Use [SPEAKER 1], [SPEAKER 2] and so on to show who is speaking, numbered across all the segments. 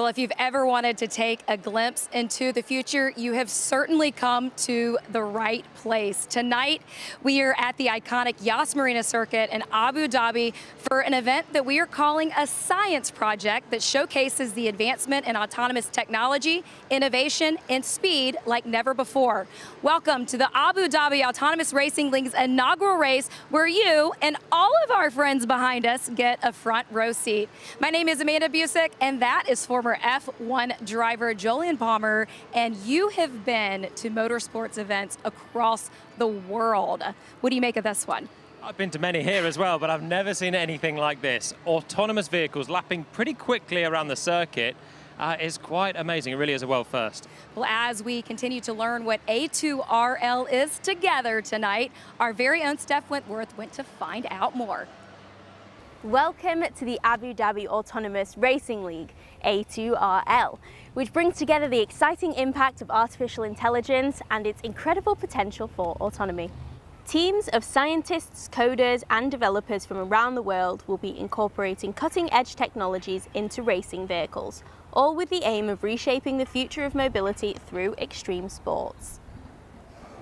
[SPEAKER 1] Well, if you've ever wanted to take a glimpse into the future, you have certainly come to the right place. Tonight, we are at the iconic Yas Marina circuit in Abu Dhabi for an event that we are calling a science project that showcases the advancement in autonomous technology, innovation, and speed like never before. Welcome to the Abu Dhabi Autonomous Racing League's inaugural race, where you and all of our friends behind us get a front row seat. My name is Amanda Busick, and that is former F1 driver Julian Palmer, and you have been to motorsports events across the world. What do you make of this one?
[SPEAKER 2] I've been to many here as well, but I've never seen anything like this. Autonomous vehicles lapping pretty quickly around the circuit is quite amazing. It really is a world first.
[SPEAKER 1] Well, as we continue to learn what A2RL is together tonight, our very own Steph Wentworth went to find out more.
[SPEAKER 3] Welcome to the Abu Dhabi Autonomous Racing League, A2RL, which brings together the exciting impact of artificial intelligence and its incredible potential for autonomy. Teams of scientists, coders and developers from around the world will be incorporating cutting-edge technologies into racing vehicles, all with the aim of reshaping the future of mobility through extreme sports.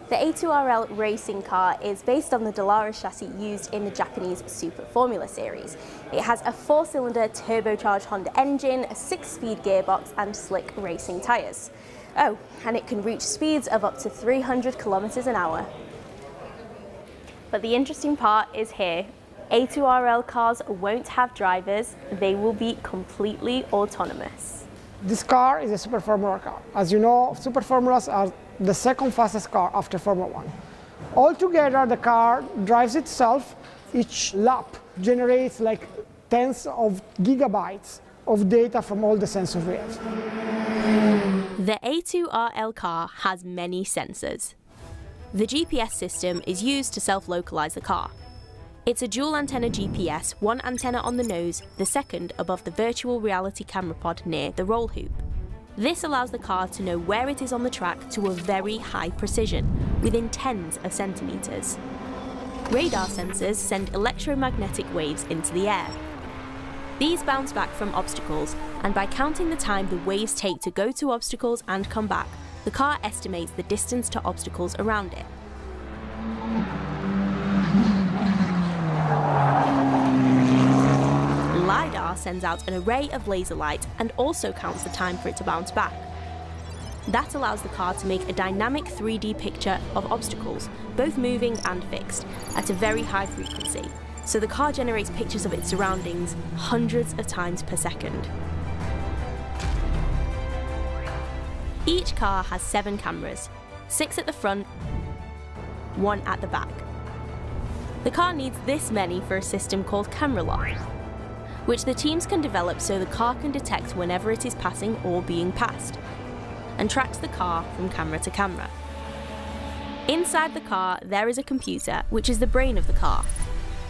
[SPEAKER 3] The A2RL racing car is based on the Dallara chassis used in the Japanese Super Formula series. It has a 4-cylinder turbocharged Honda engine, a 6-speed gearbox and slick racing tyres. Oh, and it can reach speeds of up to 300 kilometers an hour. But the interesting part is here. A2RL cars won't have drivers, they will be completely autonomous.
[SPEAKER 4] This car is a Super Formula car. As you know, Super Formulas are the second fastest car after Formula 1. Altogether, the car drives itself. Each lap generates like tens of gigabytes of data from all the sensors we have.
[SPEAKER 3] The A2RL car has many sensors. The GPS system is used to self-localize the car. It's a dual antenna GPS, one antenna on the nose, the second above the virtual reality camera pod near the roll hoop. This allows the car to know where it is on the track to a very high precision, within tens of centimeters. Radar sensors send electromagnetic waves into the air. These bounce back from obstacles, and by counting the time the waves take to go to obstacles and come back, the car estimates the distance to obstacles around it. LiDAR sends out an array of laser light and also counts the time for it to bounce back. That allows the car to make a dynamic 3D picture of obstacles, both moving and fixed, at a very high frequency, so the car generates pictures of its surroundings hundreds of times per second. Each car has 7 cameras, 6 at the front, 1 at the back. The car needs this many for a system called camera lock, which the teams can develop so the car can detect whenever it is passing or being passed, and tracks the car from camera to camera. Inside the car, there is a computer, which is the brain of the car.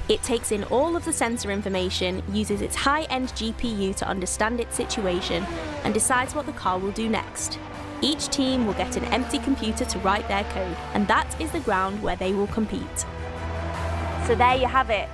[SPEAKER 3] It takes in all of the sensor information, uses its high-end GPU to understand its situation, and decides what the car will do next. Each team will get an empty computer to write their code, and that is the ground where they will compete. So there you have it.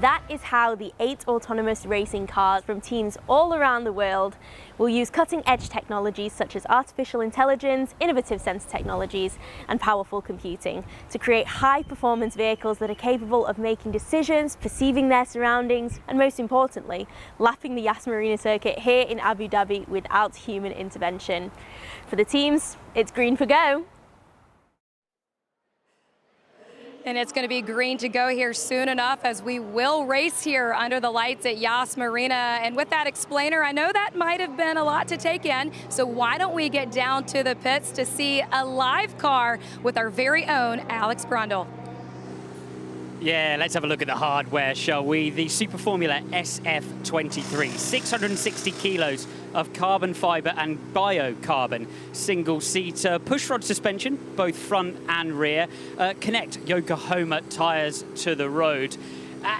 [SPEAKER 3] That is how the 8 autonomous racing cars from teams all around the world will use cutting-edge technologies such as artificial intelligence, innovative sensor technologies, and powerful computing to create high-performance vehicles that are capable of making decisions, perceiving their surroundings, and most importantly, lapping the Yas Marina circuit here in Abu Dhabi without human intervention. For the teams, it's green for go.
[SPEAKER 1] And it's going to be green to go here soon enough, as we will race here under the lights at Yas Marina. And with that explainer, I know that might have been a lot to take in. So why don't we get down to the pits to see a live car with our very own Alex Brundle.
[SPEAKER 5] Yeah, let's have a look at the hardware, shall we? The Super Formula SF23, 660 kilos of carbon fiber and biocarbon, single-seater push-rod suspension, both front and rear, connect Yokohama tyres to the road.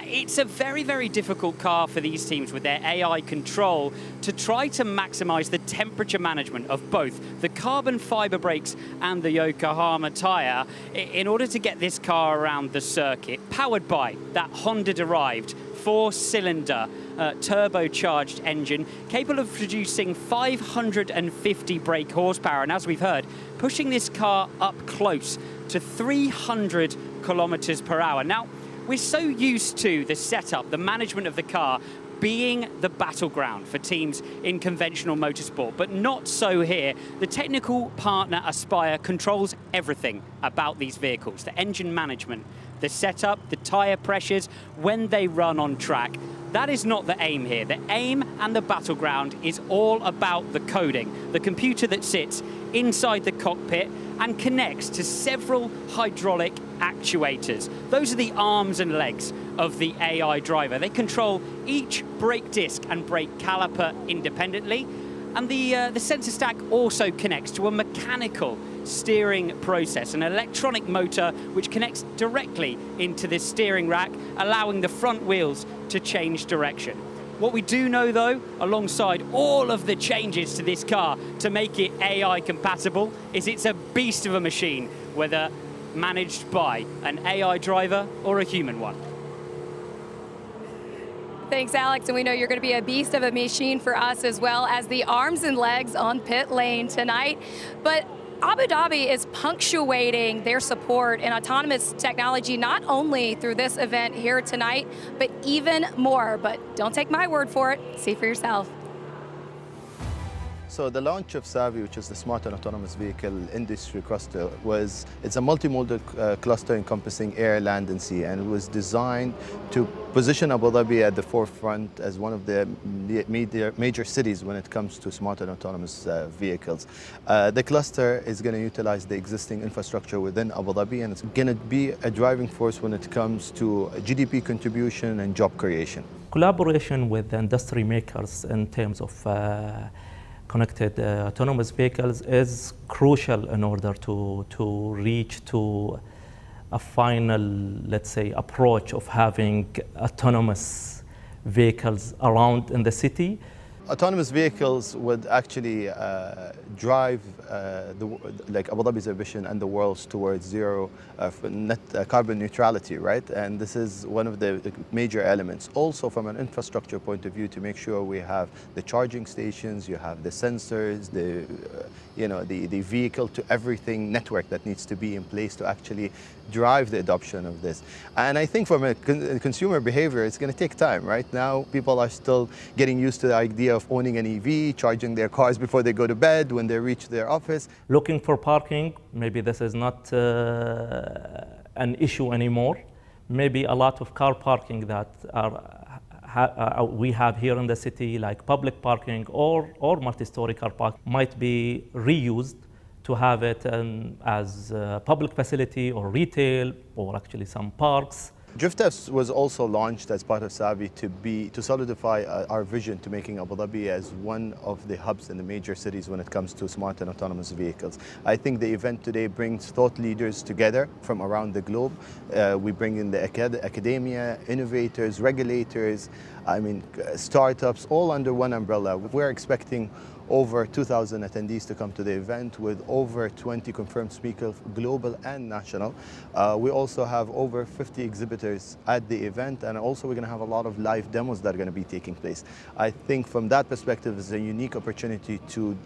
[SPEAKER 5] It's a very, very difficult car for these teams with their AI control to try to maximize the temperature management of both the carbon fiber brakes and the Yokohama tire in order to get this car around the circuit, powered by that Honda-derived 4-cylinder turbocharged engine capable of producing 550 brake horsepower, and as we've heard, pushing this car up close to 300 kilometers per hour. Now, we're so used to the setup, the management of the car being the battleground for teams in conventional motorsport, but not so here. The technical partner Aspire controls everything about these vehicles, the engine management, the setup, the tyre pressures, when they run on track. That is not the aim here. The aim and the battleground is all about the coding, the computer that sits inside the cockpit and connects to several hydraulic actuators. Those are the arms and legs of the AI driver. They control each brake disc and brake caliper independently, and the sensor stack also connects to a mechanical steering process, an electronic motor which connects directly into the steering rack, allowing the front wheels to change direction. What we do know, though, alongside all of the changes to this car to make it AI compatible, is it's a beast of a machine, whether managed by an AI driver or a human one.
[SPEAKER 1] Thanks, Alex, and we know you're going to be a beast of a machine for us, as well as the arms and legs on pit lane tonight. But Abu Dhabi is punctuating their support in autonomous technology, not only through this event here tonight, but even more. But don't take my word for it, see for yourself.
[SPEAKER 6] So the launch of SAVI, which is the Smart and Autonomous Vehicle Industry Cluster, it's a multimodal cluster encompassing air, land and sea, and it was designed to position Abu Dhabi at the forefront as one of the major cities when it comes to smart and autonomous vehicles. The cluster is going to utilize the existing infrastructure within Abu Dhabi, and it's going to be a driving force when it comes to GDP contribution and job creation.
[SPEAKER 7] Collaboration with industry makers in terms of connected autonomous vehicles is crucial in order to reach to a final, let's say, approach of having autonomous vehicles around in the city.
[SPEAKER 6] Autonomous vehicles would actually drive like Abu Dhabi's ambition and the world's towards zero net carbon neutrality, right? And this is one of the major elements. Also, from an infrastructure point of view, to make sure we have the charging stations, you have the sensors, the vehicle to everything network that needs to be in place to actually drive the adoption of this. And I think from a consumer behavior, it's going to take time. Right now, people are still getting used to the idea of owning an EV, charging their cars before they go to bed, when they reach their office.
[SPEAKER 7] Looking for parking, maybe this is not an issue anymore. Maybe a lot of car parking that we have here in the city, like public parking or multi-story car park, might be reused to have it as a public facility or retail or actually some parks.
[SPEAKER 6] DriftTest was also launched as part of SAVI to solidify our vision to making Abu Dhabi as one of the hubs in the major cities when it comes to smart and autonomous vehicles. I think the event today brings thought leaders together from around the globe. We bring in the academia, innovators, regulators, startups, all under one umbrella. We're expecting over 2,000 attendees to come to the event, with over 20 confirmed speakers, global and national. We also have over 50 exhibitors at the event, and also we're going to have a lot of live demos that are going to be taking place. I think from that perspective, it's a unique opportunity to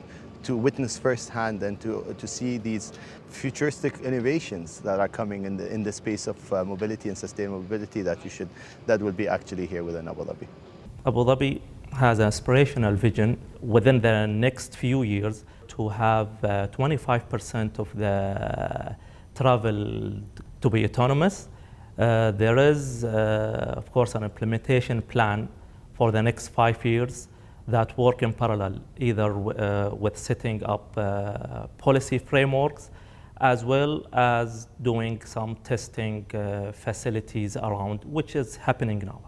[SPEAKER 6] witness firsthand and to see these futuristic innovations that are coming in the space of mobility and sustainable mobility that will be actually here within Abu Dhabi.
[SPEAKER 7] Abu Dhabi has an aspirational vision within the next few years to have 25% of the travel to be autonomous. There is, of course, an implementation plan for the next 5 years that work in parallel, either with setting up policy frameworks, as well as doing some testing facilities around, which is happening now.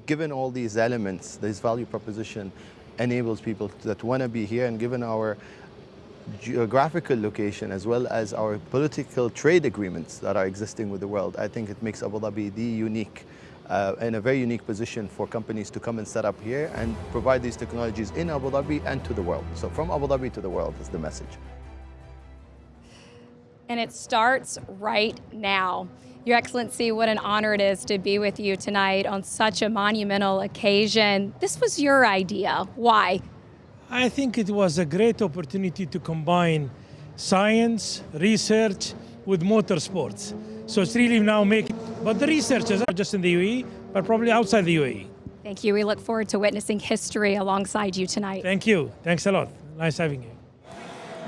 [SPEAKER 6] Given all these elements, this value proposition enables people that want to be here, and given our geographical location as well as our political trade agreements that are existing with the world, I think it makes Abu Dhabi in a very unique position for companies to come and set up here and provide these technologies in Abu Dhabi and to the world. So from Abu Dhabi to the world is the message.
[SPEAKER 1] And it starts right now. Your Excellency, what an honor it is to be with you tonight on such a monumental occasion. This was your idea. Why?
[SPEAKER 8] I think it was a great opportunity to combine science, research with motorsports. So it's really now making, but the researchers are not just in the UAE, but probably outside the UAE.
[SPEAKER 1] Thank you. We look forward to witnessing history alongside you tonight.
[SPEAKER 8] Thank you. Thanks a lot. Nice having you.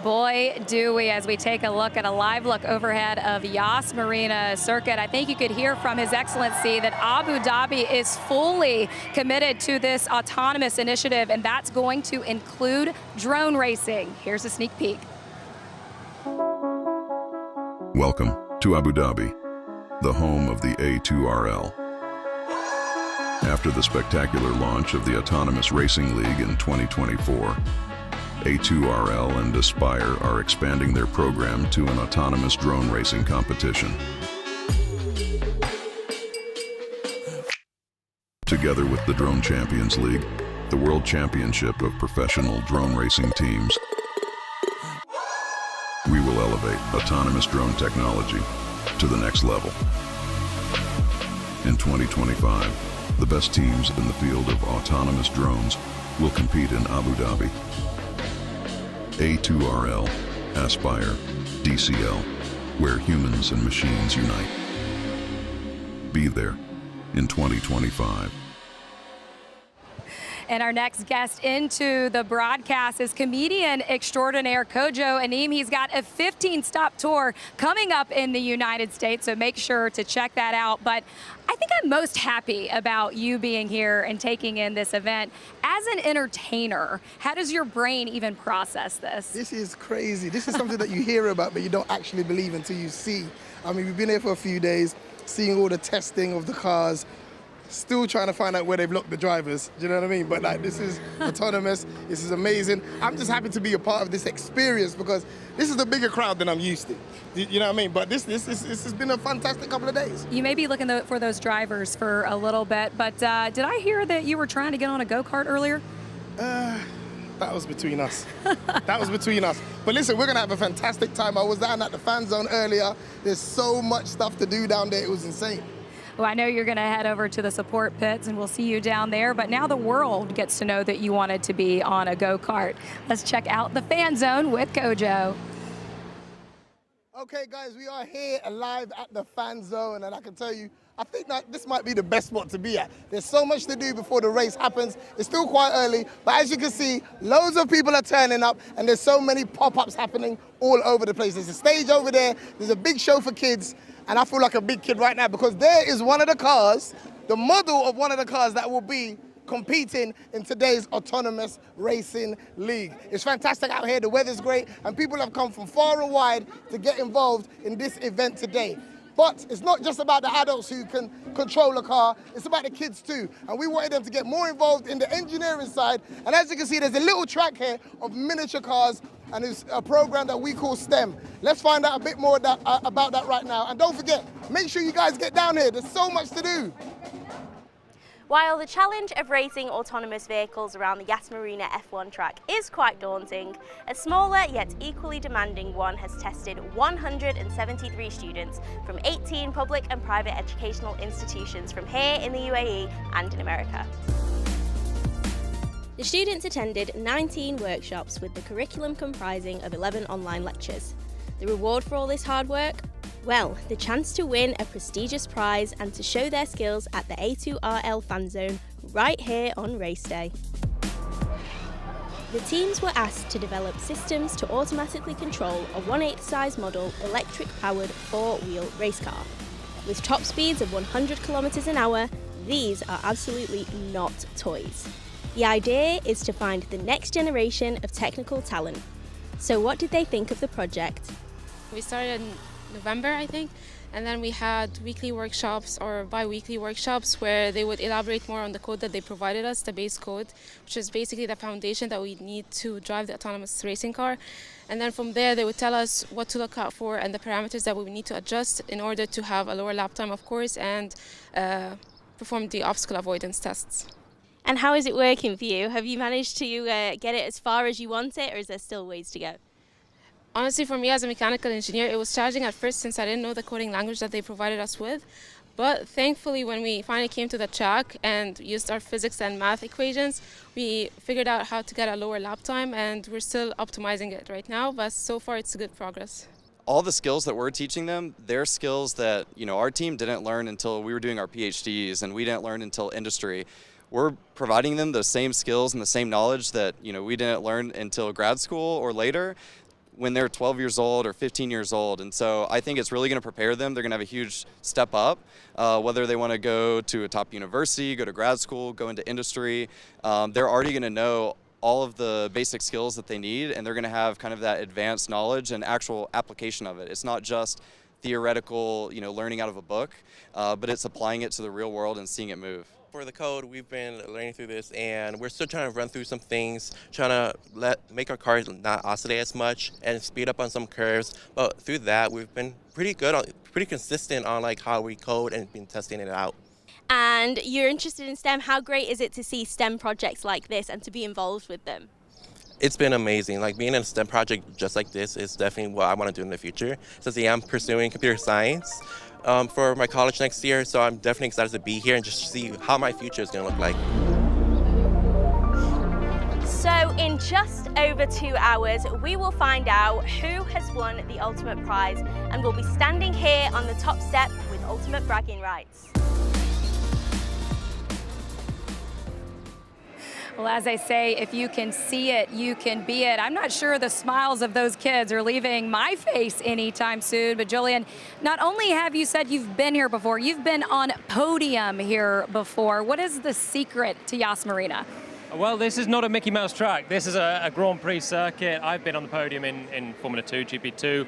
[SPEAKER 1] Boy, do we, as we take a look at a live look overhead of Yas Marina circuit. I think you could hear from His Excellency that Abu Dhabi is fully committed to this autonomous initiative, and that's going to include drone racing. Here's a sneak peek.
[SPEAKER 9] Welcome to Abu Dhabi, the home of the A2RL. After the spectacular launch of the Autonomous Racing League in 2024, A2RL and Aspire are expanding their program to an autonomous drone racing competition. Together with the Drone Champions League, the World Championship of Professional Drone Racing Teams, we will elevate autonomous drone technology to the next level. In 2025, the best teams in the field of autonomous drones will compete in Abu Dhabi. A2RL, Aspire, DCL, where humans and machines unite. Be there in 2025.
[SPEAKER 1] And our next guest into the broadcast is comedian extraordinaire Kojo Anim. He's got a 15-stop tour coming up in the United States, so make sure to check that out. But I think I'm most happy about you being here and taking in this event. As an entertainer, how does your brain even process this?
[SPEAKER 10] This is crazy. This is something that you hear about, but you don't actually believe until you see. I mean, we've been here for a few days, seeing all the testing of the cars, still trying to find out where they've locked the drivers. Do you know what I mean? But like, this is autonomous. This is amazing. I'm just happy to be a part of this experience because this is a bigger crowd than I'm used to. You know what I mean? But this has been a fantastic couple of days.
[SPEAKER 1] You may be looking for those drivers for a little bit, but did I hear that you were trying to get on a go-kart earlier?
[SPEAKER 10] That was between us. That was between us. But listen, we're going to have a fantastic time. I was down at the fan zone earlier. There's so much stuff to do down there. It was insane.
[SPEAKER 1] Well, I know you're going to head over to the support pits, and we'll see you down there. But now the world gets to know that you wanted to be on a go-kart. Let's check out the fan zone with Kojo.
[SPEAKER 10] Okay, guys, we are here live at the fan zone, and I can tell you, I think that this might be the best spot to be at. There's so much to do before the race happens. It's still quite early, but as you can see, loads of people are turning up, and there's so many pop-ups happening all over the place. There's a stage over there. There's a big show for kids. And I feel like a big kid right now because there is one of the cars, the model of one of the cars that will be competing in today's Autonomous Racing League. It's fantastic out here, the weather's great, and people have come from far and wide to get involved in this event today. But it's not just about the adults who can control a car, it's about the kids too. And we wanted them to get more involved in the engineering side. And as you can see, there's a little track here of miniature cars, and it's a program that we call STEM. Let's find out a bit more about that right now. And don't forget, make sure you guys get down here. There's so much to do.
[SPEAKER 3] While the challenge of racing autonomous vehicles around the Yas Marina F1 track is quite daunting, a smaller yet equally demanding one has tested 173 students from 18 public and private educational institutions from here in the UAE and in America. The students attended 19 workshops with the curriculum comprising of 11 online lectures. The reward for all this hard work? Well, the chance to win a prestigious prize and to show their skills at the A2RL fan zone right here on race day. The teams were asked to develop systems to automatically control a 1/8 size model electric-powered 4-wheel race car. With top speeds of 100 kilometers an hour, these are absolutely not toys. The idea is to find the next generation of technical talent. So what did they think of the project?
[SPEAKER 11] We started in November, I think, and then we had weekly workshops or bi-weekly workshops where they would elaborate more on the code that they provided us, the base code, which is basically the foundation that we need to drive the autonomous racing car. And then from there, they would tell us what to look out for and the parameters that we would need to adjust in order to have a lower lap time, of course, and perform the obstacle avoidance tests.
[SPEAKER 3] And how is it working for you? Have you managed to get it as far as you want it, or is there still ways to go?
[SPEAKER 11] Honestly, for me as a mechanical engineer, it was challenging at first since I didn't know the coding language that they provided us with. But thankfully, when we finally came to the track and used our physics and math equations, we figured out how to get a lower lap time, and we're still optimizing it right now, but so far it's good progress.
[SPEAKER 12] All the skills that we're teaching them, they're skills that, our team didn't learn until we were doing our PhDs, and we didn't learn until industry. We're providing them the same skills and the same knowledge that, we didn't learn until grad school or later, when they're 12 years old or 15 years old. And so I think it's really going to prepare them. They're going to have a huge step up, whether they want to go to a top university, go to grad school, go into industry. They're already going to know all of the basic skills that they need, and they're going to have kind of that advanced knowledge and actual application of it. It's not just theoretical, learning out of a book, but it's applying it to the real world and seeing it move.
[SPEAKER 13] For the code, we've been learning through this, and we're still trying to run through some things, trying to make our cars not oscillate as much and speed up on some curves. But through that, we've been pretty consistent on how we code and been testing it out.
[SPEAKER 3] And you're interested in STEM. How great is it to see STEM projects like this and to be involved with them?
[SPEAKER 13] It's been amazing. Being in a STEM project just like this is definitely what I want to do in the future. Since I am pursuing computer science for my college next year, so I'm definitely excited to be here and just see how my future is going to look like.
[SPEAKER 3] So in just over 2 hours, we will find out who has won the ultimate prize, and we'll be standing here on the top step with ultimate bragging rights.
[SPEAKER 1] Well, as I say, if you can see it, you can be it. I'm not sure the smiles of those kids are leaving my face anytime soon, but Julian, not only have you said you've been here before, you've been on podium here before. What is the secret to Yas Marina?
[SPEAKER 2] Well, this is not a Mickey Mouse track. This is a Grand Prix circuit. I've been on the podium in Formula 2, GP2,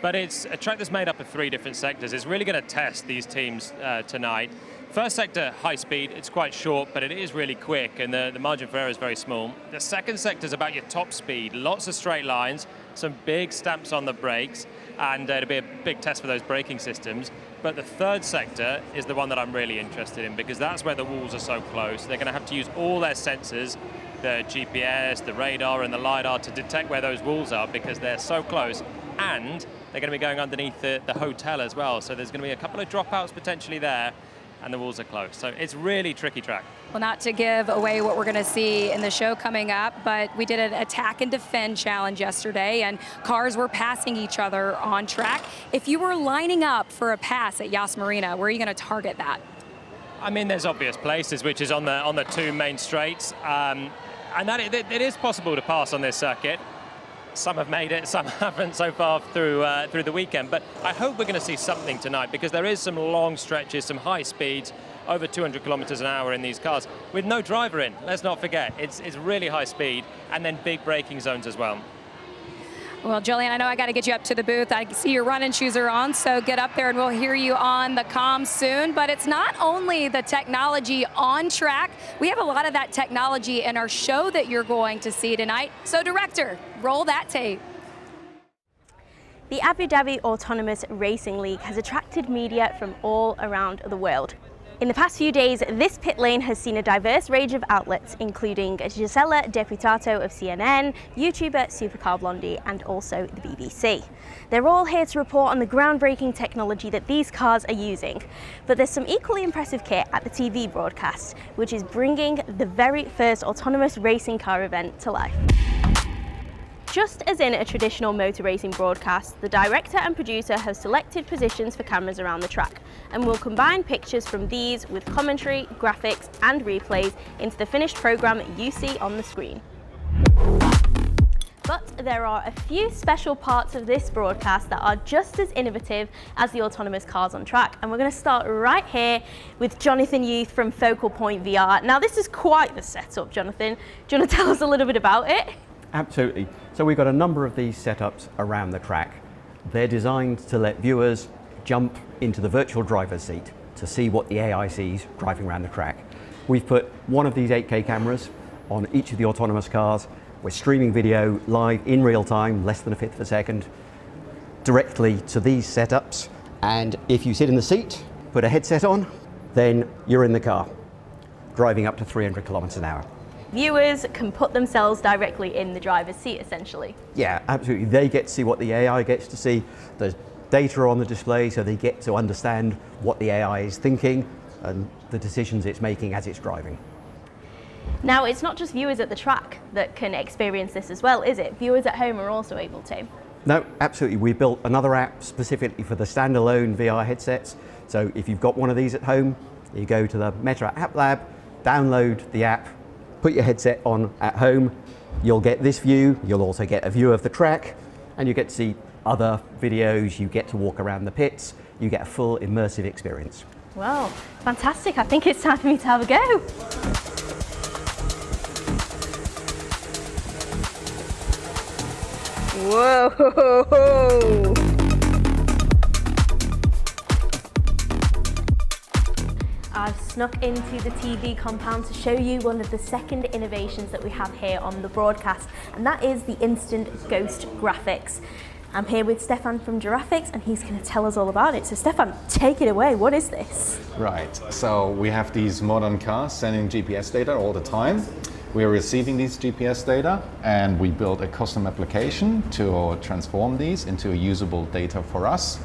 [SPEAKER 2] but it's a track that's made up of 3 different sectors. It's really going to test these teams tonight. First sector, high speed, it's quite short, but it is really quick, and the margin for error is very small. The second sector is about your top speed, lots of straight lines, some big stamps on the brakes, and it'll be a big test for those braking systems. But the third sector is the one that I'm really interested in, because that's where the walls are so close. They're going to have to use all their sensors, the GPS, the radar, and the LiDAR to detect where those walls are, because they're so close, and they're going to be going underneath the hotel as well. So there's going to be a couple of dropouts potentially there, and the walls are closed. So it's really tricky track.
[SPEAKER 1] Well, not to give away what we're going to see in the show coming up, but we did an attack and defend challenge yesterday, and cars were passing each other on track. If you were lining up for a pass at Yas Marina, where are you going to target that?
[SPEAKER 2] I mean, there's obvious places, which is on the 2 main straights, and that it is possible to pass on this circuit. Some have made it, some haven't so far through the weekend. But I hope we're going to see something tonight, because there is some long stretches, some high speeds, over 200 kilometers an hour in these cars, with no driver in. Let's not forget, it's really high speed, and then big braking zones as well.
[SPEAKER 1] Well, Julian, I know I got to get you up to the booth. I see your running shoes are on, so get up there and we'll hear you on the comms soon. But it's not only the technology on track. We have a lot of that technology in our show that you're going to see tonight. So, director, roll that tape.
[SPEAKER 3] The Abu Dhabi Autonomous Racing League has attracted media from all around the world. In the past few days, this pit lane has seen a diverse range of outlets, including Gisela Deputato of CNN, YouTuber Supercar Blondie, and also the BBC. They're all here to report on the groundbreaking technology that these cars are using. But there's some equally impressive kit at the TV broadcast, which is bringing the very first autonomous racing car event to life. Just as in a traditional motor racing broadcast, the director and producer have selected positions for cameras around the track, and will combine pictures from these with commentary, graphics and replays into the finished programme you see on the screen. But there are a few special parts of this broadcast that are just as innovative as the autonomous cars on track, and we're going to start right here with Jonathan Youth from Focal Point VR. Now, this is quite the setup, Jonathan. Do you want to tell us a little bit about it?
[SPEAKER 14] Absolutely. So we've got a number of these setups around the track. They're designed to let viewers jump into the virtual driver's seat to see what the AI sees driving around the track. We've put one of these 8K cameras on each of the autonomous cars. We're streaming video live in real time, less than a fifth of a second, directly to these setups. And if you sit in the seat, put a headset on, then you're in the car, driving up to 300 kilometers an hour.
[SPEAKER 3] viewers can put themselves directly in the driver's seat, essentially.
[SPEAKER 14] Yeah, absolutely. They get to see what the AI gets to see. There's data on the display, so they get to understand what the AI is thinking and the decisions it's making as it's driving.
[SPEAKER 3] Now, it's not just viewers at the track that can experience this as well, is it? Viewers at home are also able to.
[SPEAKER 14] No, absolutely. We built another app specifically for the standalone VR headsets. So if you've got one of these at home, you go to the Meta App Lab, download the app, put your headset on at home, you'll get this view, you'll also get a view of the track, and you get to see other videos, you get to walk around the pits, you get a full immersive experience.
[SPEAKER 3] Wow, fantastic. I think it's time for me to have a go. Whoa! I've snuck into the TV compound to show you one of the second innovations that we have here on the broadcast, and that is the instant ghost graphics. I'm here with Stefan from Girafix, and he's going to tell us all about it. So Stefan, take it away. What is this?
[SPEAKER 15] Right, so we have these modern cars sending GPS data all the time. We are receiving these GPS data, and we built a custom application to transform these into usable data for us.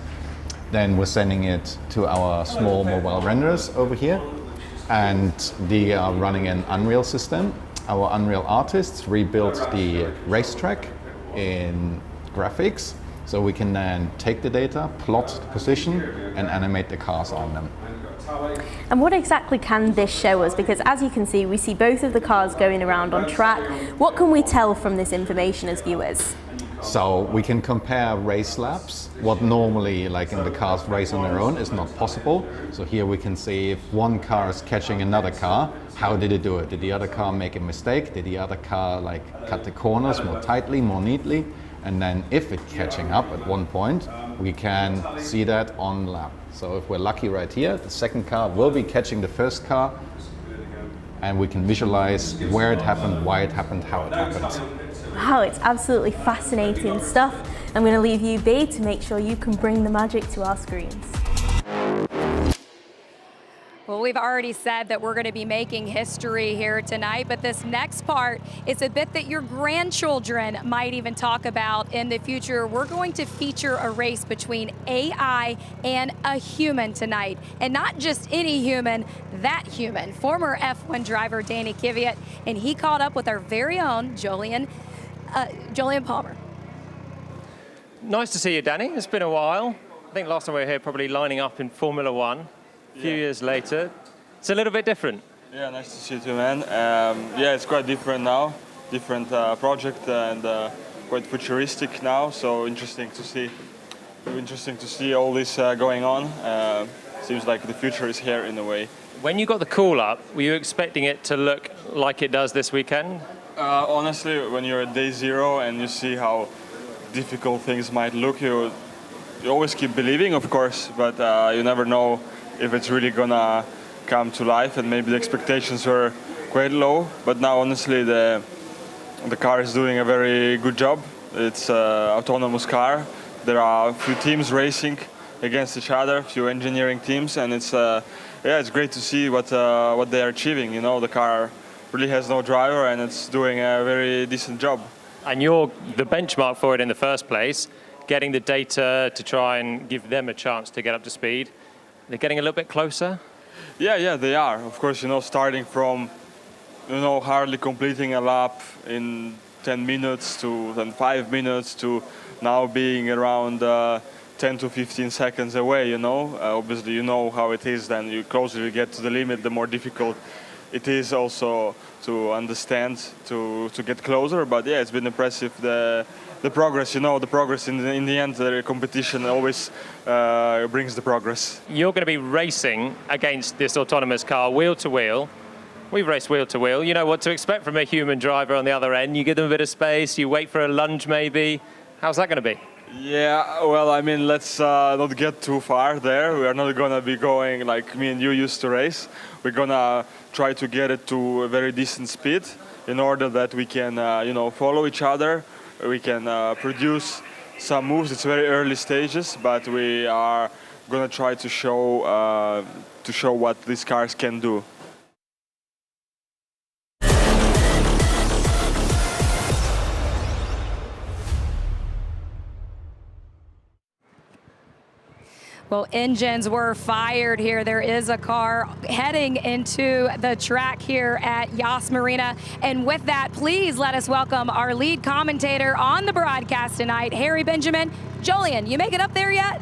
[SPEAKER 15] Then we're sending it to our small mobile renderers over here, and they are running an Unreal system. Our Unreal artists rebuilt the racetrack in graphics, so we can then take the data, plot the position, and animate the cars on them.
[SPEAKER 3] And what exactly can this show us? Because as you can see, we see both of the cars going around on track. What can we tell from this information as viewers?
[SPEAKER 15] So we can compare race laps, what normally, like in the cars race on their own, is not possible. So here we can see if one car is catching another car, how did it do it? Did the other car make a mistake? Did the other car cut the corners more tightly, more neatly? And then if it's catching up at one point, we can see that on lap. So if we're lucky right here, the second car will be catching the first car, and we can visualize where it happened, why it happened, how it happened.
[SPEAKER 3] Wow, it's absolutely fascinating stuff. I'm going to leave you be to make sure you can bring the magic to our screens.
[SPEAKER 1] Well, we've already said that we're going to be making history here tonight, but this next part is a bit that your grandchildren might even talk about in the future. We're going to feature a race between AI and a human tonight, and not just any human, that human. Former F1 driver Danny Kvyat, and he caught up with our very own Julian Palmer.
[SPEAKER 2] Nice to see you, Danny. It's been a while. I think last time we were here probably lining up in Formula One. A few years later, it's a little bit different.
[SPEAKER 16] Yeah, nice to see you too, man. Yeah, it's quite different now. Different project and quite futuristic now. So interesting to see. Interesting to see all this going on. Seems like the future is here in a way.
[SPEAKER 2] When you got the call up, were you expecting it to look like it does this weekend?
[SPEAKER 16] Honestly, when you're at day zero and you see how difficult things might look, you always keep believing, of course, but you never know if it's really gonna come to life, and maybe the expectations were quite low. But now, honestly, the car is doing a very good job. It's an autonomous car. There are a few teams racing against each other, a few engineering teams, and it's it's great to see what they are achieving. You know, the car really has no driver, and it's doing a very decent job.
[SPEAKER 2] And you're the benchmark for it in the first place, getting the data to try and give them a chance to get up to speed. They're getting a little bit closer?
[SPEAKER 16] Yeah, they are. Of course, starting from, hardly completing a lap in 10 minutes to then 5 minutes to now being around 10 to 15 seconds away, Obviously, you know how it is. Then the closer you get to the limit, the more difficult it is also to understand, to get closer. But yeah, it's been impressive. The progress, the progress in the end, the competition always brings the progress.
[SPEAKER 2] You're going to be racing against this autonomous car, wheel to wheel. We've raced wheel to wheel. You know what to expect from a human driver on the other end. You give them a bit of space, you wait for a lunge maybe. How's that going to be?
[SPEAKER 16] Yeah, well, I mean, let's not get too far there. We are not going to be going like me and you used to race. We're going to try to get it to a very decent speed in order that we can, follow each other. We can produce some moves. It's very early stages, but we are going to try to show what these cars can do.
[SPEAKER 1] Well, engines were fired here. There is a car heading into the track here at Yas Marina. And with that, please let us welcome our lead commentator on the broadcast tonight, Harry Benjamin. Jolien, you make it up there yet?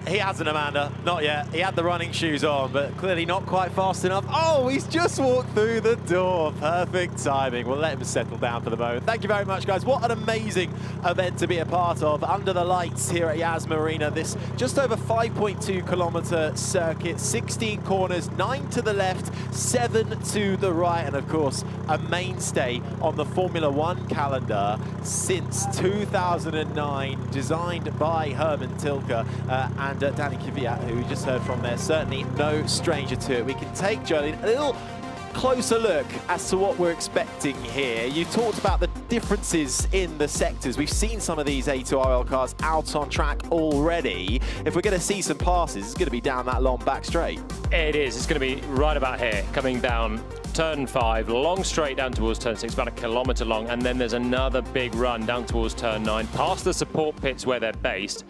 [SPEAKER 17] He hasn't, Amanda. Not yet. He had the running shoes on, but clearly not quite fast enough. Oh, he's just walked through the door. Perfect timing. We'll let him settle down for the moment. Thank you very much, guys. What an amazing event to be a part of. Under the lights here at Yas Marina, this just over 5.2-kilometer circuit, 16 corners, 9 to the left, 7 to the right, and of course, a mainstay on the Formula One calendar since 2009, designed by Herman Tilke. And Danny Kvyat, who we just heard from there, certainly no stranger to it. We can take, Jolien, a little closer look as to what we're expecting here. You talked about the differences in the sectors. We've seen some of these A2RL cars out on track already. If we're going to see some passes, it's going to be down that long back straight.
[SPEAKER 2] It is. It's going to be right about here, coming down turn 5, long straight down towards turn 6, about 1 kilometre long, and then there's another big run down towards turn 9, past the support pits where they're based.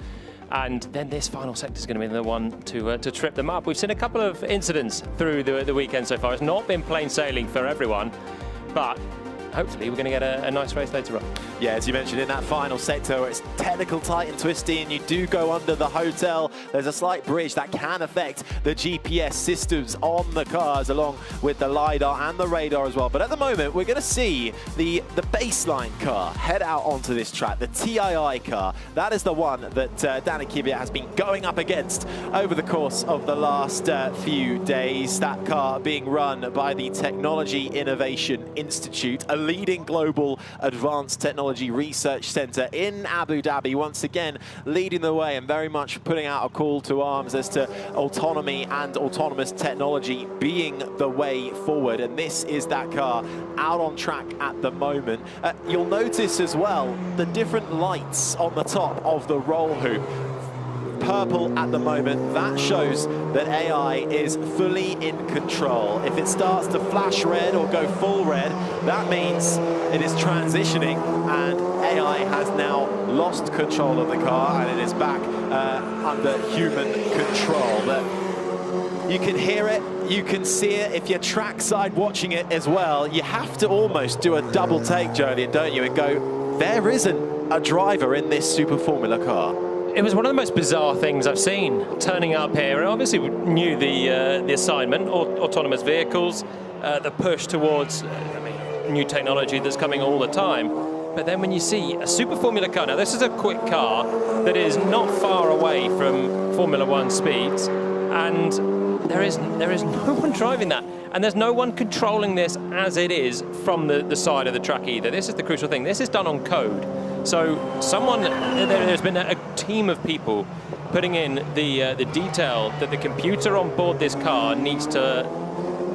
[SPEAKER 2] And then this final sector is going to be the one to trip them up. We've seen a couple of incidents through the weekend so far. It's not been plain sailing for everyone, but hopefully we're going to get a nice race later on.
[SPEAKER 17] Yeah, as you mentioned, in that final sector where it's technical, tight and twisty, and you do go under the hotel, there's a slight bridge that can affect the GPS systems on the cars, along with the LiDAR and the radar as well. But at the moment, we're going to see the baseline car head out onto this track, the TII car. That is the one that Danny Kvyat has been going up against over the course of the last few days. That car being run by the Technology Innovation Institute, a leading global advanced technology research center in Abu Dhabi, once again leading the way and very much putting out a call to arms as to autonomy and autonomous technology being the way forward. And this is that car out on track at the moment. You'll notice as well the different lights on the top of the roll hoop. Purple at the moment, that shows that AI is fully in control. If it starts to flash red or go full red, that means it is transitioning and AI has now lost control of the car and it is back under human control. But you can hear it, you can see it. If you're trackside watching it as well, you have to almost do a double take, Jolien, don't you, and go, there isn't a driver in this Super Formula car.
[SPEAKER 2] It was one of the most bizarre things I've seen turning up here. And obviously, we knew the assignment, autonomous vehicles, the push towards new technology that's coming all the time. But then when you see a Super Formula car, now this is a quick car that is not far away from Formula One speeds, and there is no one driving that. And there's no one controlling this as it is from the side of the track either. This is the crucial thing. This is done on code. So there's been a team of people putting in the detail that the computer on board this car needs to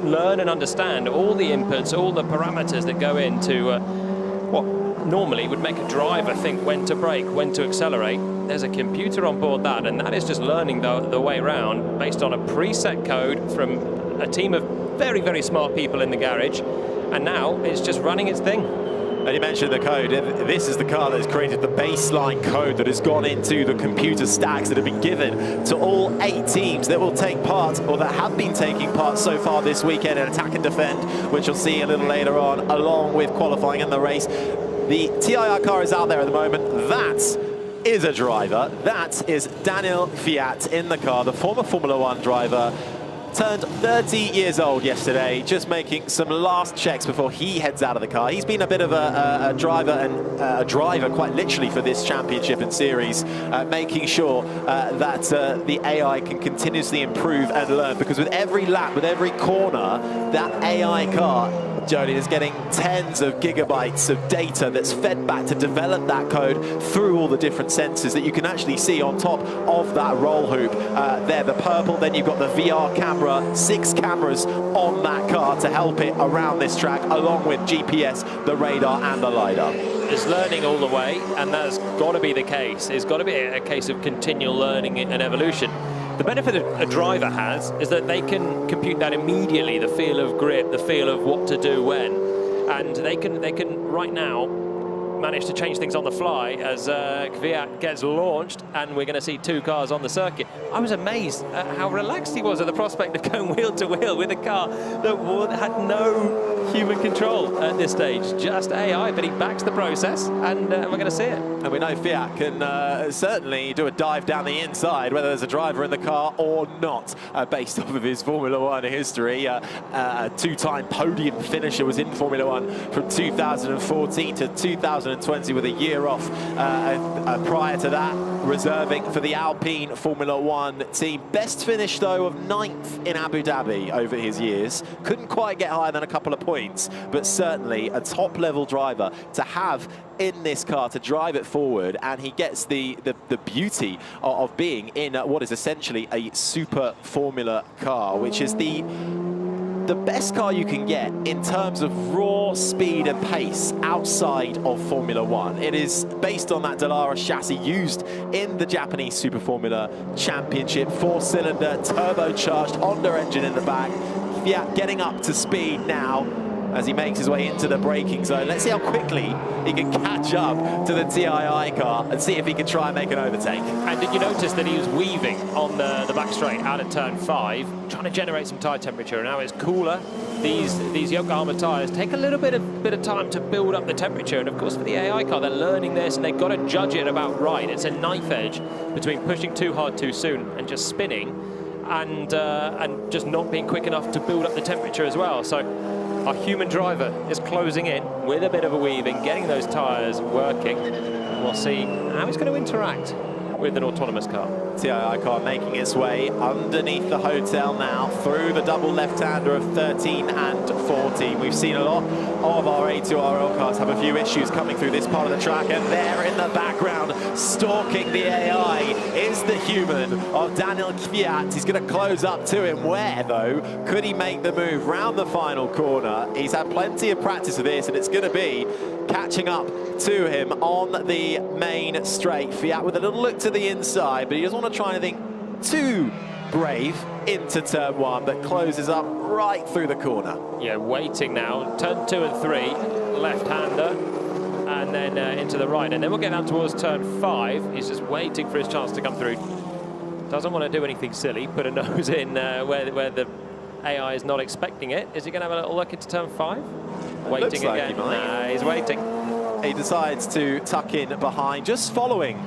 [SPEAKER 2] learn and understand all the inputs, all the parameters that go into what normally would make a driver think when to brake, when to accelerate. There's a computer on board that, and that is just learning the way around based on a preset code from a team of very, very smart people in the garage, and now it's just running its thing.
[SPEAKER 17] And you mentioned the code. This is the car that has created the baseline code that has gone into the computer stacks that have been given to all 8 teams that will take part, or that have been taking part so far this weekend in Attack and Defend, which you'll see a little later on, along with qualifying and the race. The TIR car is out there at the moment. That is a driver. That is Daniel Kvyat in the car, the former Formula One driver. Turned 30 years old yesterday, just making some last checks before he heads out of the car. He's been a bit of a driver, and a driver quite literally for this championship and series, making sure that the AI can continuously improve and learn, because with every lap, with every corner, that AI car, Jolien, is getting tens of gigabytes of data that's fed back to develop that code through all the different sensors that you can actually see on top of that roll hoop. There, the purple, then you've got the VR camera, 6 cameras on that car to help it around this track, along with GPS, the radar and the LiDAR.
[SPEAKER 2] It's learning all the way, and that's got to be the case. It's got to be a case of continual learning and evolution. The benefit a driver has is that they can compute that immediately, the feel of grip, the feel of what to do when. And they can right now managed to change things on the fly as Kvyat gets launched, and we're going to see two cars on the circuit. I was amazed at how relaxed he was at the prospect of going wheel to wheel with a car that had no human control at this stage, just AI, but he backs the process, and we're going to see it.
[SPEAKER 17] And we know Kvyat can certainly do a dive down the inside, whether there's a driver in the car or not, based off of his Formula One history. A two-time podium finisher, was in Formula One from 2014 to 2020 with a year off prior to that, reserving for the Alpine Formula One team. Best finish, though, of 9th in Abu Dhabi over his years. Couldn't quite get higher than a couple of points, but certainly a top-level driver to have in this car, to drive it forward, and he gets the beauty of being in what is essentially a Super Formula car, which is the best car you can get in terms of raw speed and pace outside of Formula One. It is based on that Dallara chassis used in the Japanese Super Formula Championship, 4-cylinder, turbocharged Honda engine in the back. Kvyat getting up to speed now as he makes his way into the braking zone. Let's see how quickly he can catch up to the TII car and see if he can try and make an overtake.
[SPEAKER 2] And did you notice that he was weaving on the back straight out of turn 5, trying to generate some tyre temperature? Now it's cooler. These Yokohama tyres take a little bit of time to build up the temperature, and of course for the AI car, they're learning this, and they've got to judge it about right. It's a knife edge between pushing too hard too soon and just spinning, and just not being quick enough to build up the temperature as well. So our human driver is closing in with a bit of a weaving, getting those tyres working. We'll see how he's going to interact with an autonomous car.
[SPEAKER 17] TII car making its way underneath the hotel now, through the double left-hander of 13 and 14. We've seen a lot of our A2RL cars have a few issues coming through this part of the track, and there in the background, stalking the AI, is the human of Daniel Kvyat. He's going to close up to him. Where, though? Could he make the move round the final corner? He's had plenty of practice of this, and it's going to be catching up to him on the main straight. Kvyat with a little look to the inside, but he doesn't want to try anything too brave into turn 1, but closes up right through the corner.
[SPEAKER 2] Yeah, waiting now. Turn 2 and 3, left-hander, and then into the right. And then we'll get down towards turn 5. He's just waiting for his chance to come through. Doesn't want to do anything silly, put a nose in where the AI is not expecting it. Is he going to have a little look into turn 5? Waiting
[SPEAKER 17] like
[SPEAKER 2] again.
[SPEAKER 17] He might.
[SPEAKER 2] Nah, he's waiting.
[SPEAKER 17] He decides to tuck in behind, just following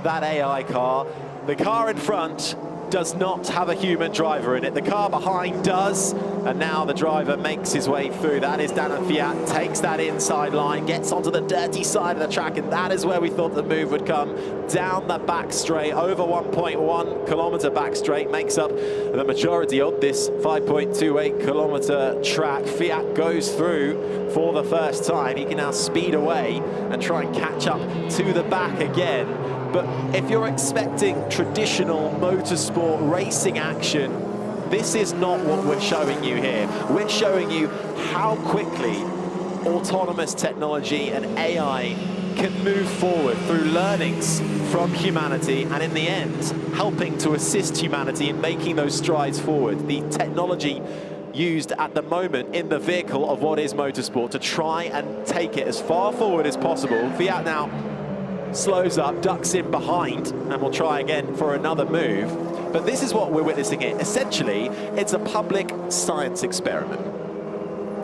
[SPEAKER 17] that AI car. The car in front does not have a human driver in it. The car behind does, and now the driver makes his way through. That is Daniel Kvyat, takes that inside line, gets onto the dirty side of the track, and that is where we thought the move would come. Down the back straight, over 1.1 kilometer back straight, makes up the majority of this 5.28 kilometer track. Kvyat goes through for the first time. He can now speed away and try and catch up to the back again. But if you're expecting traditional motorsport racing action, this is not what we're showing you here. We're showing you how quickly autonomous technology and AI can move forward through learnings from humanity, and in the end, helping to assist humanity in making those strides forward. The technology used at the moment in the vehicle of what is motorsport to try and take it as far forward as possible. Kvyat now slows up, ducks in behind, and will try again for another move. But this is what we're witnessing here. Essentially, it's a public science experiment.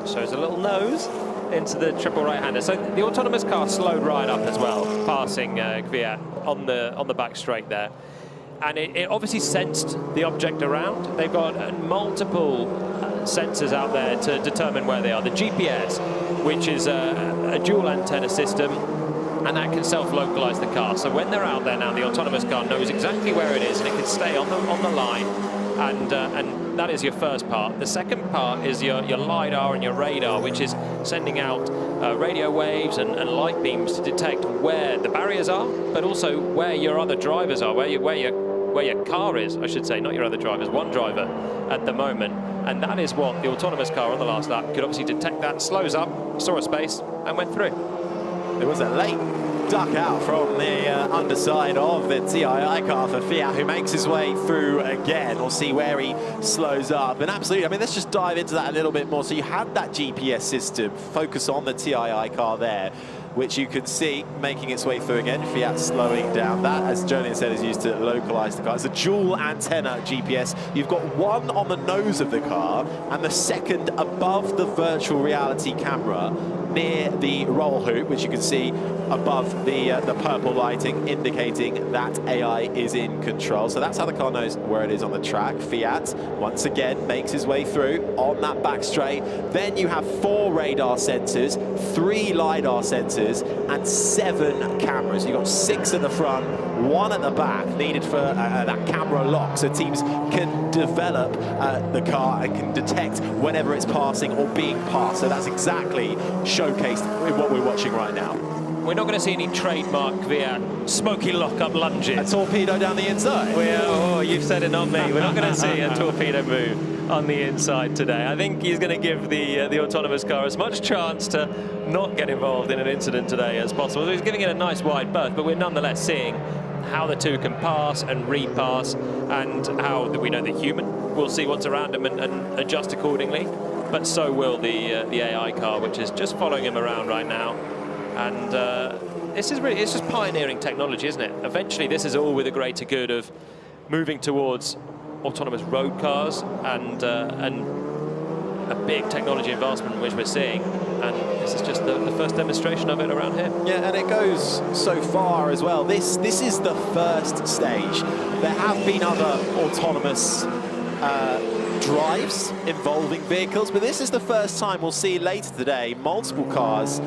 [SPEAKER 2] Shows a little nose into the triple right-hander. So the autonomous car slowed right up as well, passing Kvyat on the back straight there. And it obviously sensed the object around. They've got multiple sensors out there to determine where they are. The GPS, which is a dual antenna system, and that can self-localize the car. So when they're out there now, the autonomous car knows exactly where it is, and it can stay on the line. And that is your first part. The second part is your LiDAR and your radar, which is sending out radio waves and light beams to detect where the barriers are, but also where your other drivers are, where your car is, I should say, not your other drivers, one driver at the moment. And that is what the autonomous car on the last lap could obviously detect. That slows up, saw a space, and went through.
[SPEAKER 17] There was a late duck out from the underside of the TII car for Kvyat, who makes his way through again. We'll see where he slows up. And absolutely, I mean, let's just dive into that a little bit more. So you had that GPS system, focus on the TII car there. which you can see making its way through again. Fiat slowing down. That, as Jolien said, is used to localize the car. It's a dual antenna GPS. You've got one on the nose of the car and the second above the virtual reality camera near the roll hoop, which you can see above the purple lighting, indicating that AI is in control. So that's how the car knows where it is on the track. Fiat, once again, makes his way through on that back straight. Then you have 4 radar sensors, 3 LiDAR sensors, and 7 cameras. You've got 6 at the front, 1 at the back, needed for that camera lock, so teams can develop the car and can detect whenever it's passing or being passed. So that's exactly showcased in what we're watching right now.
[SPEAKER 2] We're not going to see any trademark via smoky lockup lunges.
[SPEAKER 17] A torpedo down the inside.
[SPEAKER 2] Oh, you've said it, not me. We're not going to see a torpedo move on the inside today. I think he's going to give the autonomous car as much chance to not get involved in an incident today as possible. He's giving it a nice wide berth, but we're nonetheless seeing how the two can pass and repass, and how we know the human will see what's around him and adjust accordingly. But so will the AI car, which is just following him around right now. And this is really, it's just pioneering technology, isn't it? Eventually, this is all with the greater good of moving towards autonomous road cars and a big technology advancement which we're seeing. And this is just the first demonstration of it around here.
[SPEAKER 17] Yeah, and it goes so far as well. This is the first stage. There have been other autonomous drives involving vehicles, but this is the first time we'll see later today multiple cars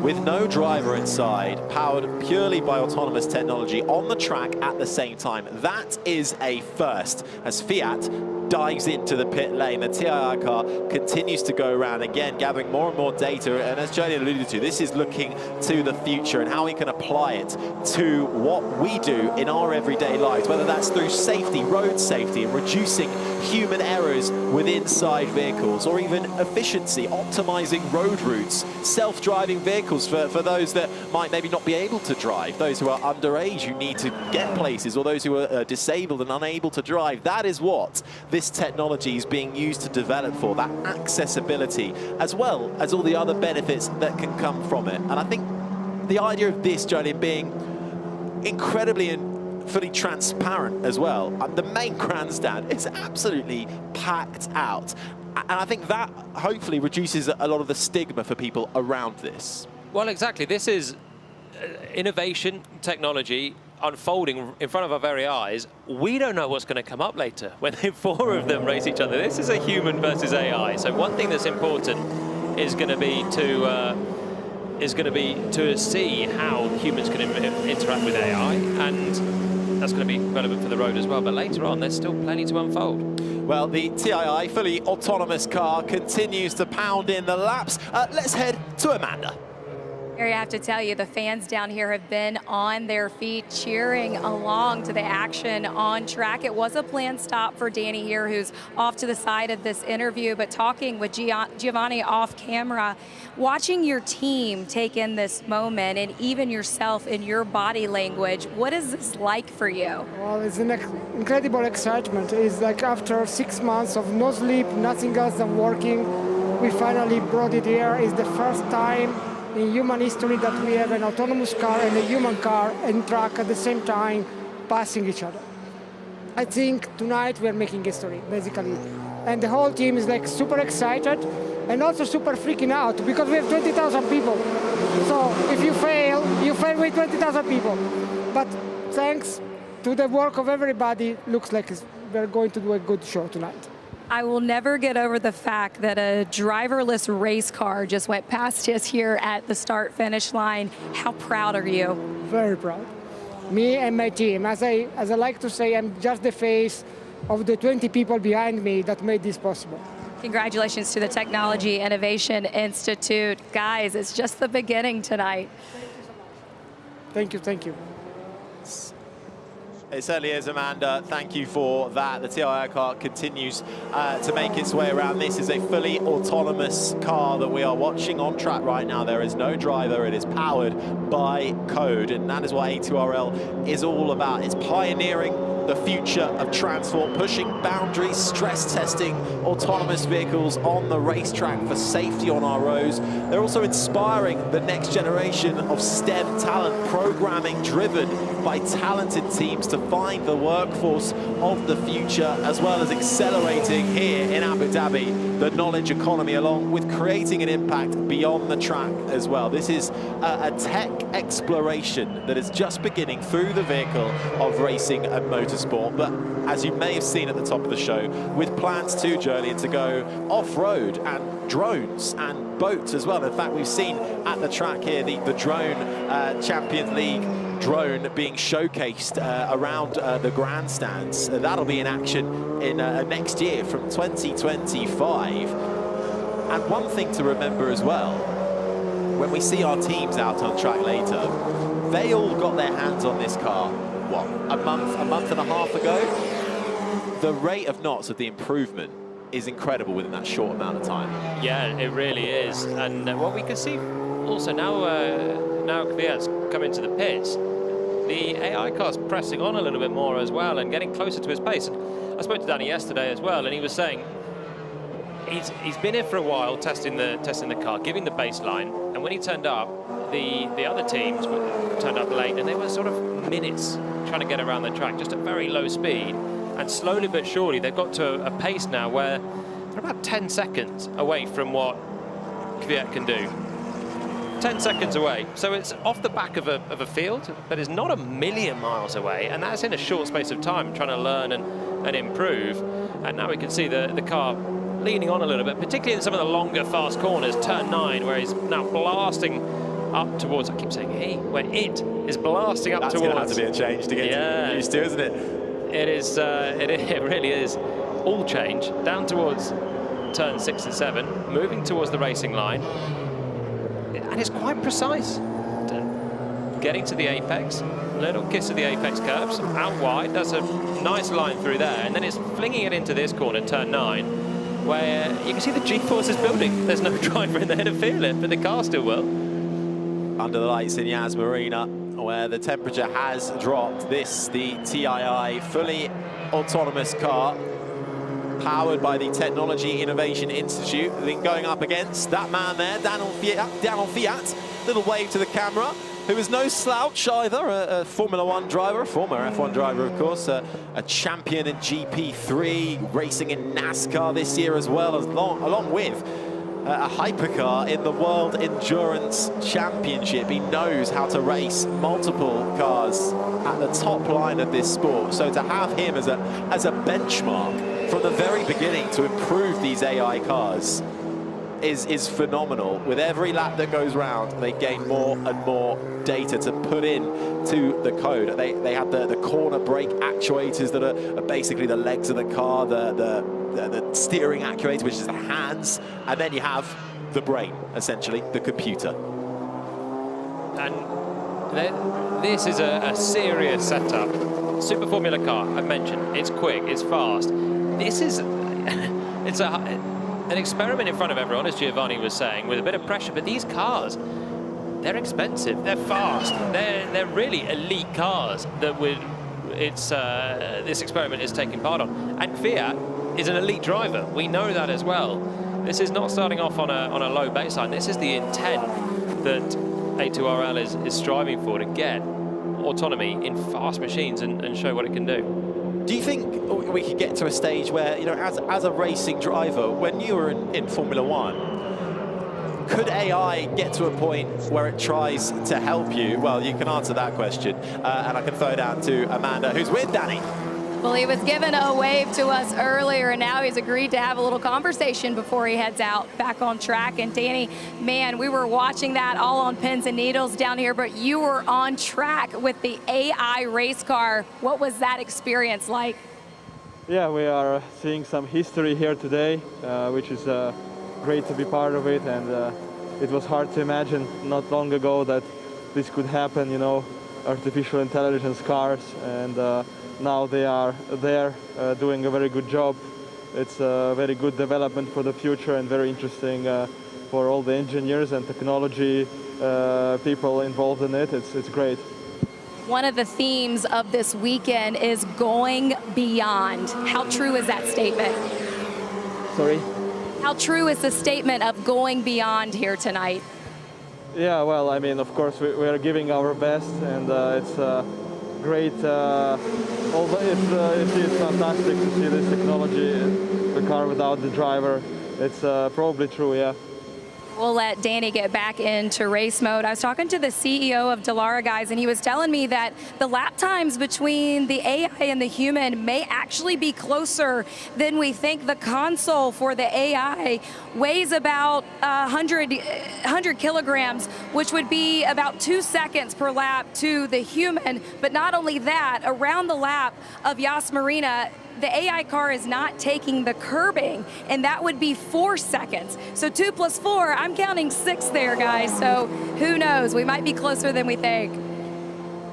[SPEAKER 17] with no driver inside, powered purely by autonomous technology on the track at the same time. That is a first, as Fiat dives into the pit lane. The TII car continues to go around again, gathering more and more data. And as Jolien alluded to, this is looking to the future and how we can apply it to what we do in our everyday lives, whether that's through safety, road safety, and reducing human errors with inside vehicles, or even efficiency, optimizing road routes, self-driving vehicles for those that might maybe not be able to drive, those who are underage who need to get places, or those who are disabled and unable to drive. That is what this technology is being used to develop for, that accessibility, as well as all the other benefits that can come from it. And I think the idea of this, Jolien, being incredibly and fully transparent as well. The main grandstand is absolutely packed out. And I think that hopefully reduces a lot of the stigma for people around this.
[SPEAKER 2] Well, exactly. This is innovation, technology unfolding in front of our very eyes. We don't know what's going to come up later when the 4 of them race each other. This is a human versus AI. So one thing that's important is going to be to see how humans can interact with AI, and that's going to be relevant for the road as well. But later on, there's still plenty to unfold.
[SPEAKER 17] Well, the TII fully autonomous car continues to pound in the laps. Let's head to Amanda.
[SPEAKER 1] Harry, I have to tell you, the fans down here have been on their feet cheering along to the action on track. It was a planned stop for Danny here, who's off to the side of this interview, but talking with Giovanni off camera, watching your team take in this moment, and even yourself in your body language, what is this like for you?
[SPEAKER 4] Well, it's an incredible excitement. It's like after 6 months of no sleep, nothing else than working, we finally brought it here. It's the first time in human history that we have an autonomous car and a human car and truck at the same time passing each other. I think tonight we are making history, basically. And the whole team is like super excited and also super freaking out because we have 20,000 people. So if you fail with 20,000 people. But thanks to the work of everybody, looks like we're going to do a good show tonight.
[SPEAKER 1] I will never get over the fact that a driverless race car just went past us here at the start-finish line. How proud are you?
[SPEAKER 4] Very proud. Me and my team. As I like to say, I'm just the face of the 20 people behind me that made this possible.
[SPEAKER 1] Congratulations to the Technology Innovation Institute. Guys, it's just the beginning tonight.
[SPEAKER 4] Thank you, thank you.
[SPEAKER 17] It certainly is, Amanda. Thank you for that. The TIR car continues to make its way around. This is a fully autonomous car that we are watching on track right now. There is no driver. It is powered by code, and that is what A2RL is all about. It's pioneering the future of transport, pushing boundaries, stress testing autonomous vehicles on the racetrack for safety on our roads. They're also inspiring the next generation of STEM talent, programming driven by talented teams to find the workforce of the future, as well as accelerating here in Abu Dhabi the knowledge economy, along with creating an impact beyond the track as well. This is a tech exploration that is just beginning through the vehicle of racing and motorsport. But as you may have seen at the top of the show, with plans too, Jolien, to go off-road and drones and boats as well. In fact, we've seen at the track here the drone Champions League drone being showcased around the grandstands. That'll be in action in next year from 2025. And one thing to remember as well, when we see our teams out on track later, they all got their hands on this car, what, a month and a half ago? The rate of knots of the improvement is incredible within that short amount of time.
[SPEAKER 2] Yeah, it really is. And what we can see also now, now Kvyat's come into the pits, the AI car's pressing on a little bit more as well and getting closer to his pace. And I spoke to Danny yesterday as well, and he was saying he's been here for a while testing the car, giving the baseline, and when he turned up, the other teams turned up late, and they were sort of minutes trying to get around the track, just at very low speed. And slowly but surely, they've got to a pace now where they're about 10 seconds away from what Kvyat can do. 10 seconds away. So it's off the back of a field that is not a million miles away, and that's in a short space of time, trying to learn and improve. And now we can see the car leaning on a little bit, particularly in some of the longer, fast corners. Turn 9, where he's now blasting up towards, I keep saying he, where it is blasting up
[SPEAKER 17] That's
[SPEAKER 2] towards.
[SPEAKER 17] That's going to have to be a change to get used to, isn't it?
[SPEAKER 2] It is. It really is all change. Down towards turn 6 and 7, moving towards the racing line, and it's quite precise. Getting to the apex, little kiss of the apex curves, out wide. That's a nice line through there, and then it's flinging it into this corner, turn 9, where you can see the G-force is building. There's no driver in there to feel it, but the car still will.
[SPEAKER 17] Under the lights in Yas Marina, where the temperature has dropped. This, the TII fully autonomous car, powered by the Technology Innovation Institute, then going up against that man there, Daniel Kvyat. Little wave to the camera, who is no slouch either, a Formula 1 driver, a former F1 driver, of course, a champion in GP3, racing in NASCAR this year as well, along with a hypercar in the World Endurance Championship. He knows how to race multiple cars at the top line of this sport. So to have him as a benchmark from the very beginning to improve these AI cars is phenomenal. With every lap that goes round, they gain more and more data to put in to the code. They have the corner brake actuators that are basically the legs of the car, the steering actuator, which is the hands, and then you have the brain, essentially, the computer.
[SPEAKER 2] And this is a serious setup. Super Formula car, I've mentioned, it's quick, it's fast. This is, it's an experiment in front of everyone, as Giovanni was saying, with a bit of pressure, but these cars, they're expensive, they're fast, they're really elite cars that this experiment is taking part on. And Kvyat is an elite driver. We know that as well. This is not starting off on a low baseline. This is the intent that A2RL is striving for, to get autonomy in fast machines and show what it can do.
[SPEAKER 17] Do you think we could get to a stage where, you know, as a racing driver, when you were in Formula 1, could AI get to a point where it tries to help you? Well, you can answer that question, and I can throw it down to Amanda, who's with Danny.
[SPEAKER 1] Well, he was given a wave to us earlier, and now he's agreed to have a little conversation before he heads out back on track. And Danny, man, we were watching that all on pins and needles down here, but you were on track with the AI race car. What was that experience like?
[SPEAKER 18] Yeah, we are seeing some history here today, which is great to be part of it. And it was hard to imagine not long ago that this could happen, you know, artificial intelligence cars. And now they are there doing a very good job. It's a very good development for the future and very interesting for all the engineers and technology people involved in it. It's great.
[SPEAKER 1] One of the themes of this weekend is going beyond. How true is that statement?
[SPEAKER 18] Sorry?
[SPEAKER 1] How true is the statement of going beyond here tonight?
[SPEAKER 18] Yeah, well, I mean, of course, we are giving our best, and it's great. It's fantastic to see this technology, the car without the driver. It's probably true, yeah.
[SPEAKER 1] We'll let Danny get back into race mode. I was talking to the CEO of Dallara, guys, and he was telling me that the lap times between the AI and the human may actually be closer than we think. The console for the AI weighs about 100 kilograms, which would be about 2 seconds per lap to the human. But not only that, around the lap of Yas Marina, the AI car is not taking the curbing, and that would be 4 seconds. So 2 + 4, I'm counting 6 there, guys. So who knows? We might be closer than we think.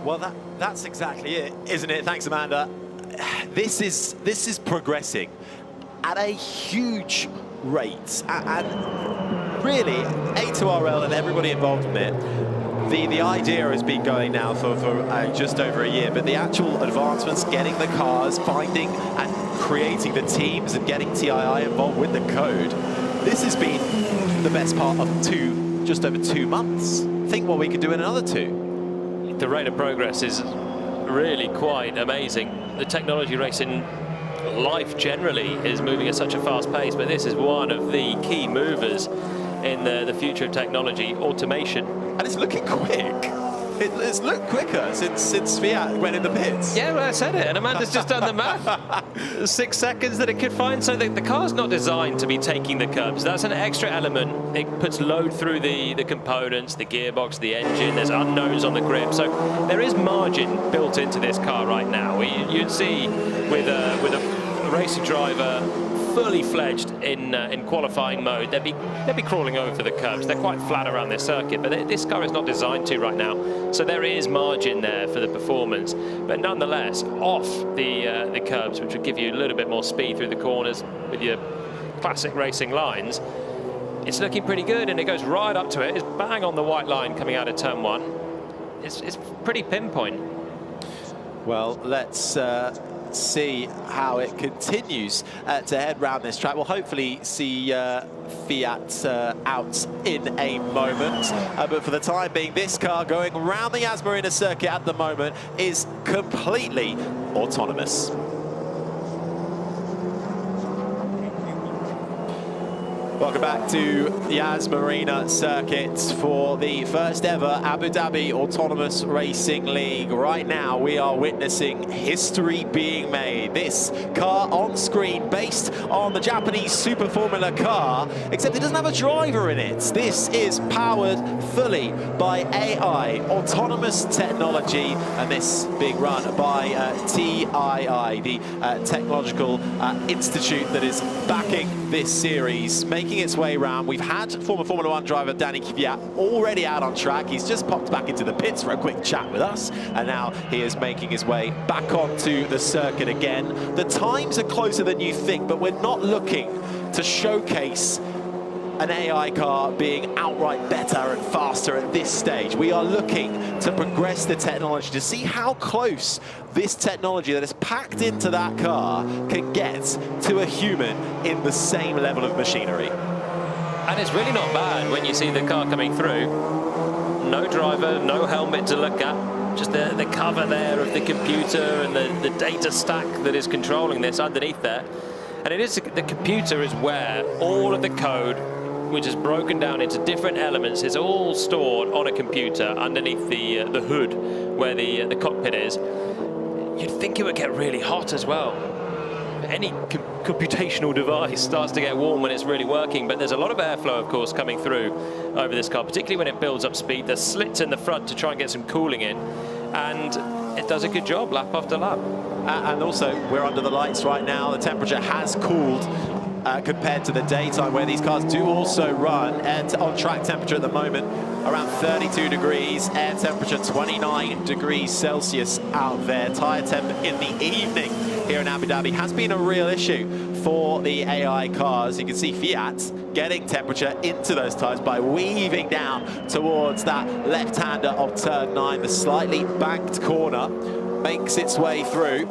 [SPEAKER 17] Well, that's exactly it, isn't it? Thanks, Amanda. This is progressing at a huge rate, and really, A2RL and everybody involved in it. The idea has been going now for just over a year, but the actual advancements, getting the cars, finding and creating the teams and getting TII involved with the code, this has been the best part of just over 2 months. Think what we could do in another 2.
[SPEAKER 2] The rate of progress is really quite amazing. The technology racing life generally is moving at such a fast pace, but this is one of the key movers in the future of technology, automation.
[SPEAKER 17] And it's looking quick. It's looked quicker since Fiat went in the pits.
[SPEAKER 2] Yeah, well, I said it, and Amanda's just done the math. 6 seconds that it could find. So the car's not designed to be taking the curbs. That's an extra element. It puts load through the components, the gearbox, the engine. There's unknowns on the grip. So there is margin built into this car right now. You'd see with a racing driver fully fledged in qualifying mode, they'd be crawling over the curbs. They're quite flat around their circuit, but this car is not designed to right now. So there is margin there for the performance, but nonetheless, off the curbs, which would give you a little bit more speed through the corners with your classic racing lines, it's looking pretty good, and it goes right up to it. It's bang on the white line coming out of turn 1. It's pretty pinpoint.
[SPEAKER 17] Well, let's see how it continues to head round this track. We'll hopefully see Fiat out in a moment, but for the time being, this car going around the Yas Marina circuit at the moment is completely autonomous. Welcome back to the Yas Marina circuit for the first ever Abu Dhabi Autonomous Racing League. Right now we are witnessing history being made. This car on screen based on the Japanese Super Formula car, except it doesn't have a driver in it. This is powered fully by AI, autonomous technology, and this being run by TII, the Technological Institute that is backing this series, making its way around. We've had former Formula 1 driver Danny Kvyat already out on track. He's just popped back into the pits for a quick chat with us, and now he is making his way back onto the circuit again. The times are closer than you think, but we're not looking to showcase an AI car being outright better and faster at this stage. We are looking to progress the technology to see how close this technology that is packed into that car can get to a human in the same level of machinery.
[SPEAKER 2] And it's really not bad when you see the car coming through. No driver, no helmet to look at, just the cover there of the computer and the data stack that is controlling this underneath there. And it is the computer is where all of the code, which is broken down into different elements, is all stored on a computer underneath the hood where the cockpit is. You'd think it would get really hot as well. Any computational device starts to get warm when it's really working, but there's a lot of airflow, of course, coming through over this car, particularly when it builds up speed. There's slits in the front to try and get some cooling in, and it does a good job lap after lap.
[SPEAKER 17] And also, we're under the lights right now. The temperature has cooled compared to the daytime, where these cars do also run at on-track temperature at the moment. around 32 degrees, air temperature 29 degrees Celsius out there. Tyre temp in the evening here in Abu Dhabi has been a real issue for the AI cars. You can see Fiat getting temperature into those tyres by weaving down towards that left-hander of turn 9. The slightly banked corner makes its way through.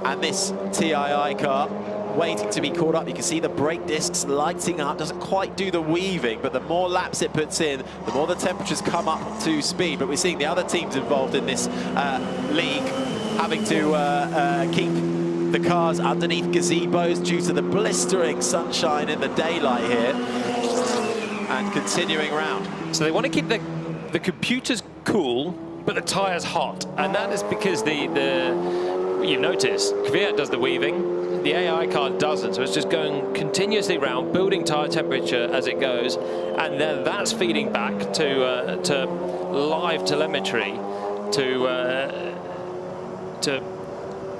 [SPEAKER 17] And this TII car waiting to be caught up. You can see the brake discs lighting up. Doesn't quite do the weaving, but the more laps it puts in, the more the temperatures come up to speed. But we're seeing the other teams involved in this league having to keep the cars underneath gazebos due to the blistering sunshine in the daylight here, and continuing round.
[SPEAKER 19] So they want to keep the computers cool, but the tyres hot, and that is because you notice Fiat does the weaving, the AI car doesn't, so it's just going continuously round, building tyre temperature as it goes, and then that's feeding back to live telemetry to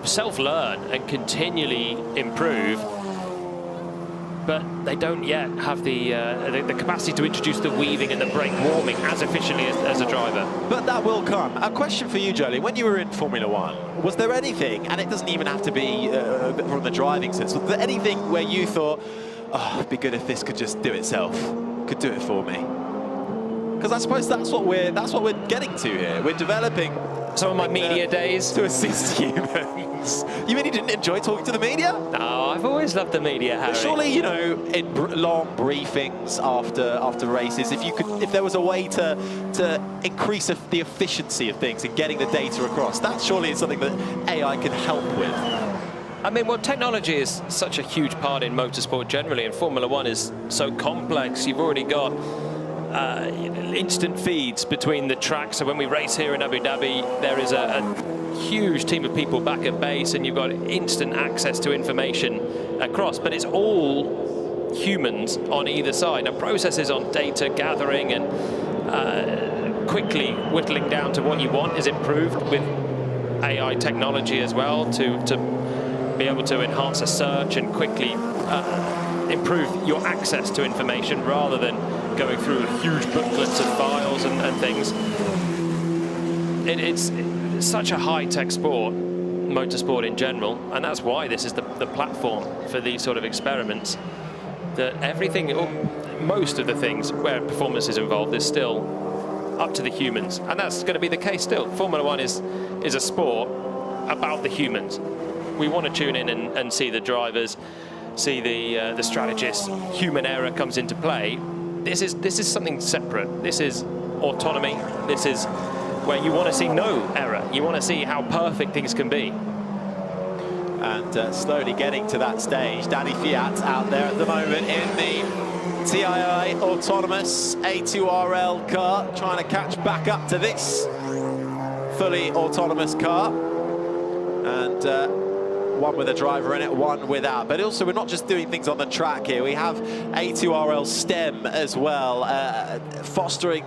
[SPEAKER 19] self-learn and continually improve. But they don't yet have the capacity to introduce the weaving and the brake warming as efficiently as a driver.
[SPEAKER 17] But that will come. A question for you, Jolie. When you were in Formula One, was there anything, and it doesn't even have to be from the driving sense, was there anything where you thought, oh, it'd be good if this could just do itself, could do it for me? Because I suppose that's what we're getting to here. We're developing
[SPEAKER 19] some of my media days
[SPEAKER 17] to assist humans. You mean you didn't enjoy talking to the media?
[SPEAKER 19] No, I've always loved the media, Harry.
[SPEAKER 17] But surely, you know, in long briefings after races, if there was a way to increase the efficiency of things and getting the data across, that surely is something that AI can help with.
[SPEAKER 19] I mean, well, technology is such a huge part in motorsport generally, and Formula One is so complex. You've already got instant feeds between the tracks. So when we race here in Abu Dhabi, there is a huge team of people back at base, and you've got instant access to information across. But it's all humans on either side. Now, processes on data gathering and quickly whittling down to what you want is improved with AI technology as well to be able to enhance a search and quickly improve your access to information rather than going through huge booklets of files and things. It's such a high-tech sport, motorsport in general, and that's why this is the platform for these sort of experiments. That everything, or most of the things where performance is involved, is still up to the humans, and that's going to be the case still. Formula One is a sport about the humans. We want to tune in and see the drivers, see the strategists. Human error comes into play. This is something separate. This is autonomy. This is where you want to see no error. You want to see how perfect things can be.
[SPEAKER 17] And slowly getting to that stage. Danny Fiat out there at the moment in the TII autonomous A2RL car, trying to catch back up to this fully autonomous car. And one with a driver in it, one without. But also, we're not just doing things on the track here. We have A2RL STEM as well, fostering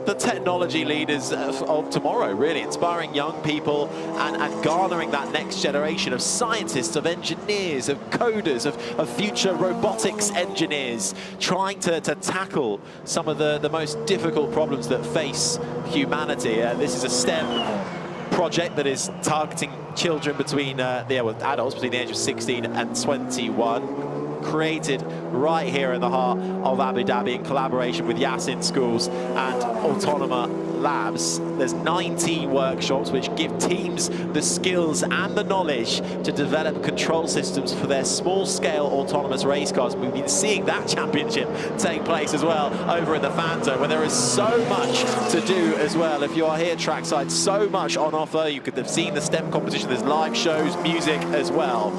[SPEAKER 17] the technology leaders of tomorrow, really, inspiring young people and garnering that next generation of scientists, of engineers, of coders, of future robotics engineers, trying to tackle some of the most difficult problems that face humanity. This is a STEM project that is targeting children between adults between the age of 16 and 21, created right here in the heart of Abu Dhabi in collaboration with Yas Schools and Autonomy Labs. There's 19 workshops which give teams the skills and the knowledge to develop control systems for their small-scale autonomous race cars. We've been seeing that championship take place as well over in the fan zone, where there is so much to do as well. If you are here trackside, so much on offer. You could have seen the STEM competition. There's live shows, music as well,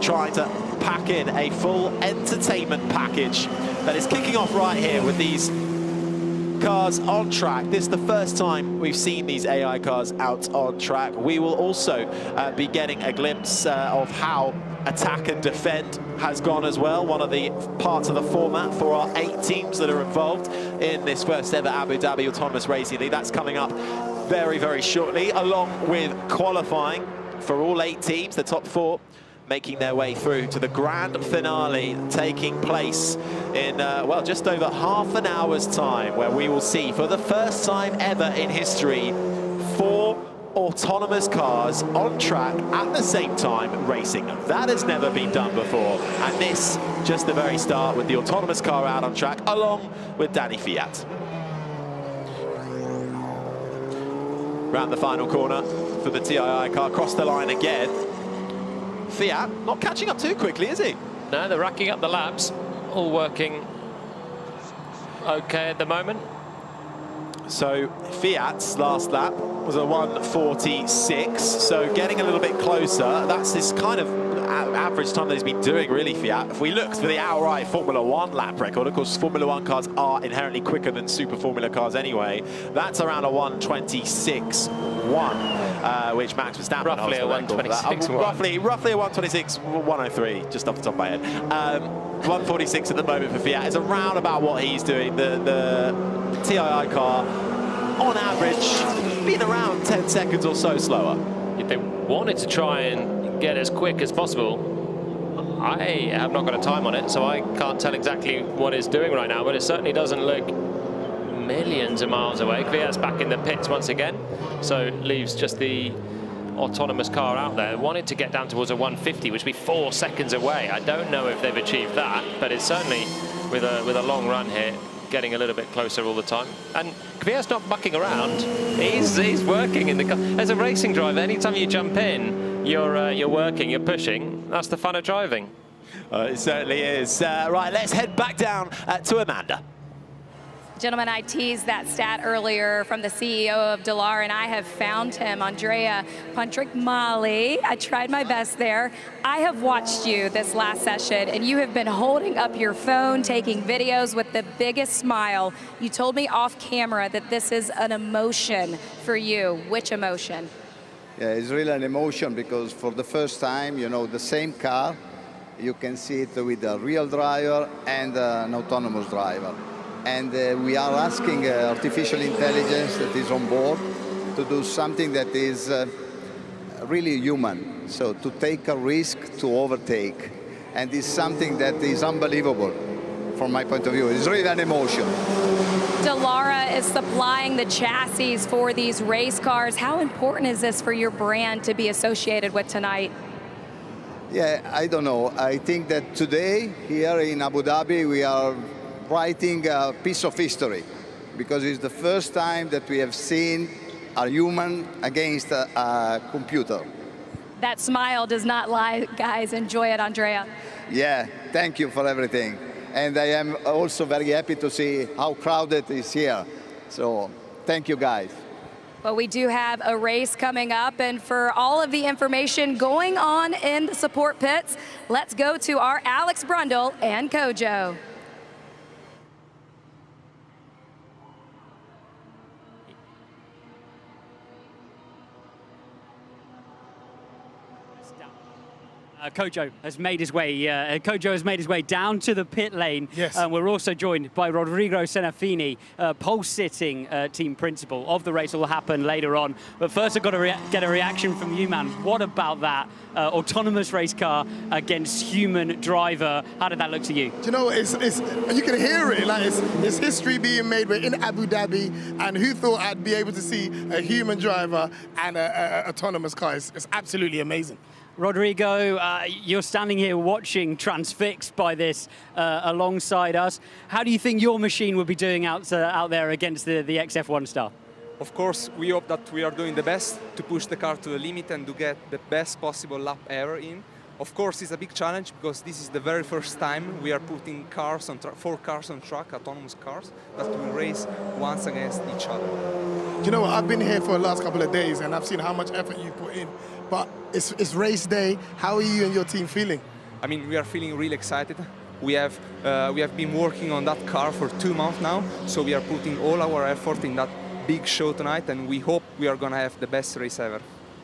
[SPEAKER 17] trying to pack in a full entertainment package that is kicking off right here with these cars on track. This is the first time we've seen these AI cars out on track. We will also be getting a glimpse of how attack and defend has gone as well, one of the parts of the format for our 8 teams that are involved in this first ever Abu Dhabi Autonomous Racing League. That's coming up very, very shortly, along with qualifying for all 8 teams, the top 4 making their way through to the grand finale taking place in, well, just over half an hour's time, where we will see, for the first time ever in history, 4 autonomous cars on track at the same time racing. That has never been done before, and this just the very start with the autonomous car out on track along with Danny Fiat. Round the final corner for the TII car, across the line again. Fiat not catching up too quickly, is he?
[SPEAKER 19] No, they're racking up the laps, all working okay at the moment.
[SPEAKER 17] So Fiat's last lap was a 1:46, so getting a little bit closer. That's his kind of average time that he's been doing, really, Fiat. If we looked for the outright Formula 1 lap record, of course, Formula 1 cars are inherently quicker than Super Formula cars anyway. That's around a 1:26.1, which Max Verstappen
[SPEAKER 19] roughly a 1:26.1.
[SPEAKER 17] Roughly a 1:26.103, just off the top of my head. 1:46 at the moment for Fiat is around about what he's doing. The TII car, on average, been around 10 seconds or so slower.
[SPEAKER 19] If they wanted to try and get as quick as possible, I have not got a time on it, so I can't tell exactly what it's doing right now, but it certainly doesn't look millions of miles away. Fiat's back in the pits once again, so leaves just the autonomous car out there. Wanted to get down towards a 150, which would be 4 seconds away. I don't know if they've achieved that, but it's certainly, with a long run here, getting a little bit closer all the time. And Kvyat's not mucking around. He's working in the car. As a racing driver, anytime you jump in, you're working, you're pushing. That's the fun of driving.
[SPEAKER 17] It certainly is. Right, let's head back down to Amanda.
[SPEAKER 1] Gentlemen, I teased that stat earlier from the CEO of Dallara, and I have found him, Andrea Pontric-Mali. I tried my best there. I have watched you this last session, and you have been holding up your phone, taking videos with the biggest smile. You told me off camera that this is an emotion for you. Which emotion?
[SPEAKER 20] Yeah, it's really an emotion because for the first time, you know, the same car, you can see it with a real driver and an autonomous driver. And we are asking artificial intelligence that is on board to do something that is really human. So to take a risk to overtake. And it's something that is unbelievable from my point of view. It's really an emotion.
[SPEAKER 1] Dallara is supplying the chassis for these race cars. How important is this for your brand to be associated with tonight?
[SPEAKER 20] Yeah, I don't know. I think that today, here in Abu Dhabi, we are writing a piece of history because it's the first time that we have seen a human against a computer.
[SPEAKER 1] That smile does not lie, guys. Enjoy it, Andrea.
[SPEAKER 20] Yeah, thank you for everything. And I am also very happy to see how crowded it is here. So thank you, guys.
[SPEAKER 1] But we do have a race coming up, and for all of the information going on in the support pits, let's go to our Alex Brundle and Kojo.
[SPEAKER 5] Kojo has made his way. Kojo has made his way down to the pit lane.
[SPEAKER 10] Yes.
[SPEAKER 5] We're also joined by Rodrigo Senafini, pole-sitting team principal of the race. Will happen later on. But first, I've got to get a reaction from you, man. What about that autonomous race car against human driver? How did that look to you?
[SPEAKER 10] Do you know, it's you can hear it. Like it's history being made. We're in Abu Dhabi, and who thought I'd be able to see a human driver and an autonomous car? It's absolutely amazing.
[SPEAKER 5] Rodrigo, you're standing here watching, transfixed by this alongside us. How do you think your machine would be doing out there against the XF1 Star?
[SPEAKER 21] Of course, we hope that we are doing the best to push the car to the limit and to get the best possible lap ever in. Of course, it's a big challenge because this is the very first time we are putting cars on 4 cars on track, autonomous cars, that will race once against each other.
[SPEAKER 10] You know what, I've been here for the last couple of days and I've seen how much effort you put in. But it's race day. How are you and your team feeling?
[SPEAKER 21] I mean, we are feeling really excited. We have been working on that car for 2 months now, so we are putting all our effort in that big show tonight, and we hope we are going to have the best race ever.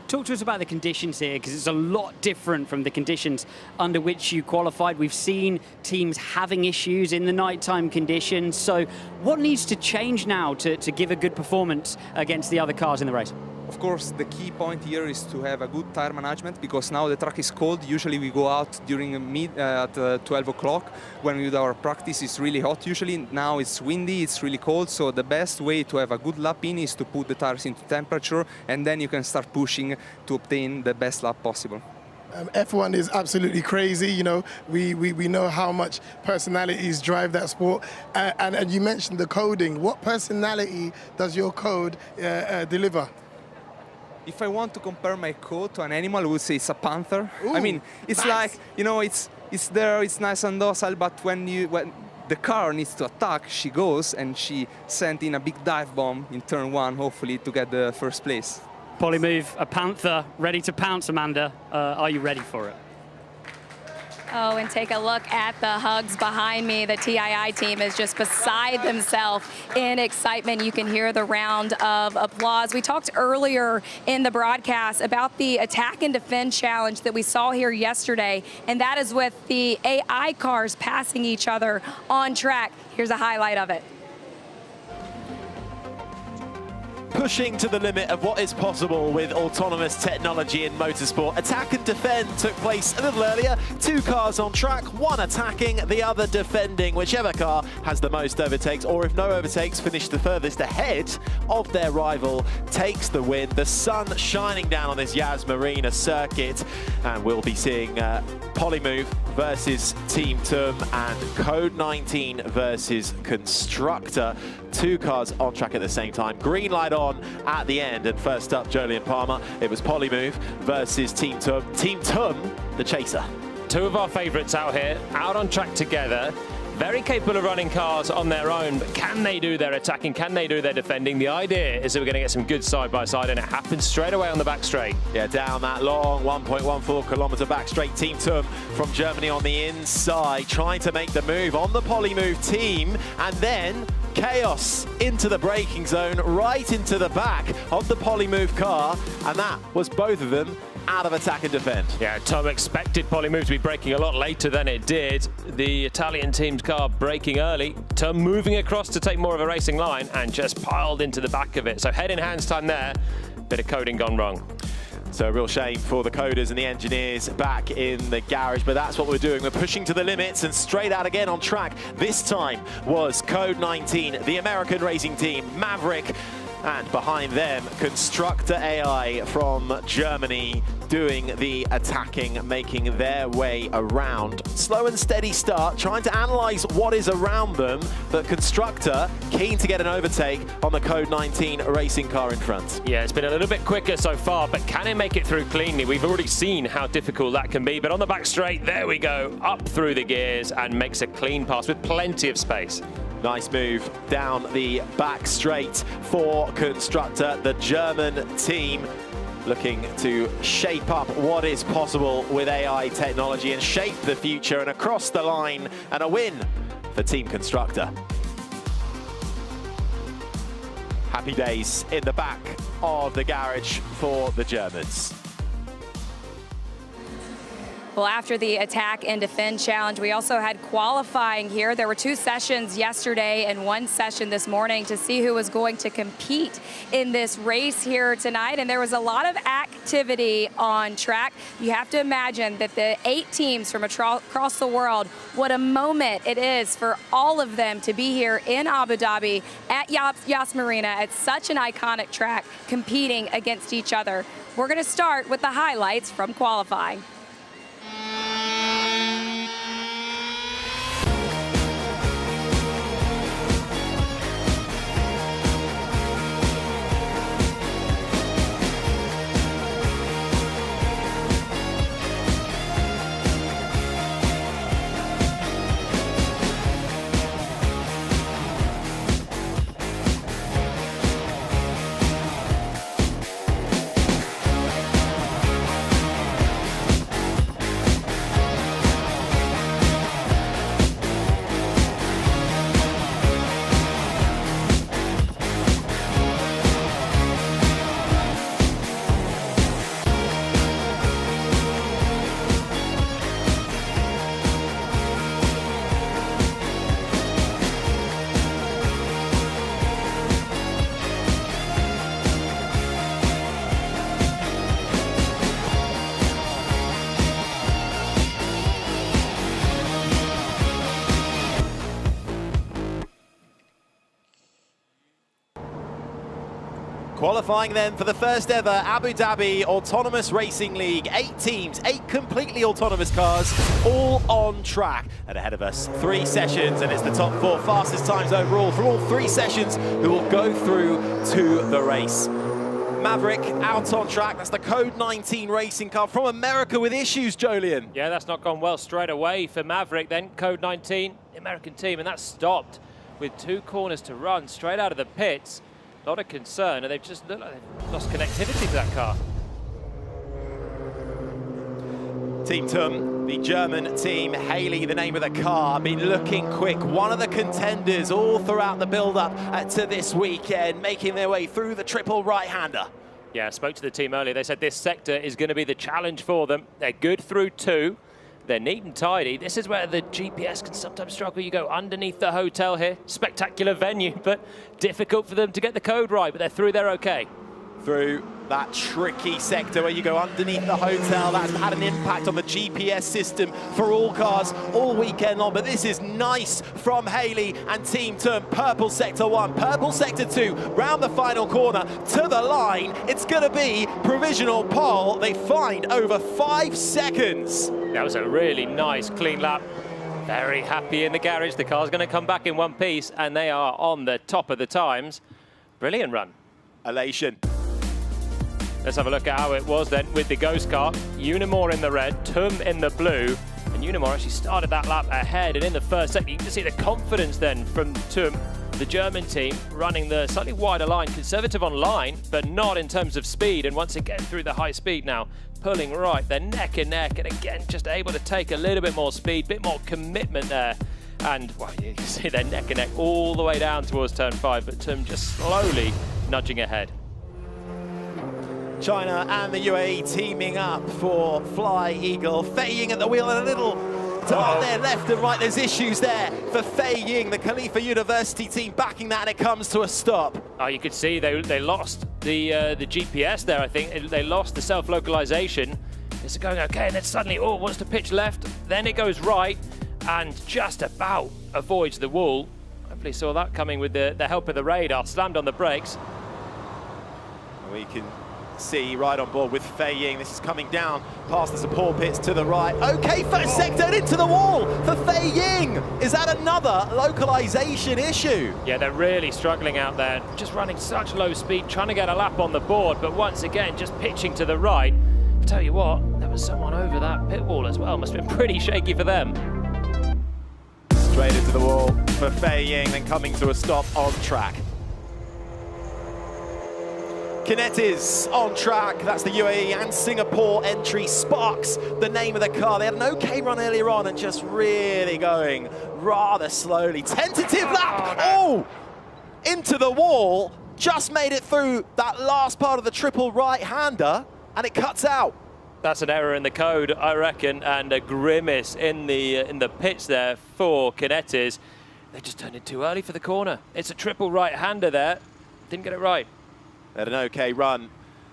[SPEAKER 5] Talk to us about the conditions here, because it's a lot different from the conditions under which you qualified. We've seen teams having issues in the nighttime conditions. So what needs to change now to give a good performance against the other cars in the race?
[SPEAKER 21] Of course, the key point here is to have a good tire management, because now the track is cold. Usually we go out during at 12 o'clock when we do our practice. It's really hot usually. Now it's windy, it's really cold, so the best way to have a good lap in is to put the tires into temperature, and then you can start pushing to obtain the best lap possible.
[SPEAKER 10] F1 is absolutely crazy. You know, we know how much personalities drive that sport. And you mentioned the coding. What personality does your code deliver?
[SPEAKER 21] If I want to compare my code to an animal, I would say it's a panther.
[SPEAKER 10] Ooh,
[SPEAKER 21] I mean, it's
[SPEAKER 10] nice.
[SPEAKER 21] like, you know, it's there, it's nice and docile, but when the car needs to attack, she goes and she sent in a big dive bomb in turn 1, hopefully, to get the first place.
[SPEAKER 5] Polymove, a panther, ready to pounce, Amanda. Are you ready for it?
[SPEAKER 1] Oh, and take a look at the hugs behind me. The TII team is just beside themselves in excitement. You can hear the round of applause. We talked earlier in the broadcast about the attack and defend challenge that we saw here yesterday, and that is with the AI cars passing each other on track. Here's a highlight of it.
[SPEAKER 17] Pushing to the limit of what is possible with autonomous technology in motorsport. Attack and defend took place a little earlier. 2 cars on track, one attacking, the other defending. Whichever car has the most overtakes, or if no overtakes, finish the furthest ahead of their rival, takes the win. The sun shining down on this Yas Marina circuit, and we'll be seeing Polymove versus Team Tum and Code 19 versus Constructor. 2 cars on track at the same time. Green light on at the end, and first up, Jolyon Palmer. It was Polymove versus Team Tum. Team Tum, the chaser.
[SPEAKER 2] 2 of our favourites out here, out on track together. Very capable of running cars on their own, but can they do their attacking? Can they do their defending? The idea is that we're going to get some good side-by-side, and it happens straight away on the back straight.
[SPEAKER 17] Yeah, down that long 1.14 kilometre back straight. Team Tum from Germany on the inside, trying to make the move on the Polymove team, and then chaos into the braking zone, right into the back of the Polymove car, and that was both of them out of attack and defend.
[SPEAKER 2] Yeah, Tom expected Polymove to be braking a lot later than it did. The Italian team's car braking early, Tom moving across to take more of a racing line, and just piled into the back of it. So head in hands time there, bit of coding gone wrong.
[SPEAKER 17] So a real shame for the coders and the engineers back in the garage, but that's what we're doing. We're pushing to the limits, and straight out again on track. This time was Code 19, the American racing team, Maverick, and behind them, Constructor AI from Germany doing the attacking, making their way around. Slow and steady start, trying to analyze what is around them, but Constructor keen to get an overtake on the Code 19 racing car in front.
[SPEAKER 2] Yeah, it's been a little bit quicker so far, but can it make it through cleanly? We've already seen how difficult that can be, but on the back straight, there we go, up through the gears and makes a clean pass with plenty of space.
[SPEAKER 17] Nice move down the back straight for Constructor, the German team, looking to shape up what is possible with AI technology and shape the future, and across the line, and a win for Team Constructor. Happy days in the back of the garage for the Germans.
[SPEAKER 1] Well, after the attack and defend challenge, we also had qualifying here. There were 2 sessions yesterday and 1 session this morning to see who was going to compete in this race here tonight. And there was a lot of activity on track. You have to imagine that the 8 teams from across the world, what a moment it is for all of them to be here in Abu Dhabi at Yas Marina at such an iconic track, competing against each other. We're going to start with the highlights from qualifying.
[SPEAKER 17] Qualifying then for the first ever Abu Dhabi Autonomous Racing League. 8 teams, 8 completely autonomous cars, all on track. And ahead of us, 3 sessions, and it's the top 4 fastest times overall from all 3 sessions who will go through to the race. Maverick out on track. That's the Code 19 racing car from America with issues, Jolien.
[SPEAKER 19] Yeah, that's not gone well straight away for Maverick. Then Code 19, the American team, and that's stopped with 2 corners to run straight out of the pits. Not a concern, and they've just looked like they've lost connectivity to that car.
[SPEAKER 17] Team TUM, the German team, Haley, the name of the car, been looking quick. One of the contenders all throughout the build-up to this weekend, making their way through the triple right-hander.
[SPEAKER 19] Yeah, I spoke to the team earlier. They said this sector is going to be the challenge for them. They're good through 2. They're neat and tidy. This is where the GPS can sometimes struggle. You go underneath the hotel here. Spectacular venue, but difficult for them to get the code right, but they're through there okay.
[SPEAKER 17] Through that tricky sector where you go underneath the hotel. That's had an impact on the GPS system for all cars all weekend long. But this is nice from Haley and Team TUM. Purple sector 1, purple sector 2, round the final corner to the line. It's going to be provisional pole. They find over 5 seconds.
[SPEAKER 19] That was a really nice, clean lap. Very happy in the garage. The car's going to come back in one piece, and they are on the top of the times. Brilliant run.
[SPEAKER 17] Elation.
[SPEAKER 19] Let's have a look at how it was then with the Ghost car. Unimore in the red, TUM in the blue. And Unimore actually started that lap ahead. And in the first second, you can see the confidence then from TUM, the German team, running the slightly wider line, conservative on line, but not in terms of speed. And once again, through the high speed now, pulling right, they're neck and neck. And again, just able to take a little bit more speed, bit more commitment there. And well, you can see they're neck and neck all the way down towards turn 5, but TUM just slowly nudging ahead.
[SPEAKER 17] China and the UAE teaming up for Fly Eagle. Fei Ying at the wheel and a little dart there, left and right. There's issues there for Fei Ying, the Khalifa University team backing that, and it comes to a stop.
[SPEAKER 19] Oh, you could see they lost the GPS there, I think. They lost the self-localization. It's going okay, and then suddenly, wants to pitch left. Then it goes right, and just about avoids the wall. Hopefully saw that coming with the help of the radar. Slammed on the brakes.
[SPEAKER 17] We can see right on board with Fei Ying. This is coming down past the support pits to the right. Okay, first sector into the wall for Fei Ying. Is that another localization issue?
[SPEAKER 19] Yeah, they're really struggling out there. Just running such low speed, trying to get a lap on the board, but once again, just pitching to the right. I tell you what, there was someone over that pit wall as well. Must have been pretty shaky for them.
[SPEAKER 17] Straight into the wall for Fei Ying, then coming to a stop on track. Kinetis on track, that's the UAE and Singapore entry. Sparks, the name of the car. They had an okay run earlier on and just really going rather slowly. Tentative lap, into the wall. Just made it through that last part of the triple right-hander, and it cuts out.
[SPEAKER 19] That's an error in the code, I reckon, and a grimace in the pits there for Kinetis. They just turned it too early for the corner. It's a triple right-hander there. Didn't get it right.
[SPEAKER 17] They had an okay run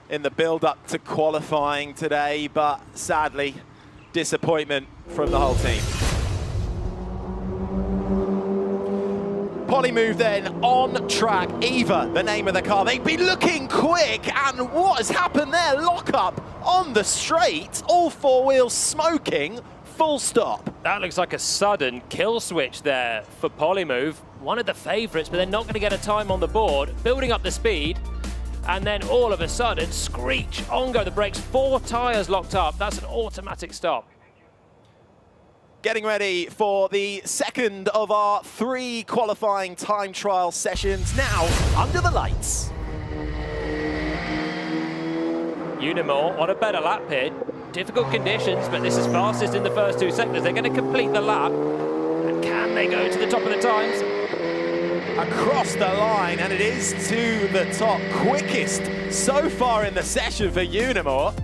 [SPEAKER 17] in the build-up to qualifying today, but sadly, disappointment from the whole team. Polymove then on track. Eva, the name of the car. They've been looking quick, and what has happened there? Lock up on the straight, all 4 wheels smoking, full stop.
[SPEAKER 19] That looks like a sudden kill switch there for Polymove. One of the favourites, but they're not going to get a time on the board, building up the speed. And then all of a sudden, screech, on go the brakes, 4 tyres locked up. That's an automatic stop.
[SPEAKER 17] Getting ready for the second of our 3 qualifying time trial sessions. Now, under the lights.
[SPEAKER 19] Unimore on a better lap here. Difficult conditions, but this is fastest in the first 2 sectors. They're going to complete the lap. And can they go to the top of the times?
[SPEAKER 17] Across the line, and it is to the top. Quickest so far in the session for Unimore.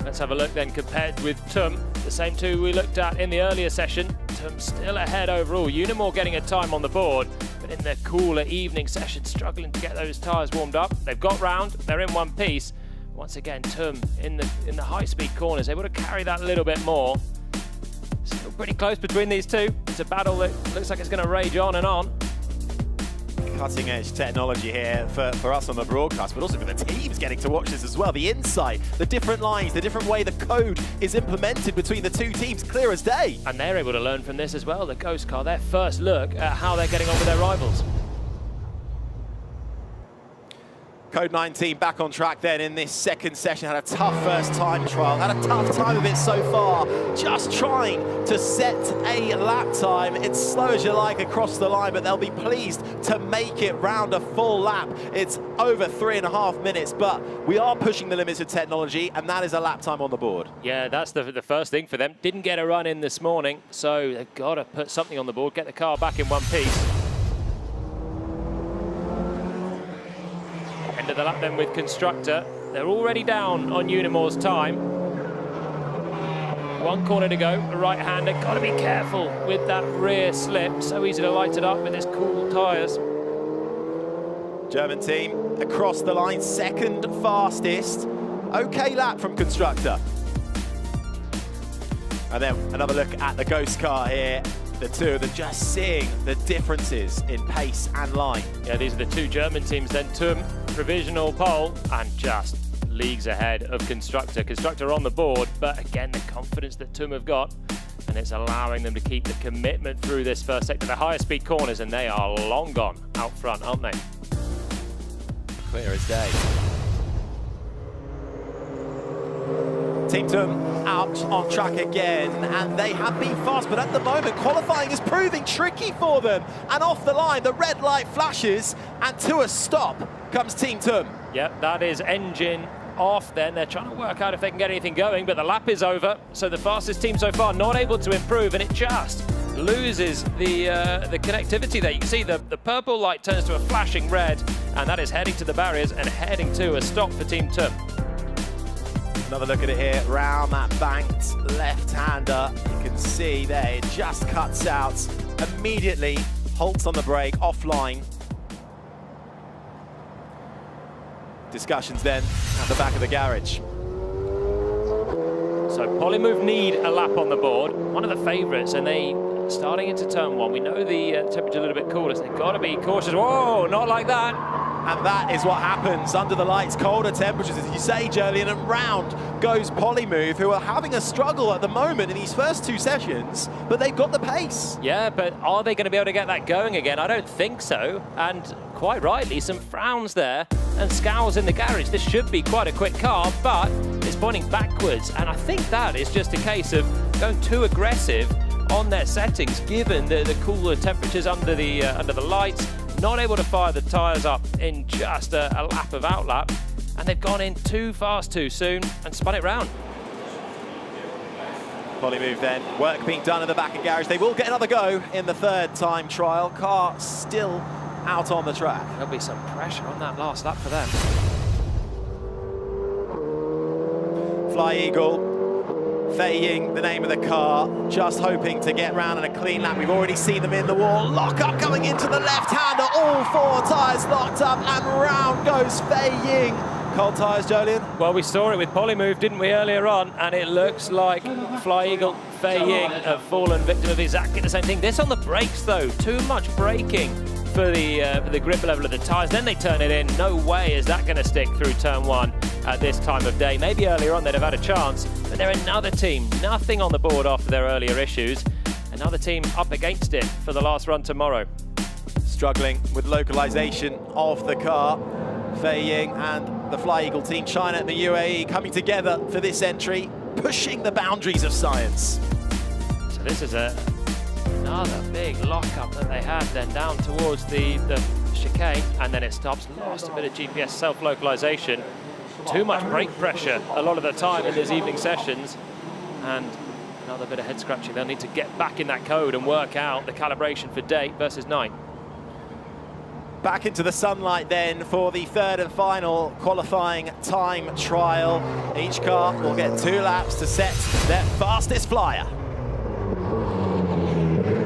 [SPEAKER 19] Let's have a look then compared with TUM. The same 2 we looked at in the earlier session. TUM still ahead overall. Unimore getting a time on the board, but in the cooler evening session, struggling to get those tyres warmed up. They've got round, they're in one piece. Once again, TUM in the high-speed corners, able to carry that a little bit more. Still pretty close between these 2. It's a battle that looks like it's going to rage on and on.
[SPEAKER 17] cutting-edge technology here for us on the broadcast, but also for the teams getting to watch this as well. The insight, the different lines, the different way the code is implemented between the two teams, clear as day.
[SPEAKER 19] And they're able to learn from this as well, the Ghost car, their first look at how they're getting on with their rivals.
[SPEAKER 17] Code 19 back on track then in this second session. Had a tough first time trial, had a tough time of it so far. Just trying to set a lap time. It's slow as you like across the line, but they'll be pleased to make it round a full lap. It's over 3.5 minutes, but we are pushing the limits of technology, and that is a lap time on the board.
[SPEAKER 19] Yeah, that's the first thing for them. Didn't get a run in this morning, so they've got to put something on the board, get the car back in one piece. End of the lap then with Constructor. They're already down on Unimor's time. One corner to go, a right-hander. Got to be careful with that rear slip. So easy to light it up with his cool tyres.
[SPEAKER 17] German team across the line, second fastest. Okay lap from Constructor. And then another look at the Ghost car here. The two of them just seeing the differences in pace and line.
[SPEAKER 19] Yeah, these are the two German teams then. TUM, provisional pole, and just leagues ahead of Constructor. Constructor on the board, but again, the confidence that TUM have got, and it's allowing them to keep the commitment through this first sector. The higher speed corners, and they are long gone out front, aren't they?
[SPEAKER 17] Clear as day. Team TUM out on track again, and they have been fast, but at the moment, qualifying is proving tricky for them. And off the line, the red light flashes, and to a stop comes Team TUM.
[SPEAKER 19] Yep, that is engine off then. They're trying to work out if they can get anything going, but the lap is over. So the fastest team so far not able to improve, and it just loses the connectivity there. You can see the purple light turns to a flashing red, and that is heading to the barriers and heading to a stop for Team TUM.
[SPEAKER 17] Another look at it here, round that banked left-hander. You can see there, it just cuts out, immediately halts on the brake, offline. Discussions then at the back of the garage.
[SPEAKER 19] So Polymove need a lap on the board, one of the favourites, and they starting into turn one. We know the temperature a little bit cooler, so they've got to be cautious. Whoa, not like that.
[SPEAKER 17] And that is what happens under the lights, colder temperatures, as you say, Jolien, and round goes Polymove, who are having a struggle at the moment in these first two sessions, but they've got the pace.
[SPEAKER 19] Yeah, but are they going to be able to get that going again? I don't think so. And quite rightly, some frowns there and scowls in the garage. This should be quite a quick car, but it's pointing backwards. And I think that is just a case of going too aggressive on their settings, given the cooler temperatures under the lights. Not able to fire the tyres up in just a lap of outlap, and they've gone in too fast too soon and spun it round.
[SPEAKER 17] Polymove then, work being done in the back of garage. They will get another go in the third time trial. Car still out on the track.
[SPEAKER 19] There'll be some pressure on that last lap for them.
[SPEAKER 17] Fly Eagle. Fei Ying, the name of the car, just hoping to get round in a clean lap. We've already seen them in the wall. Lock up coming into the left-hander. All four tyres locked up, and round goes Fei Ying. Cold tyres, Jolien?
[SPEAKER 19] Well, we saw it with Polymove, didn't we, earlier on? And it looks like Fly Eagle, Fei Ying have fallen victim of exactly the same thing. This on the brakes, though. Too much braking for the grip level of the tyres. Then they turn it in. No way is that going to stick through turn one at this time of day. Maybe earlier on they'd have had a chance, but they're another team. Nothing on the board after their earlier issues. Another team up against it for the last run tomorrow.
[SPEAKER 17] Struggling with localization of the car. Fei Ying and the Fly Eagle team, China and the UAE, coming together for this entry, pushing the boundaries of science.
[SPEAKER 19] So this is another big lockup that they had then down towards the chicane, and then it stops. Lost a bit of GPS self-localization. Too much brake pressure a lot of the time in these evening sessions, and another bit of head scratching. They'll need to get back in that code and work out the calibration for day versus night.
[SPEAKER 17] Back into the sunlight then for the third and final qualifying time trial. Each car will get 2 laps to set their fastest flyer.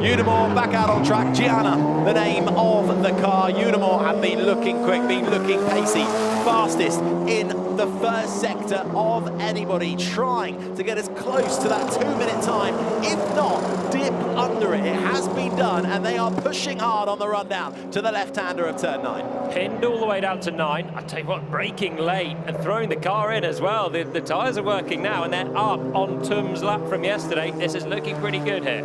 [SPEAKER 17] Unimore back out on track. Gianna, the name of the car. Unimore have been looking quick, been looking pacey. Fastest in the first sector of anybody, trying to get as close to that 2-minute time, if not dip under it. It has been done, and they are pushing hard on the rundown to the left-hander of turn 9.
[SPEAKER 19] Pinned all the way down to 9. I tell you what, braking late and throwing the car in as well. The tyres are working now, and they're up on Tum's lap from yesterday. This is looking pretty good here.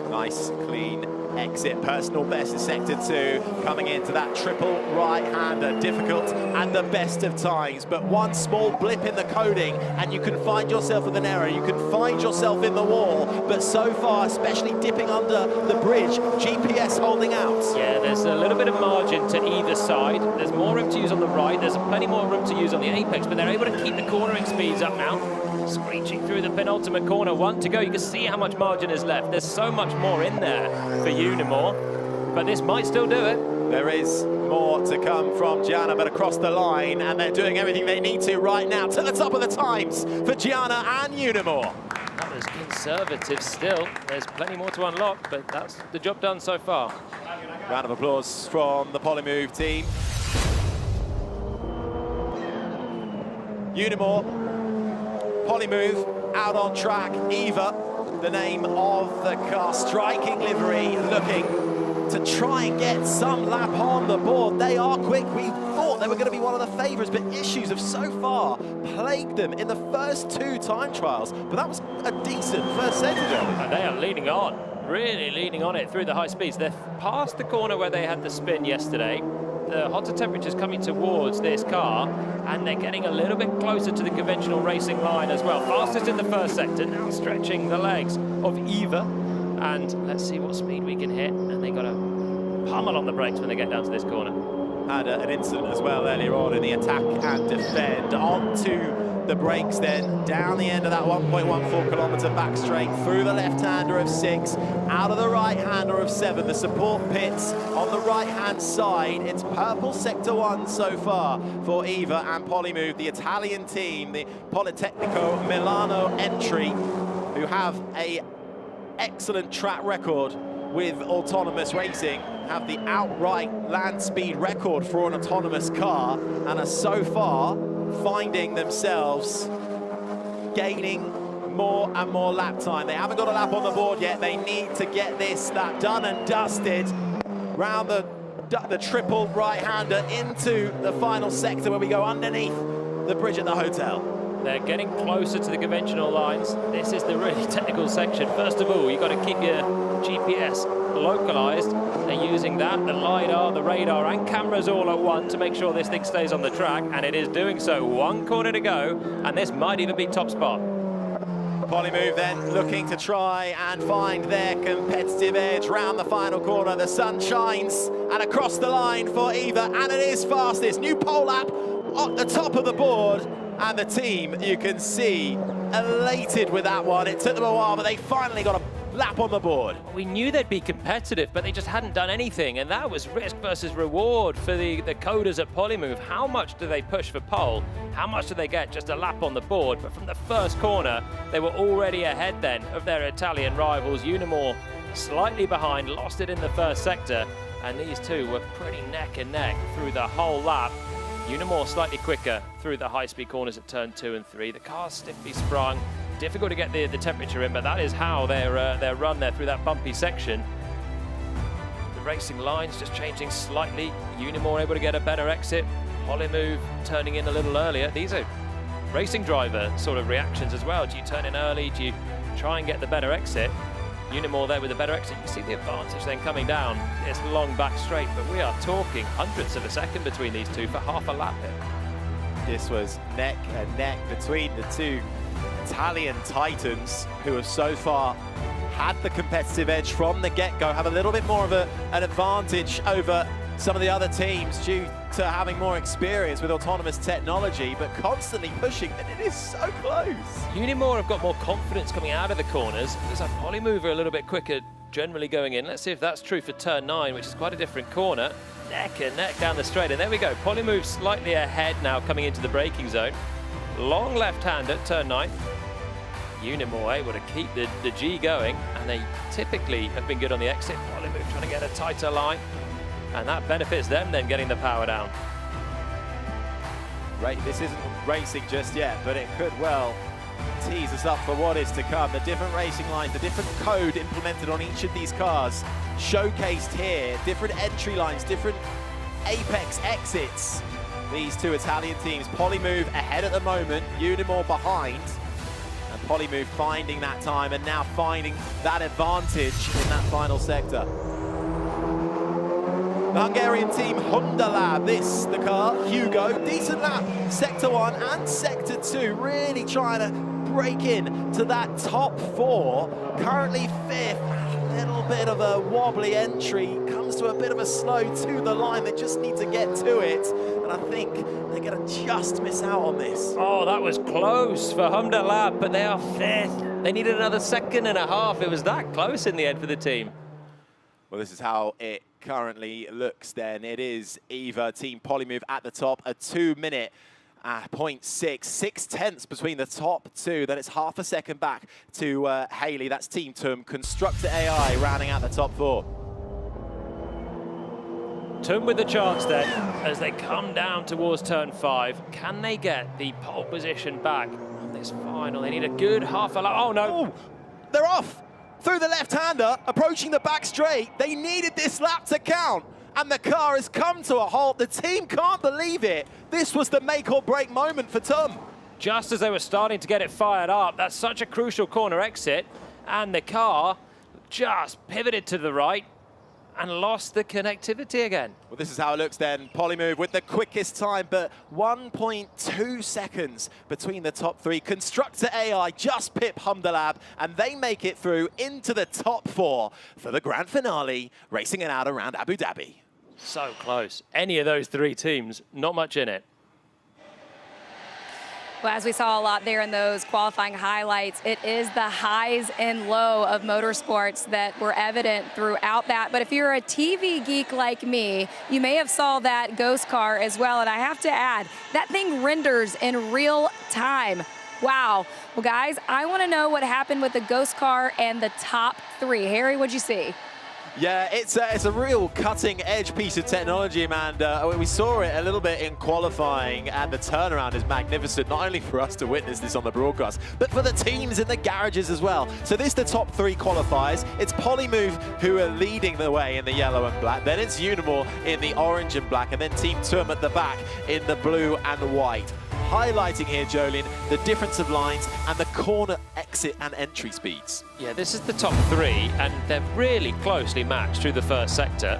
[SPEAKER 17] Nice, clean exit. Personal best in sector 2, coming into that triple right-hander. Difficult and the best of times, but one small blip in the coding and you can find yourself with an error. You can find yourself in the wall, but so far, especially dipping under the bridge, GPS holding out.
[SPEAKER 19] Yeah, there's a little bit of margin to either side. There's more room to use on the right. There's plenty more room to use on the apex, but they're able to keep the cornering speeds up now. Screeching through the penultimate corner, 1 to go. You can see how much margin is left. There's so much more in there for Unimore, but this might still do it.
[SPEAKER 17] There is more to come from Gianna, but across the line, and they're doing everything they need to right now to the top of the times for Gianna and Unimore.
[SPEAKER 19] That was conservative still. There's plenty more to unlock, but that's the job done so far.
[SPEAKER 17] Round of applause from the Polymove team. Unimore, Polymove out on track. Eva, the name of the car, striking livery, looking to try and get some lap on the board. They are quick. We thought they were going to be one of the favourites, but issues have so far plagued them in the first 2 time trials. But that was a decent first sector.
[SPEAKER 19] And they are leading on, really leading on it through the high speeds. They're past the corner where they had the spin yesterday. The hotter temperatures coming towards this car, and they're getting a little bit closer to the conventional racing line as well. Fastest in the first sector, now stretching the legs of Eva. And let's see what speed we can hit. And they got a pummel on the brakes when they get down to this corner.
[SPEAKER 17] Had an incident as well earlier on in the attack and defend. Onto the brakes then, down the end of that 1.14 kilometre back straight, through the left-hander of 6, out of the right-hander of 7. The support pits on the right-hand side. It's purple sector 1 so far for Eva and Polymove, the Italian team, the Politecnico Milano entry, who have a excellent track record with autonomous racing, have the outright land speed record for an autonomous car, and are so far finding themselves gaining more and more lap time. They haven't got a lap on the board yet. They need to get this lap done and dusted round the triple right-hander into the final sector where we go underneath the bridge at the hotel.
[SPEAKER 19] They're getting closer to the conventional lines. This is the really technical section. First of all, you've got to keep your GPS localized. They're using that, the LiDAR, the radar, and cameras all at once to make sure this thing stays on the track, and it is doing so. 1 corner to go, and this might even be top spot.
[SPEAKER 17] Polymove then looking to try and find their competitive edge round the final corner. The sun shines, and across the line for Eva, and it is fastest. New pole lap at the top of the board. And the team, you can see, elated with that one. It took them a while, but they finally got a lap on the board.
[SPEAKER 19] We knew they'd be competitive, but they just hadn't done anything, and that was risk versus reward for the coders at Polymove. How much do they push for pole? How much do they get just a lap on the board? But from the first corner, they were already ahead then of their Italian rivals. Unimore slightly behind, lost it in the first sector, and these two were pretty neck and neck through the whole lap. Unimore slightly quicker through the high-speed corners at turn 2 and 3. The car's stiffly sprung. Difficult to get the temperature in, but that is how their run there through that bumpy section. The racing lines just changing slightly. Unimore able to get a better exit. Polymove turning in a little earlier. These are racing driver sort of reactions as well. Do you turn in early? Do you try and get the better exit? Unimore there with a better exit. You can see the advantage then coming down this long back straight, but we are talking hundredths of a second between these two for half a lap here.
[SPEAKER 17] This was neck and neck between the two Italian titans, who have so far had the competitive edge from the get-go, have a little bit more of an advantage over some of the other teams due to having more experience with autonomous technology, but constantly pushing, and it is so close.
[SPEAKER 19] Unimore have got more confidence coming out of the corners. There's a Polymove a little bit quicker generally going in. Let's see if that's true for turn 9, which is quite a different corner. Neck and neck down the straight, and there we go. Polymove slightly ahead now coming into the braking zone. Long left hand at turn 9. Unimore able to keep the G going, and they typically have been good on the exit. Polymove trying to get a tighter line, and that benefits them then getting the power down.
[SPEAKER 17] Right, this isn't racing just yet, but it could well tease us up for what is to come. The different racing lines, the different code implemented on each of these cars, showcased here, different entry lines, different apex exits. These two Italian teams, Polymove ahead at the moment, Unimore behind, and Polymove finding that time and now finding that advantage in that final sector. The Hungarian team, Honda Lab, this, the car, Hugo, decent lap, Sector 1 and Sector 2, really trying to break in to that top 4, currently 5th, a little bit of a wobbly entry, comes to a bit of a slow to the line, they just need to get to it, and I think they're going to just miss out on this.
[SPEAKER 19] Oh, that was close for Honda Lab, but they are 5th. They needed another 2.5 seconds. It was that close in the end for the team.
[SPEAKER 17] Well, this is how it currently looks then. It is Eva, Team Polymove at the top, a 2-minute 0.6, 6/10 between the top two. Then it's half a second back to Haley. That's Team TUM. Constructor AI rounding out the top 4.
[SPEAKER 19] TUM with the chance then as they come down towards turn 5. Can they get the pole position back on this final? They need a good half a lap. Oh no!
[SPEAKER 17] Ooh, they're off! Through the left-hander, approaching the back straight. They needed this lap to count, and the car has come to a halt. The team can't believe it. This was the make-or-break moment for TUM.
[SPEAKER 19] Just as they were starting to get it fired up, that's such a crucial corner exit, and the car just pivoted to the right and lost the connectivity again.
[SPEAKER 17] Well, this is how it looks then. Polymove with the quickest time, but 1.2 seconds between the top 3. Constructor AI just pip Honda Lab, and they make it through into the top 4 for the grand finale, racing it out around Abu Dhabi.
[SPEAKER 19] So close. Any of those 3 teams, not much in it.
[SPEAKER 1] Well, as we saw a lot there in those qualifying highlights, it is the highs and low of motorsports that were evident throughout that. But if you're a TV geek like me, you may have saw that ghost car as well. And I have to add, that thing renders in real time. Wow. Well, guys, I want to know what happened with the ghost car and the top 3. Harry, what'd you see?
[SPEAKER 17] Yeah, it's a real cutting-edge piece of technology, Amanda. We saw it a little bit in qualifying, and the turnaround is magnificent, not only for us to witness this on the broadcast, but for the teams in the garages as well. So this is the top 3 qualifiers. It's Polymove who are leading the way in the yellow and black. Then it's Unimore in the orange and black, and then Team TUM at the back in the blue and white. Highlighting here, Jolien, the difference of lines and the corner exit and entry speeds.
[SPEAKER 19] Yeah, this is the top 3, and they're really closely matched through the first sector.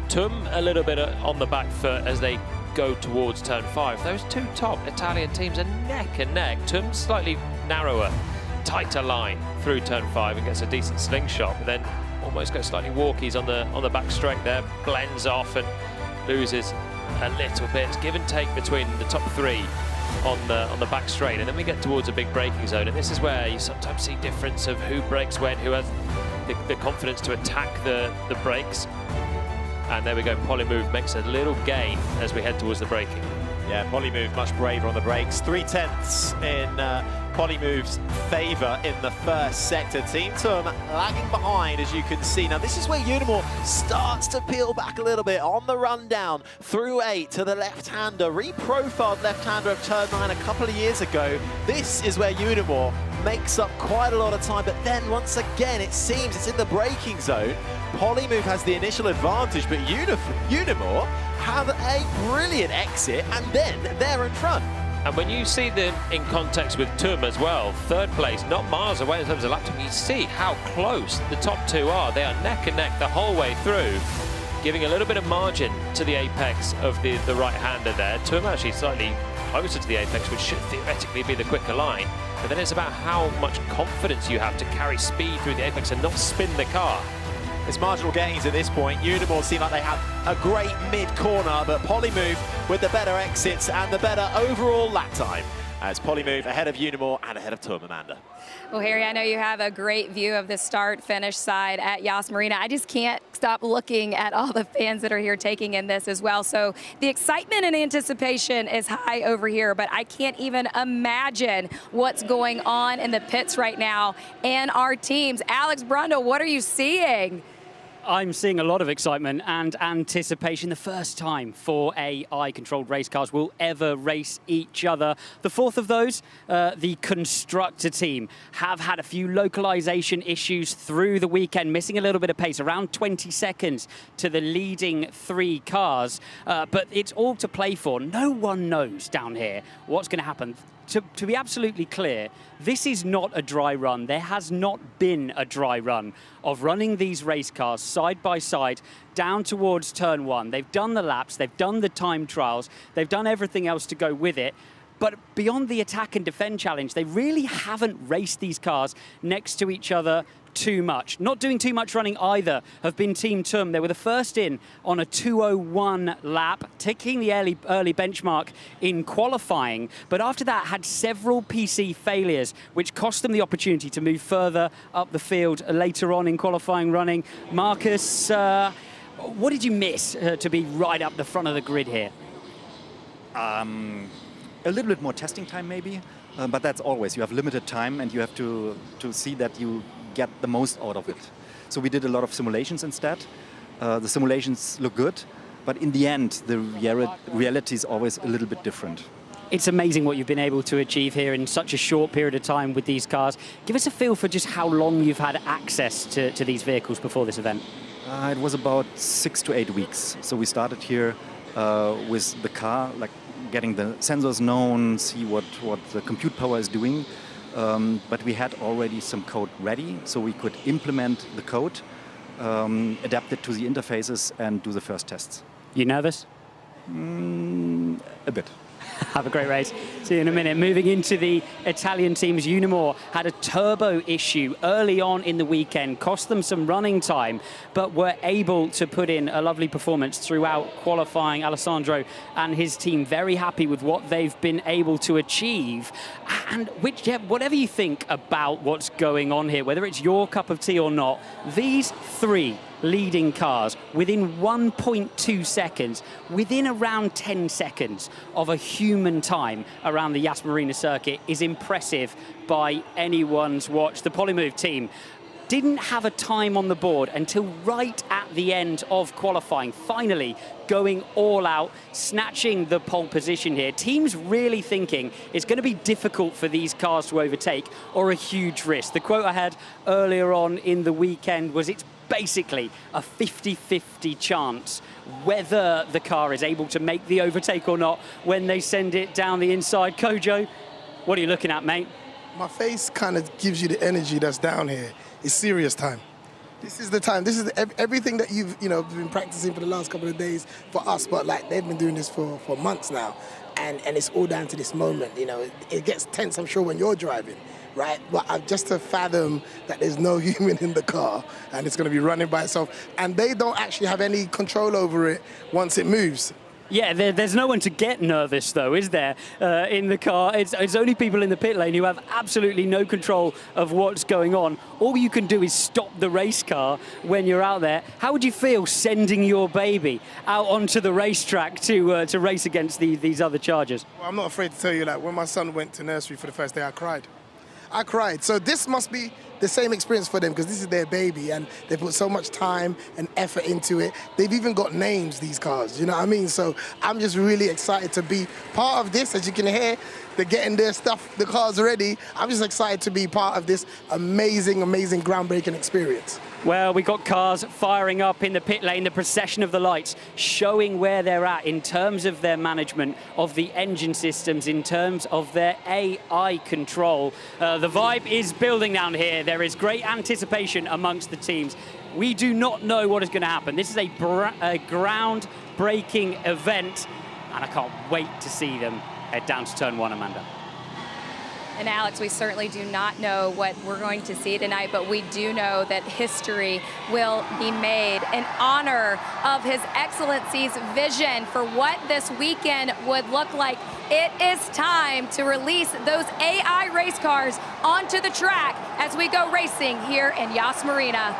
[SPEAKER 19] TUM a little bit on the back foot as they go towards turn 5. Those 2 top Italian teams are neck and neck. TUM slightly narrower, tighter line through turn 5 and gets a decent slingshot, but then almost goes slightly walkies on the back straight there, blends off and loses a little bit. It's give and take between the top 3 on the back straight, and then we get towards a big braking zone, and this is where you sometimes see difference of who brakes when, who has the confidence to attack the brakes. And there we go, Polymove makes a little gain as we head towards the braking.
[SPEAKER 17] Yeah, Polymove much braver on the brakes. 3/10 in Polymove's favour in the first sector. Team TUM lagging behind, as you can see. Now, this is where Unimore starts to peel back a little bit on the rundown through 8 to the left-hander. Reprofiled left-hander of turn 9 a couple of years ago. This is where Unimore makes up quite a lot of time, but then once again, it seems it's in the braking zone. Polymove has the initial advantage, but Unimore have a brilliant exit, and then they're in front.
[SPEAKER 19] And when you see them in context with TUM as well, 3rd place, not miles away in terms of lap time, you see how close the top 2 are. They are neck and neck the whole way through, giving a little bit of margin to the apex of the right-hander there. TUM actually slightly closer to the apex, which should theoretically be the quicker line. But then it's about how much confidence you have to carry speed through the apex and not spin the car.
[SPEAKER 17] It's marginal gains at this point. Unimore seem like they have a great mid-corner, but Polymove with the better exits and the better overall lap time as Polymove ahead of Unimore and ahead of Tom, Amanda.
[SPEAKER 1] Well, Harry, I know you have a great view of the start-finish side at Yas Marina. I just can't stop looking at all the fans that are here taking in this as well. So the excitement and anticipation is high over here, but I can't even imagine what's going on in the pits right now and our teams. Alex Brundle, what are you seeing?
[SPEAKER 5] I'm seeing a lot of excitement and anticipation. The first time 4 AI-controlled race cars will ever race each other. The fourth of those, the constructor team, have had a few localization issues through the weekend, missing a little bit of pace, around 20 seconds to the leading 3 cars. But it's all to play for. No one knows down here what's going to happen. To be absolutely clear, this is not a dry run. There has not been a dry run of running these race cars side by side down towards turn 1. They've done the laps, they've done the time trials, they've done everything else to go with it. But beyond the attack and defend challenge, they really haven't raced these cars next to each other too much. Not doing too much running either have been Team Tum. They were the first in on a 2:01 lap, taking the early benchmark in qualifying, but after that had several PC failures, which cost them the opportunity to move further up the field later on in qualifying running. Marcus, what did you miss to be right up the front of the grid here?
[SPEAKER 7] A little bit more testing time maybe, but that's always. You have limited time and you have to see that you get the most out of it. So we did a lot of simulations instead. The simulations look good, but in the end, the reality is always a little bit different.
[SPEAKER 5] It's amazing what you've been able to achieve here in such a short period of time with these cars. Give us a feel for just how long you've had access to these vehicles before this event.
[SPEAKER 7] It was about 6 to 8 weeks. So we started here with the car, like getting the sensors known, see what the compute power is doing. But we had already some code ready, so we could implement the code, adapt it to the interfaces, and do the first tests.
[SPEAKER 5] You nervous?
[SPEAKER 7] A bit.
[SPEAKER 5] Have a great race. See you in a minute. Moving into the Italian teams, Unimore had a turbo issue early on in the weekend, cost them some running time, but were able to put in a lovely performance throughout qualifying. Alessandro and his team very happy with what they've been able to achieve. And whatever you think about what's going on here, whether it's your cup of tea or not, these 3 leading cars within 1.2 seconds, within around 10 seconds of a human time around the Yas Marina circuit is impressive by anyone's watch. The Polymove team didn't have a time on the board until right at the end of qualifying, finally going all out, snatching the pole position here. Teams really thinking it's going to be difficult for these cars to overtake or a huge risk. The quote I had earlier on in the weekend was it's basically a 50-50 chance whether the car is able to make the overtake or not when they send it down the inside. Kojo, what are you looking at, mate?
[SPEAKER 10] My face kind of gives you the energy that's down here. It's serious time. This is the time. This is everything that you've been practicing for the last couple of days for us, but like they've been doing this for months now, and it's all down to this moment. It gets tense, I'm sure, when you're driving. Right, but just to fathom that there's no human in the car and it's going to be running by itself, and they don't actually have any control over it once it moves.
[SPEAKER 5] Yeah, there's no one to get nervous, though, is there, in the car? It's only people in the pit lane who have absolutely no control of what's going on. All you can do is stop the race car when you're out there. How would you feel sending your baby out onto the racetrack to race against these other chargers?
[SPEAKER 10] Well, I'm not afraid to tell you, like, when my son went to nursery for the first day, I cried. So this must be the same experience for them because this is their baby and they put so much time and effort into it. They've even got names, these cars, you know what I mean? So I'm just really excited to be part of this. As you can hear, they're getting their stuff, the cars ready. I'm just excited to be part of this amazing, amazing groundbreaking experience.
[SPEAKER 5] Well, we got cars firing up in the pit lane, the procession of the lights, showing where they're at in terms of their management of the engine systems, in terms of their AI control. The vibe is building down here. There is great anticipation amongst the teams. We do not know what is going to happen. This is a groundbreaking event, and I can't wait to see them head down to turn 1, Amanda.
[SPEAKER 1] And Alex, we certainly do not know what we're going to see tonight, but we do know that history will be made in honor of His Excellency's vision for what this weekend would look like it is time to release those AI race cars onto the track as we go racing here in Yas Marina.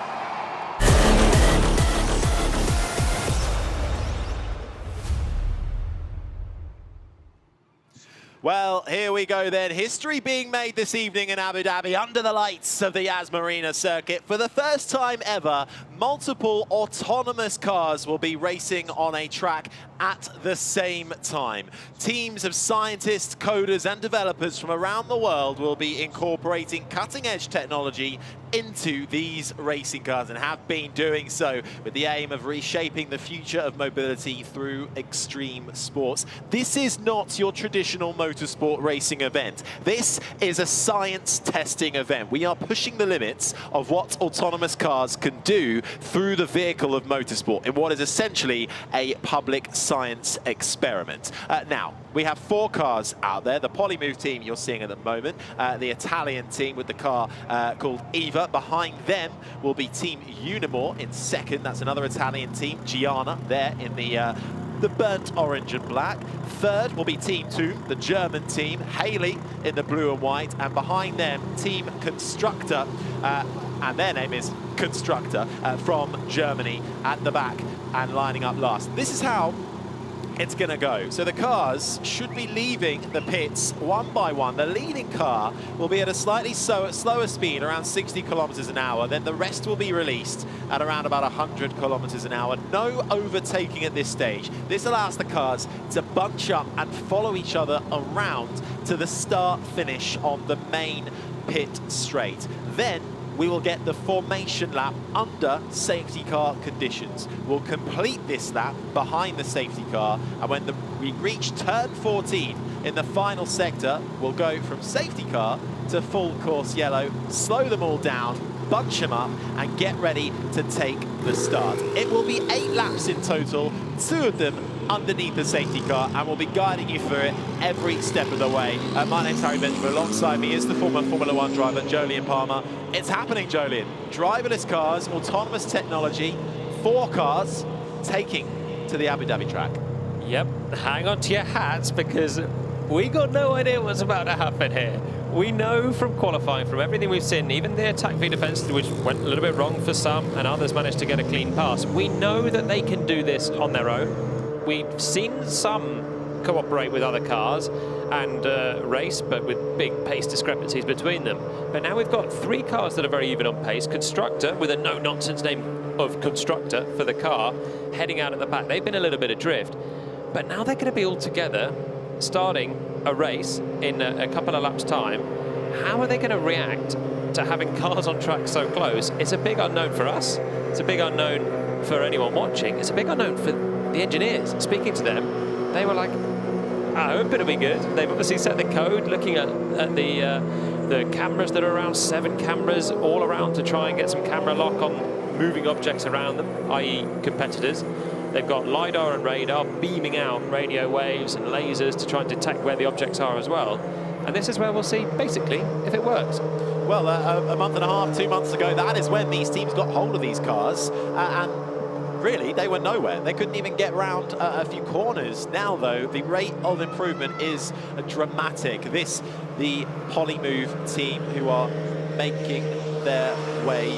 [SPEAKER 17] Well, here we go then. History being made this evening in Abu Dhabi under the lights of the Yas Marina circuit. For the first time ever, multiple autonomous cars will be racing on a track at the same time. Teams of scientists, coders and developers from around the world will be incorporating cutting-edge technology into these racing cars and have been doing so with the aim of reshaping the future of mobility through extreme sports. This is not your traditional motorsport racing event. This is a science testing event. We are pushing the limits of what autonomous cars can do through the vehicle of motorsport in what is essentially a public science experiment. Now, we have 4 cars out there. The Polymove team you're seeing at the moment, the Italian team with the car called Eva. Behind them will be Team Unimore in second. That's another Italian team, Gianna, there in the burnt orange and black. Third will be Team 2, the German team, Haley in the blue and white, and behind them, Team Constructor, and their name is Constructor, from Germany at the back and lining up last. This is how it's going to go. So the cars should be leaving the pits one by one. The leading car will be at a slightly slower speed, around 60 kilometers an hour. Then the rest will be released at around about 100 kilometers an hour. No overtaking at this stage. This allows the cars to bunch up and follow each other around to the start finish on the main pit straight. Then we will get the formation lap under safety car conditions. We'll complete this lap behind the safety car, and when we reach turn 14 in the final sector, we'll go from safety car to full course yellow, slow them all down, bunch them up, and get ready to take the start. It will be 8 laps in total, 2 of them underneath the safety car, and we'll be guiding you through it every step of the way. My name's Harry Benjamin. Alongside me is the former Formula 1 driver, Jolien Palmer. It's happening, Jolien. Driverless cars, autonomous technology, 4 cars taking to the Abu Dhabi track.
[SPEAKER 19] Yep, hang on to your hats because we got no idea what's about to happen here. We know from qualifying, from everything we've seen, even the attack v defense, which went a little bit wrong for some and others managed to get a clean pass, we know that they can do this on their own. We've seen some cooperate with other cars and race, but with big pace discrepancies between them. But now we've got 3 cars that are very even on pace. Constructor, with a no-nonsense name of Constructor for the car, heading out at the back. They've been a little bit adrift. But now they're going to be all together, starting a race in a couple of laps' time. How are they going to react to having cars on track so close? It's a big unknown for us. It's a big unknown for anyone watching. It's a big unknown for the engineers. Speaking to them, they were like, I hope it'll be good. They've obviously set the code, looking at the cameras that are around, 7 cameras all around to try and get some camera lock on moving objects around them, i.e. competitors. They've got LiDAR and radar beaming out radio waves and lasers to try and detect where the objects are as well. And this is where we'll see, basically, if it works.
[SPEAKER 17] Well, a month and a half, 2 months ago, that is when these teams got hold of these cars. And really, they were nowhere. They couldn't even get round a few corners. Now, though, the rate of improvement is dramatic. The Polymove team, who are making their way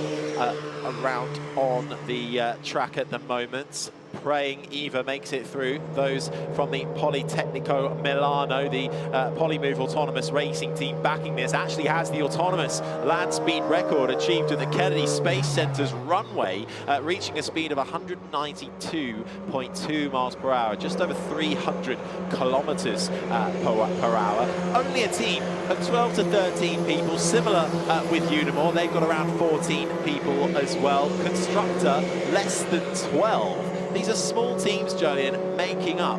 [SPEAKER 17] around on the track at the moment. Praying Eva makes it through. Those from the Politecnico Milano, the Polymove autonomous racing team backing this, actually has the autonomous land speed record achieved at the Kennedy Space Center's runway, reaching a speed of 192.2 miles per hour, just over 300 kilometers per hour. Only a team of 12 to 13 people, similar with Unimore. They've got around 14 people as well. Constructor, less than 12. These are small teams, Jolien, making up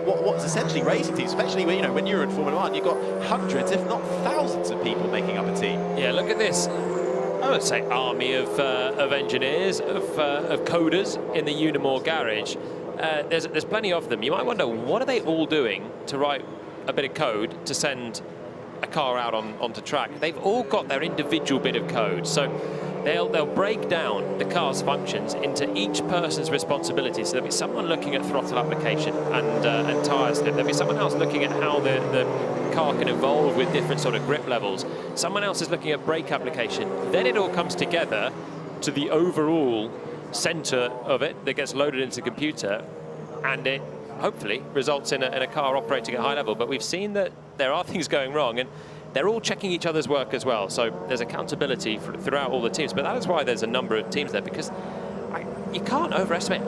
[SPEAKER 17] what's essentially racing teams, especially when you're in Formula 1, you've got hundreds, if not thousands of people making up a team.
[SPEAKER 19] Yeah, look at this. I would say army of engineers, of coders in the Unimore garage. There's plenty of them. You might wonder, what are they all doing to write a bit of code to send a car out onto track, they've all got their individual bit of code. So they'll break down the car's functions into each person's responsibility. So there'll be someone looking at throttle application and tyre slip. There'll be someone else looking at how the car can evolve with different sort of grip levels. Someone else is looking at brake application. Then it all comes together to the overall center of it that gets loaded into the computer, and it hopefully results in a car operating at high level. But we've seen that there are things going wrong, and they're all checking each other's work as well. So there's accountability throughout all the teams. But that is why there's a number of teams there, because you can't overestimate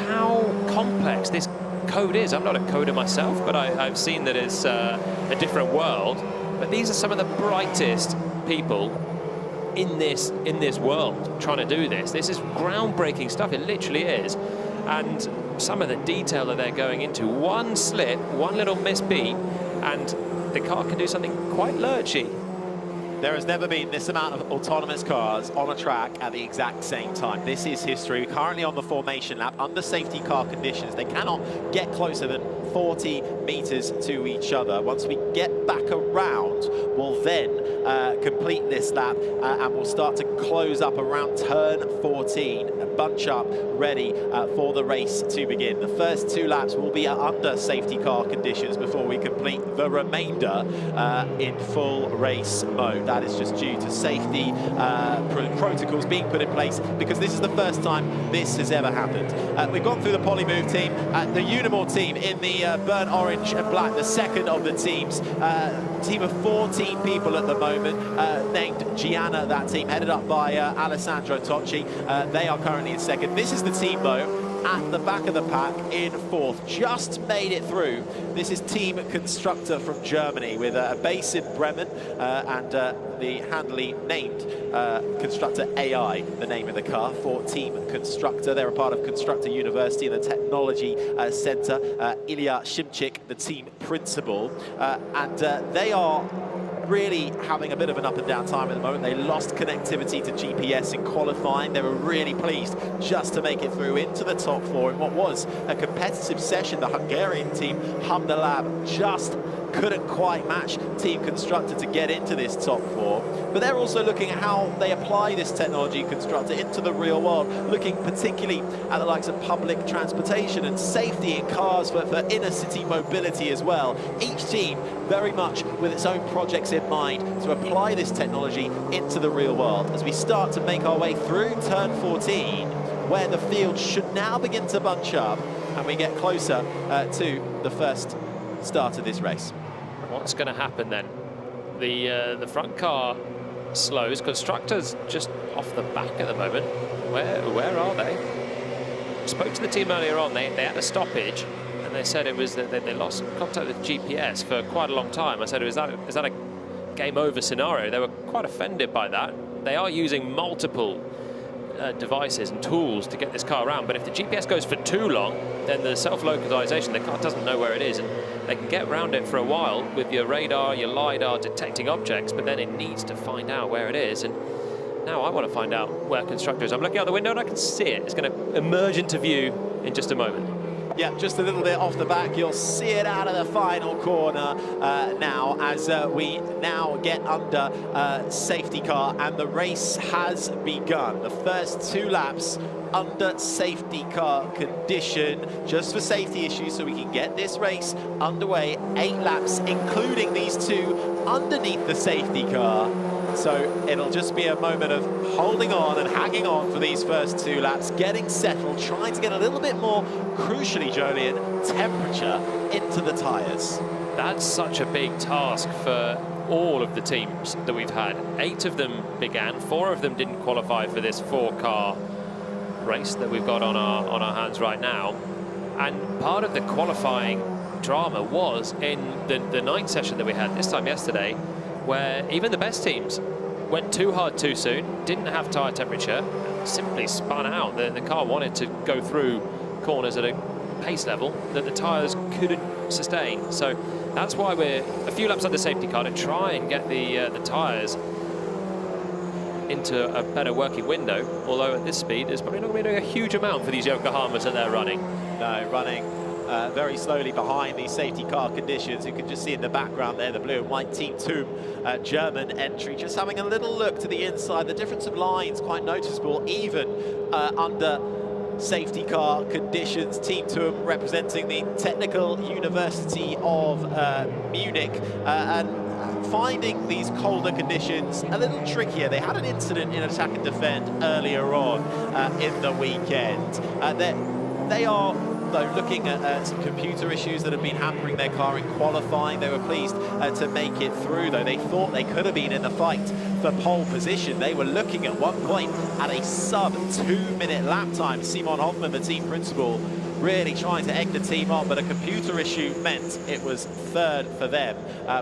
[SPEAKER 19] how complex this code is. I'm not a coder myself, but I've seen that it's a different world. But these are some of the brightest people in this world trying to do this. This is groundbreaking stuff. It literally is. And some of the detail that they're going into, one slip, one little misbeat, and the car can do something quite lurchy.
[SPEAKER 17] There has never been this amount of autonomous cars on a track at the exact same time. This is history. We're currently on the formation lap under safety car conditions. They cannot get closer than 40 meters to each other. Once we get back around, we'll then complete this lap and we'll start to close up around turn 14, bunch up, ready for the race to begin. The first 2 laps will be under safety car conditions before we complete the remainder in full race mode. That is just due to safety protocols being put in place, because this is the first time this has ever happened. We've gone through the Polymove team, the Unimore team in the burnt orange and black, the second of the teams. Team of 14 people at the moment, named Gianna, that team, headed up by Alessandro Tocci. They are currently in second. This is the team, though, at the back of the pack in fourth. Just made it through. This is Team Constructor from Germany with a base in Bremen and the handily named Constructor AI, the name of the car for Team Constructor. They're a part of Constructor University and the Technology Center. Ilya Shimchik, the team principal, and they are really having a bit of an up and down time at the moment. They lost connectivity to GPS in qualifying. They were really pleased just to make it through into the top 4 in what was a competitive session. The Hungarian team hummed the lab, just couldn't quite match Team Constructor to get into this top 4. But they're also looking at how they apply this technology Constructor into the real world, looking particularly at the likes of public transportation and safety in cars for inner city mobility as well. Each team very much with its own projects in mind to apply this technology into the real world. As we start to make our way through turn 14, where the field should now begin to bunch up, and we get closer to the first start of this race.
[SPEAKER 19] What's going to happen then? The front car slows. Constructors just off the back at the moment. Where are they? Spoke to the team earlier on. They had a stoppage, and they said it was that they lost contact with GPS for quite a long time. I said, is that a game over scenario? They were quite offended by that. They are using multiple devices and tools to get this car around, but if the GPS goes for too long, then the self-localization, the car doesn't know where it is, and they can get around it for a while with your radar, your LiDAR detecting objects, but then it needs to find out where it is. And now I want to find out where Constructor is. I'm looking out the window and I can see it. It's going to emerge into view in just a moment.
[SPEAKER 17] Yeah, just a little bit off the back. You'll see it out of the final corner now as we now get under safety car, and the race has begun. The first 2 laps under safety car condition, just for safety issues, so we can get this race underway. 8 laps, including these 2 underneath the safety car. So it'll just be a moment of holding on and hanging on for these first 2 laps, getting settled, trying to get a little bit more, crucially, Jolien, temperature into the tyres.
[SPEAKER 19] That's such a big task for all of the teams that we've had. 8 of them began, 4 of them didn't qualify for this 4-car race that we've got on our hands right now. And part of the qualifying drama was in the night session that we had this time yesterday, where even the best teams went too hard too soon, didn't have tyre temperature, simply spun out. The car wanted to go through corners at a pace level that the tyres couldn't sustain. So that's why we're a few laps under safety car to try and get the tyres into a better working window, although at this speed there's probably not going to be a huge amount for these Yokohamas that they're running.
[SPEAKER 17] No, running very slowly behind these safety car conditions. You can just see in the background there, the blue and white Team TUM German entry, just having a little look to the inside. The difference of lines quite noticeable, even under safety car conditions. Team TUM representing the Technical University of Munich, and finding these colder conditions a little trickier. They had an incident in attack and defend earlier on in the weekend. They are, though, looking at some computer issues that have been hampering their car in qualifying. They were pleased to make it through, though. They thought they could have been in the fight for pole position. They were looking at one point at a sub 2-minute lap time. Simon Hoffman, the team principal, really trying to egg the team on, but a computer issue meant it was third for them,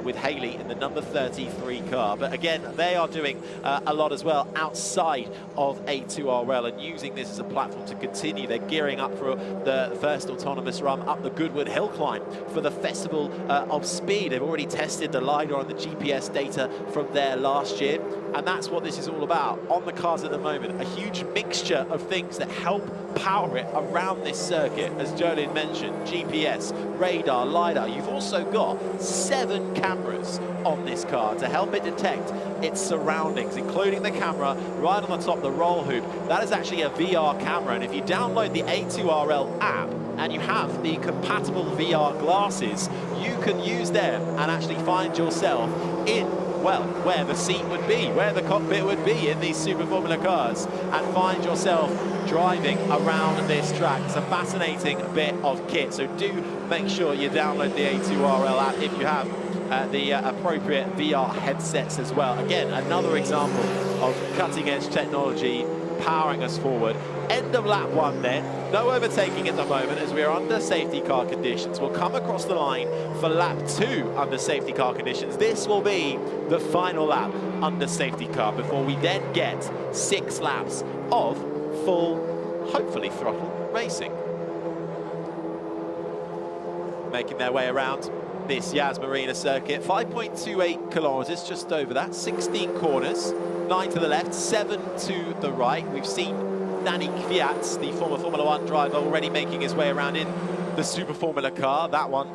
[SPEAKER 17] with Haley in the number 33 car. But again, they are doing a lot as well outside of A2RL and using this as a platform to continue. They're gearing up for the first autonomous run up the Goodwood Hill climb for the Festival of Speed. They've already tested the LiDAR and the GPS data from there last year, and that's what this is all about on the cars at the moment. A huge mixture of things that help power it around this circuit. As Jolene mentioned, GPS, radar, LiDAR. You've also got 7 cameras on this car to help it detect its surroundings, including the camera right on the top, the roll hoop. That is actually a VR camera, and if you download the A2RL app and you have the compatible VR glasses, you can use them and actually find yourself in, well, where the seat would be, where the cockpit would be in these Super Formula cars, and find yourself driving around this track. It's a fascinating bit of kit, so do make sure you download the A2RL app if you have the appropriate VR headsets as well. Again, another example of cutting-edge technology powering us forward. End of lap 1 there. No overtaking at the moment as we're under safety car conditions. We'll come across the line for lap 2 under safety car conditions. This will be the final lap under safety car before we then get 6 laps of full, hopefully, throttle racing. Making their way around this Yas Marina circuit, 5.28 kilometers, just over that, 16 corners, 9 to the left, 7 to the right. We've seen Danny Kvyat, the former Formula 1 driver, already making his way around in the Super Formula car. That one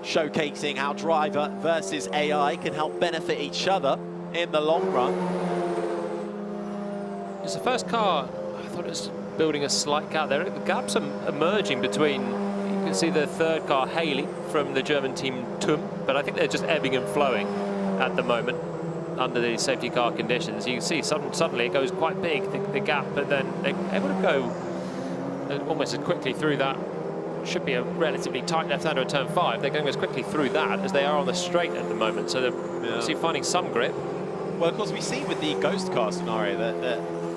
[SPEAKER 17] showcasing how driver versus AI can help benefit each other in the long run.
[SPEAKER 19] It's the first car, I thought it was building a slight gap there. The gaps are emerging between, you can see the third car, Haley, from the German team TUM, but I think they're just ebbing and flowing at the moment under the safety car conditions. You can see suddenly it goes quite big, the gap, but then they're able to go almost as quickly through that. Should be a relatively tight left-hander at turn 5. They're going as quickly through that as they are on the straight at the moment, so they're obviously finding some grip.
[SPEAKER 17] Well, of course, we see with the ghost car scenario that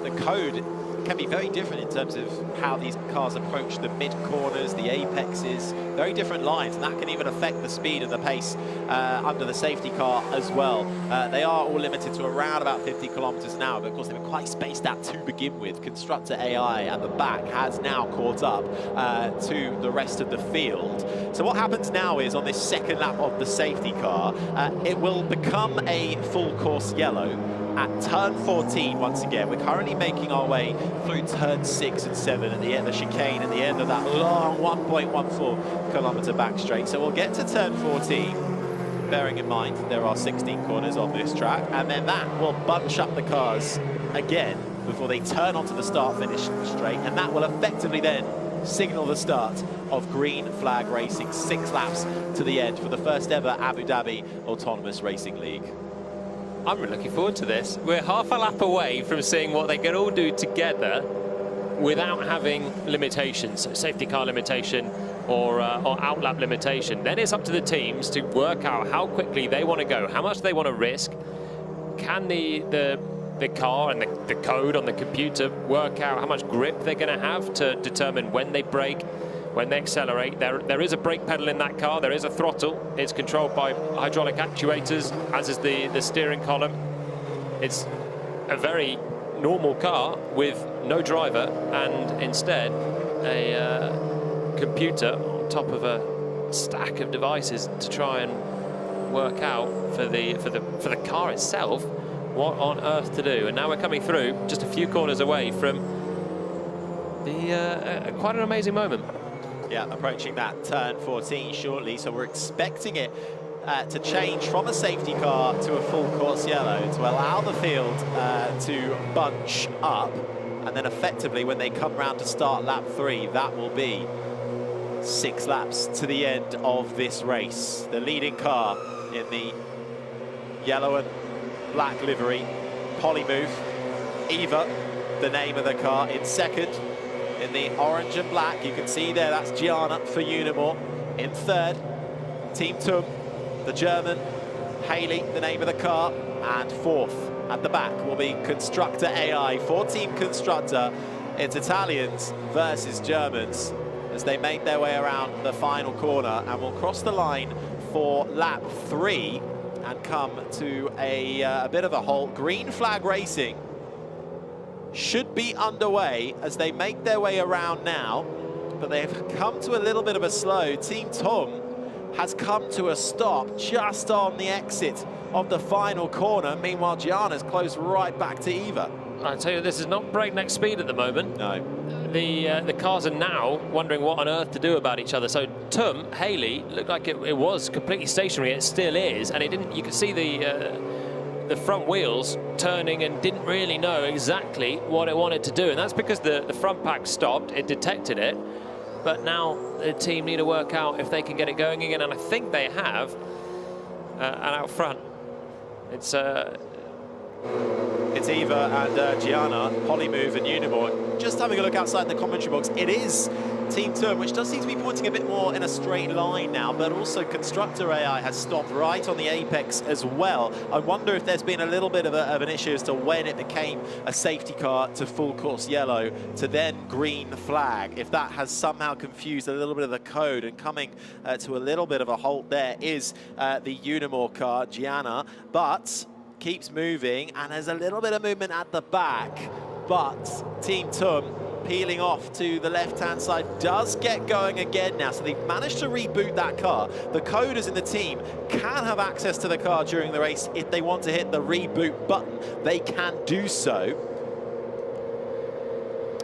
[SPEAKER 17] the code can be very different in terms of how these cars approach the mid-corners, the apexes, very different lines, and that can even affect the speed and the pace under the safety car as well. They are all limited to around about 50 kilometers an hour, but of course they were quite spaced out to begin with. Constructor AI at the back has now caught up to the rest of the field. So what happens now is on this second lap of the safety car, it will become a full course yellow at turn 14 once again. We're currently making our way through turn 6 and 7 at the end of the chicane, at the end of that long 1.14 kilometer back straight. So we'll get to turn 14, bearing in mind there are 16 corners on this track, and then that will bunch up the cars again before they turn onto the start-finish straight, and that will effectively then signal the start of green flag racing, 6 laps to the end for the first ever Abu Dhabi Autonomous Racing League.
[SPEAKER 19] I'm really looking forward to this. We're half a lap away from seeing what they can all do together without having limitations, so safety car limitation or outlap limitation. Then it's up to the teams to work out how quickly they want to go, how much they want to risk. Can the car and the code on the computer work out how much grip they're going to have to determine when they brake, when they accelerate? There is a brake pedal in that car, there is a throttle. It's controlled by hydraulic actuators, as is the steering column. It's a very normal car with no driver and instead a computer on top of a stack of devices to try and work out for the car itself what on earth to do. And now we're coming through just a few corners away from the quite an amazing moment.
[SPEAKER 17] Yeah, approaching that turn 14 shortly, so we're expecting it to change from a safety car to a full course yellow to allow the field to bunch up, and then effectively when they come round to start lap 3, that will be 6 laps to the end of this race. The leading car in the yellow and black livery, Polymove. Eva, the name of the car, in second. In the orange and black, you can see there, that's Gianna for Unimore. In third, Team TUM, the German. Haley, the name of the car. And fourth, at the back, will be Constructor AI for Team Constructor. It's Italians versus Germans as they make their way around the final corner and will cross the line for lap 3 and come to a bit of a halt. Green flag racing should be underway as they make their way around now, but they've come to a little bit of a slow. Team TUM has come to a stop just on the exit of the final corner. Meanwhile, Gianna's close right back to Eva.
[SPEAKER 19] I tell you, this is not breakneck speed at the moment.
[SPEAKER 17] No.
[SPEAKER 19] The cars are now wondering what on earth to do about each other. So TUM, Haley, looked like it was completely stationary. It still is, and it didn't. You could see the front wheels turning and didn't really know exactly what it wanted to do, and that's because the front pack stopped. It detected it, but now the team need to work out if they can get it going again, and I think they have. And out front, it's
[SPEAKER 17] Eva and Gianna, Polymove and Unimore. Just having a look outside the commentary box, it is Team TUM, which does seem to be pointing a bit more in a straight line now, but also Constructor AI has stopped right on the apex as well. I wonder if there's been a little bit of an issue as to when it became a safety car to full course yellow to then green flag. If that has somehow confused a little bit of the code, and coming to a little bit of a halt there is the Unimore car, Gianna, but keeps moving, and there's a little bit of movement at the back, but Team TUM peeling off to the left-hand side does get going again now, so they've managed to reboot that car. The coders in the team can have access to the car during the race. If they want to hit the reboot button, they can do so.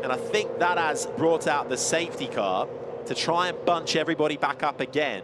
[SPEAKER 17] And I think that has brought out the safety car to try and bunch everybody back up again.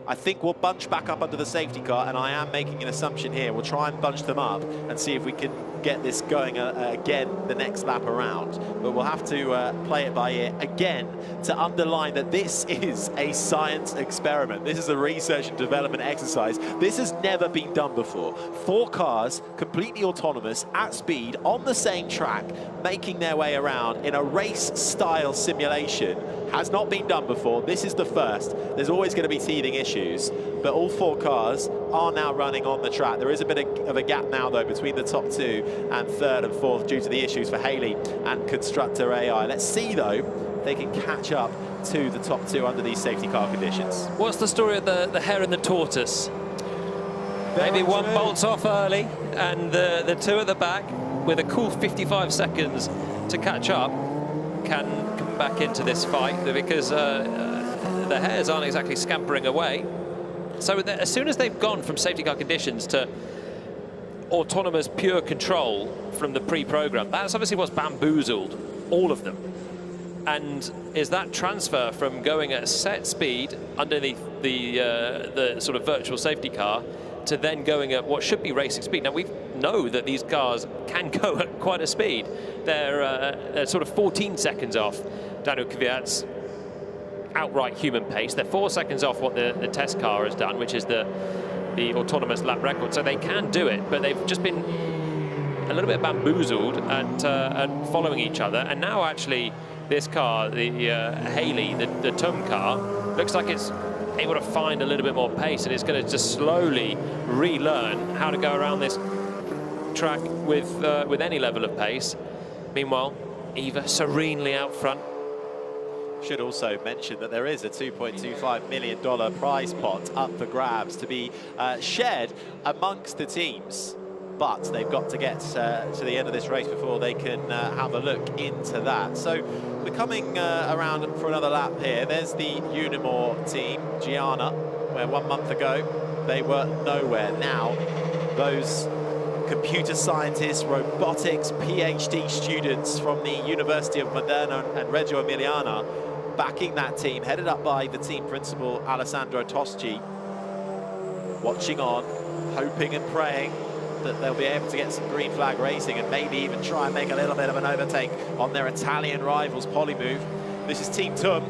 [SPEAKER 17] I think we'll bunch back up under the safety car, and I am making an assumption here. We'll try and bunch them up and see if we can get this going again the next lap around. But we'll have to play it by ear again to underline that this is a science experiment. This is a research and development exercise. This has never been done before. 4 cars, completely autonomous, at speed, on the same track, making their way around in a race-style simulation. Has not been done before. This is the first. There's always going to be teething issues, but all 4 cars are now running on the track. There is a bit of a gap now, though, between the top 2 and 3rd and 4th due to the issues for Haley and Constructor AI. Let's see, though, if they can catch up to the top 2 under these safety car conditions.
[SPEAKER 19] What's the story of the hare and the tortoise? Maybe one bolts off early, and the 2 at the back, with a cool 55 seconds to catch up, can come back into this fight, because the hares aren't exactly scampering away. So as soon as they've gone from safety car conditions to autonomous pure control from the pre-program, that's obviously what's bamboozled all of them. And is that transfer from going at a set speed underneath the sort of virtual safety car to then going at what should be racing speed. Now, we know that these cars can go at quite a speed. They're sort of 14 seconds off Daniel Kvyat's outright human pace. They're 4 seconds off what the test car has done, which is the autonomous lap record. So they can do it, but they've just been a little bit bamboozled and following each other. And now actually this car, the Haley, the TUM car, looks like it's able to find a little bit more pace, and it's going to just slowly relearn how to go around this track with any level of pace. Meanwhile, Eva serenely out front.
[SPEAKER 17] Should also mention that there is a $2.25 million prize pot up for grabs to be shared amongst the teams. But they've got to get to the end of this race before they can have a look into that. So we're coming around for another lap here. There's the Unimore team, Gianna, where 1 month ago they were nowhere. Now, those computer scientists, robotics, PhD students from the University of Modena and Reggio Emiliana backing that team, headed up by the team principal, Alessandro Toschi. Watching on, hoping and praying that they'll be able to get some green flag racing and maybe even try and make a little bit of an overtake on their Italian rivals, Polymove. This is Team TUM,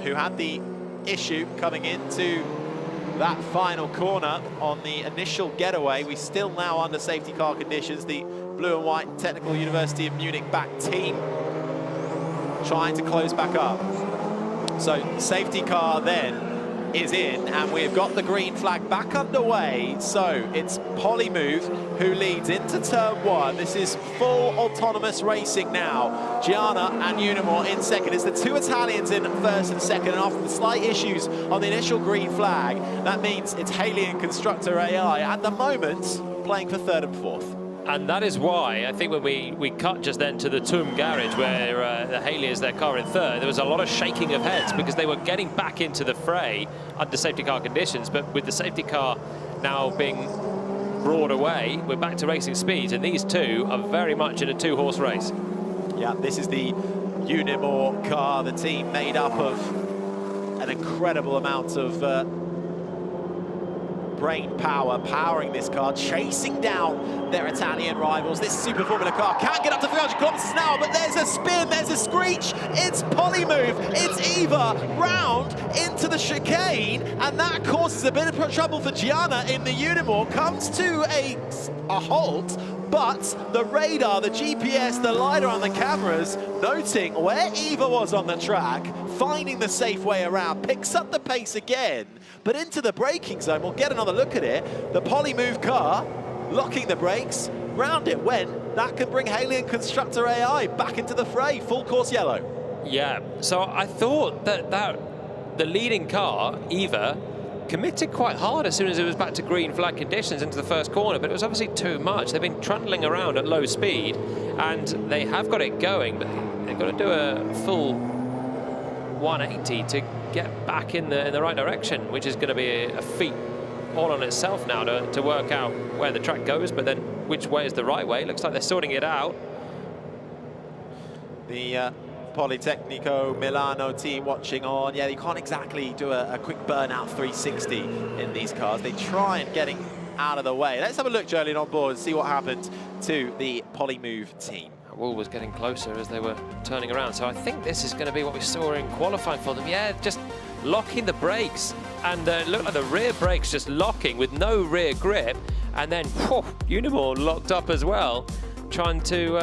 [SPEAKER 17] who had the issue coming into that final corner on the initial getaway. We still now under safety car conditions. The blue and white Technical University of Munich back team trying to close back up. So safety car then is in, and we've got the green flag back underway. So it's Polymove who leads into turn one. This is full autonomous racing now. Gianna and Unimore in second. It's the two Italians in first and second, and after the slight issues on the initial green flag, that means it's Haley and Constructor AI at the moment playing for third and fourth.
[SPEAKER 19] And that is why I think when we cut just then to the TUM garage where the Haley is their car in third, there was a lot of shaking of heads because they were getting back into the fray under safety car conditions. But with the safety car now being brought away, we're back to racing speeds, and these two are very much in a two-horse race.
[SPEAKER 17] Yeah, this is the Unimore car, the team made up of an incredible amount of brain power powering this car, chasing down their Italian rivals. This Super Formula car can't get up to 300 kilometers an hour, but there's a spin, there's a screech. It's Polymove, it's Eva round into the chicane, and that causes a bit of trouble for Gianna in the Unimore. Comes to a halt, but the radar, the GPS, the LiDAR on the cameras noting where Eva was on the track, finding the safe way around, picks up the pace again, but into the braking zone. We'll get another look at it. The Polymove car locking the brakes, round it went. That can bring Haley and Constructor AI back into the fray, full course yellow.
[SPEAKER 19] Yeah, so I thought that the leading car, Eva, committed quite hard as soon as it was back to green flag conditions into the first corner, but it was obviously too much. They've been trundling around at low speed, and they have got it going, but they've got to do a full 180 to get back in the right direction, which is going to be a feat all on itself now to work out where the track goes, but then which way is the right way. Looks like they're sorting it out.
[SPEAKER 17] The Politecnico Milano team watching on. Yeah, you can't exactly do a quick burnout 360 in these cars. They try and getting out of the way. Let's have a look, Jolene, on board and see what happened to the Polymove team.
[SPEAKER 19] Wall was getting closer as they were turning around, so I think this is going to be what we saw in qualifying for them. Yeah, just locking the brakes, and it looked like the rear brakes just locking with no rear grip, and then Unimore locked up as well, trying to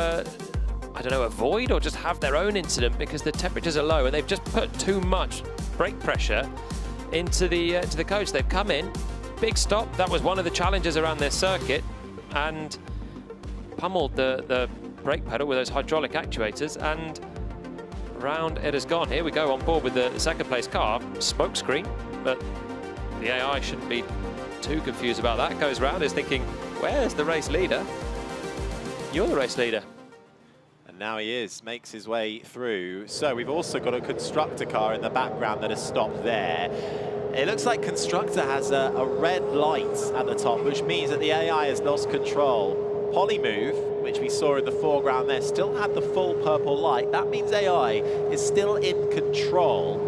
[SPEAKER 19] I don't know, avoid or just have their own incident because the temperatures are low and they've just put too much brake pressure into the coach. They've come in, big stop. That was one of the challenges around their circuit, and pummeled the brake pedal with those hydraulic actuators, and round it has gone. Here we go on board with the second place car, smoke screen, but the AI shouldn't be too confused about that. Goes round, is thinking, where's the race leader? You're the race leader.
[SPEAKER 17] And now he is, makes his way through. So we've also got a Constructor car in the background that has stopped there. It looks like Constructor has a red light at the top, which means that the AI has lost control. Polymove, which we saw in the foreground there, still had the full purple light. That means AI is still in control.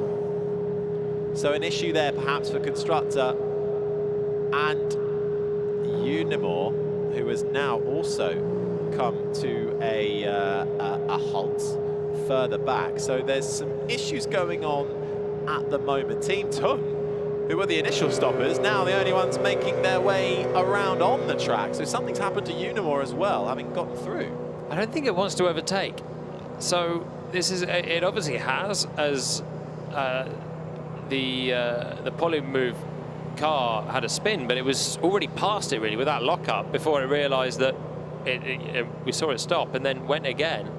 [SPEAKER 17] So an issue there perhaps for Constructor. And Unimore, who has now also come to a halt further back. So there's some issues going on at the moment. Team TUM, who were the initial stoppers, now the only ones making their way around on the track. So something's happened to Unimore as well, having gotten through.
[SPEAKER 19] I don't think it wants to overtake. So this is, it obviously has, as the Polymove car had a spin, but it was already past it really with that lockup before it realized that we saw it stop and then went again.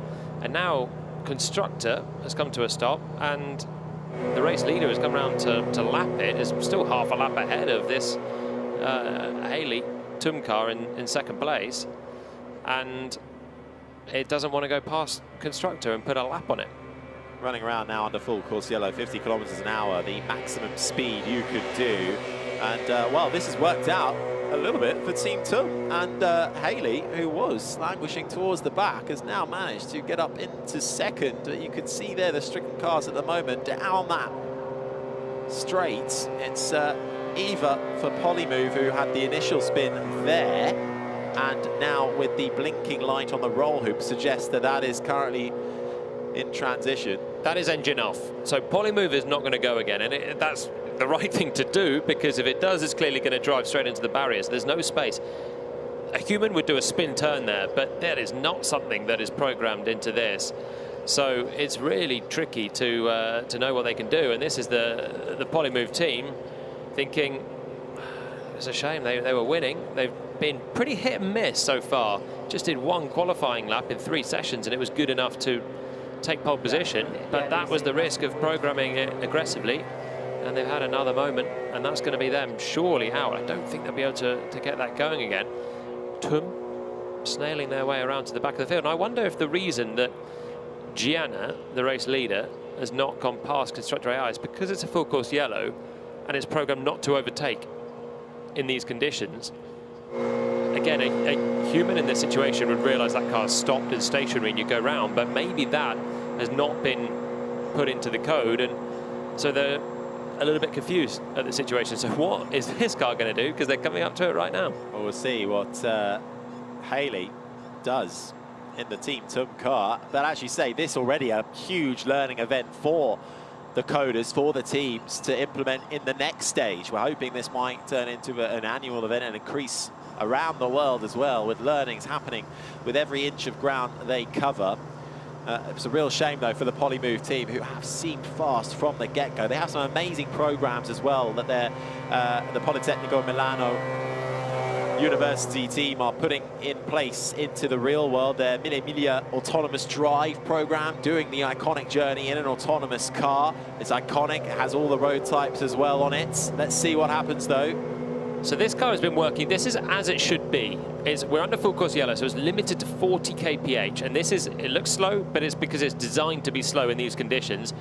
[SPEAKER 19] And now Constructor has come to a stop, and the race leader has come around to lap it. Is still half a lap ahead of this Haley TUM car in second place, and it doesn't want to go past Constructor and put a lap on it.
[SPEAKER 17] Running around now under full course yellow, 50 kilometers an hour, the maximum speed you could do. And well, this has worked out a little bit for Team TUM. And Haley, who was languishing towards the back, has now managed to get up into second. You can see there the stricken cars at the moment down that straight. It's Eva for Polymove, who had the initial spin there. And now with the blinking light on the roll hoop suggests that that is currently in transition.
[SPEAKER 19] That is engine off. So Polymove is not going to go again. And that's the right thing to do, because if it does, it's clearly going to drive straight into the barriers. There's no space. A human would do a spin turn there, but that is not something that is programmed into this. So it's really tricky to know what they can do. And this is the Polymove team thinking, it's a shame they were winning. They've been pretty hit and miss so far. Just did one qualifying lap in 3 sessions, and it was good enough to take pole position, but that was the risk of programming it aggressively. And they've had another moment, and that's going to be them surely out. I don't think they'll be able to get that going again. TUM snailing their way around to the back of the field. And I wonder if the reason that Gianna, the race leader, has not gone past Constructor AI is because it's a full course yellow and it's programmed not to overtake in these conditions. Again, a human in this situation would realise that car's stopped and stationary and you go round, but maybe that has not been put into the code, and so they're a little bit confused at the situation. So what is this car going to do? Because they're coming up to it right now.
[SPEAKER 17] Well, we'll see what Haley does in the Team TUM car. But as you say, this already a huge learning event for the coders, for the teams to implement in the next stage. We're hoping this might turn into an annual event and increase around the world as well, with learnings happening with every inch of ground they cover. It's a real shame, though, for the Polymove team, who have seemed fast from the get-go. They have some amazing programs as well that the Politecnico Milano University team are putting in place into the real world. Their Mille Miglia autonomous drive program, doing the iconic journey in an autonomous car. It's iconic, it has all the road types as well on it. Let's see what happens, though.
[SPEAKER 19] So this car has been working. This is as it should be. We're under full course yellow, so it's limited to 40 kph. And it looks slow, but it's because it's designed to be slow in these conditions.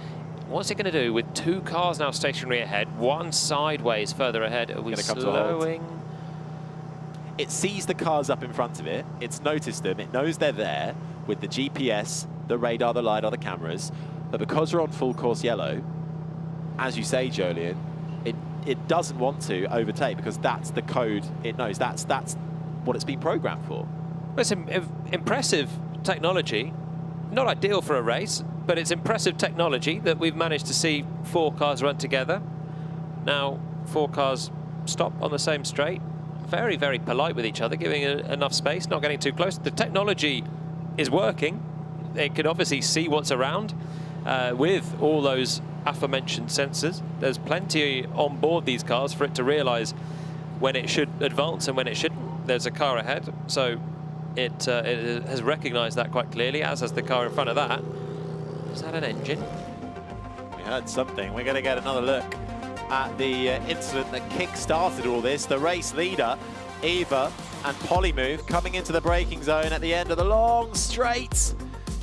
[SPEAKER 19] What's it going to do with 2 cars now stationary ahead, 1 sideways further ahead? Are we slowing?
[SPEAKER 17] It sees the cars up in front of it. It's noticed them. It knows they're there with the GPS, the radar, the LiDAR, the cameras. But because we're on full course yellow, as you say, Jolien, it doesn't want to overtake, because that's the code it knows. That's what it's been programmed for.
[SPEAKER 19] It's impressive technology. Not ideal for a race, but it's impressive technology that we've managed to see 4 cars run together. Now 4 cars stop on the same straight. Very, very polite with each other, giving enough space, not getting too close. The technology is working. It can obviously see what's around with all those aforementioned sensors. There's plenty on board these cars for it to realise when it should advance and when it shouldn't. There's a car ahead, so it has recognised that quite clearly, as has the car in front of that. Is that an engine?
[SPEAKER 17] We heard something. We're going to get another look at the incident that kick-started all this. The race leader, Eva, and Polymove coming into the braking zone at the end of the long straight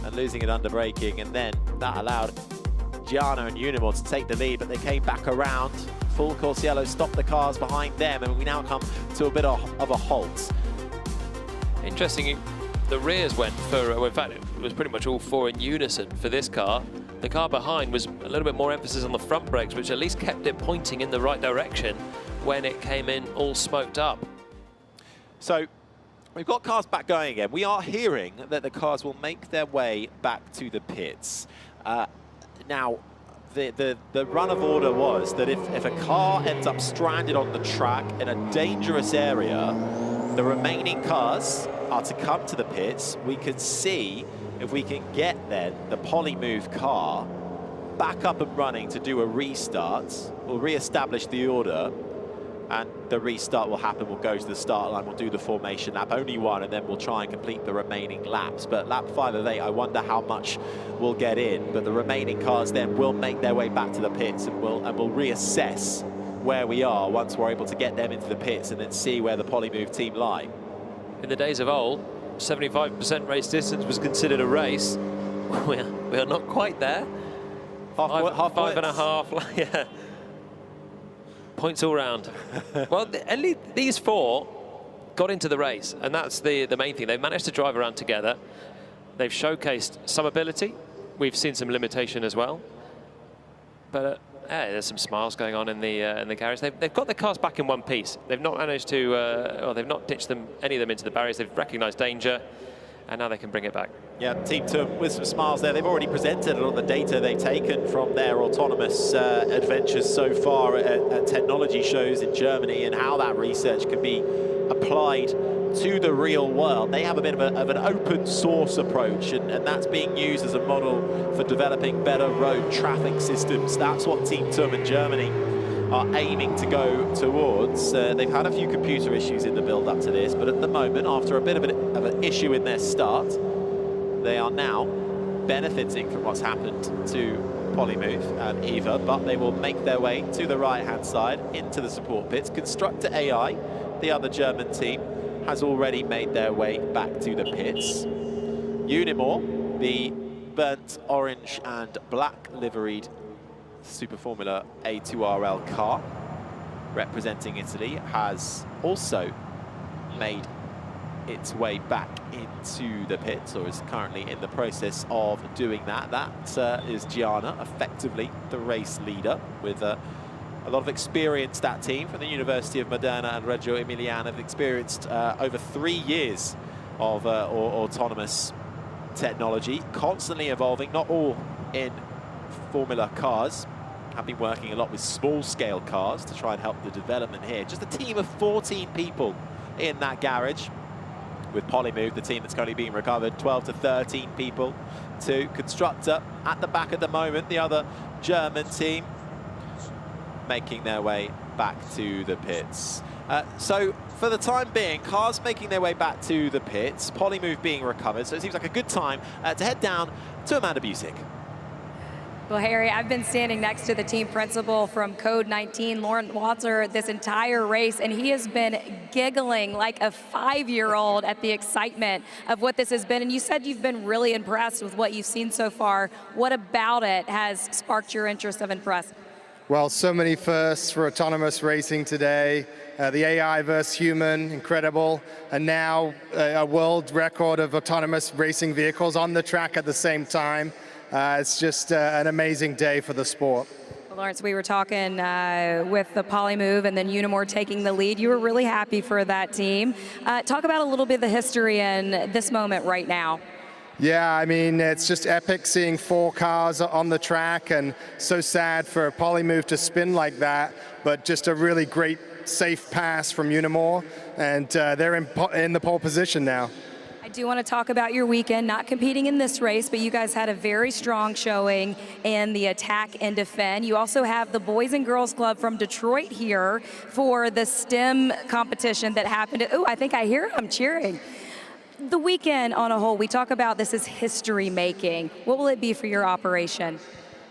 [SPEAKER 17] and losing it under braking, and then that allowed Gianna and Unimore to take the lead, but they came back around. Full course yellow stopped the cars behind them, and we now come to a bit of a halt.
[SPEAKER 19] Interesting, the rears went for, well, in fact, it was pretty much all 4 in unison for this car. The car behind was a little bit more emphasis on the front brakes, which at least kept it pointing in the right direction when it came in all smoked up.
[SPEAKER 17] So we've got cars back going again. We are hearing that the cars will make their way back to the pits. Now, the run of order was that if a car ends up stranded on the track in a dangerous area, the remaining cars are to come to the pits. We can see if we can get then the Polymove car back up and running to do a restart. We'll re-establish the order, and the restart will happen. We'll go to the start line, we'll do the formation lap, only 1, and then we'll try and complete the remaining laps. But lap 5 of 8, I wonder how much we'll get in. But the remaining cars then will make their way back to the pits, and we'll reassess where we are once we're able to get them into the pits and then see where the Polymove team lie.
[SPEAKER 19] In the days of old, 75% race distance was considered a race. We are not quite there.
[SPEAKER 17] Half
[SPEAKER 19] 5.5, yeah. Points all round. Well, at least these 4 got into the race, and that's the main thing. They've managed to drive around together. They've showcased some ability. We've seen some limitation as well. But there's some smiles going on in the garage. They've got their cars back in one piece. They've not managed to, or they've not ditched any of them into the barriers. They've recognised danger, and now they can bring it back.
[SPEAKER 17] Yeah, Team TUM with some smiles there. They've already presented a lot of the data they've taken from their autonomous adventures so far at technology shows in Germany, and how that research can be applied to the real world. They have a bit of an open source approach, and that's being used as a model for developing better road traffic systems. That's what Team TUM in Germany are aiming to go towards. They've had a few computer issues in the build-up to this, but at the moment, after a bit of an issue in their start, they are now benefiting from what's happened to Polymove and Eva, but they will make their way to the right-hand side into the support pits. Constructor AI, the other German team, has already made their way back to the pits. Unimore, the burnt orange and black liveried Super Formula A2RL car representing Italy, has also made its way back into the pits, or is currently in the process of doing that. That is Gianna, effectively the race leader, with a lot of experience. That team from the University of Modena and Reggio Emiliana have experienced over 3 years of autonomous technology, constantly evolving, not all in Formula cars. Have been working a lot with small-scale cars to try and help the development here. Just a team of 14 people in that garage, with Polymove, the team that's currently being recovered, 12 to 13 people to Constructor at the back at the moment, the other German team making their way back to the pits. So for the time being, cars making their way back to the pits, Polymove being recovered, so it seems like a good time to head down to Amanda Busick.
[SPEAKER 1] Well, Harry, I've been standing next to the team principal from Code 19, Laurent Walter, this entire race, and he has been giggling like a 5-year-old at the excitement of what this has been. And you said you've been really impressed with what you've seen so far. What about it has sparked your interest of impressed?
[SPEAKER 6] Well, so many firsts for autonomous racing today. The AI versus human, incredible. And now a world record of autonomous racing vehicles on the track at the same time. It's just an amazing day for the sport.
[SPEAKER 1] Well, Lawrence, we were talking with the Polymove and then Unimore taking the lead. You were really happy for that team. Talk about a little bit of the history and this moment right now.
[SPEAKER 6] Yeah, I mean, it's just epic seeing 4 cars on the track, and so sad for Polymove to spin like that, but just a really great safe pass from Unimore, and they're in the pole position now.
[SPEAKER 1] I do want to talk about your weekend, not competing in this race, but you guys had a very strong showing in the attack and defend. You also have the Boys and Girls Club from Detroit here for the STEM competition that happened. Oh, I think I hear them cheering. The weekend on a whole, we talk about this as history making. What will it be for your operation?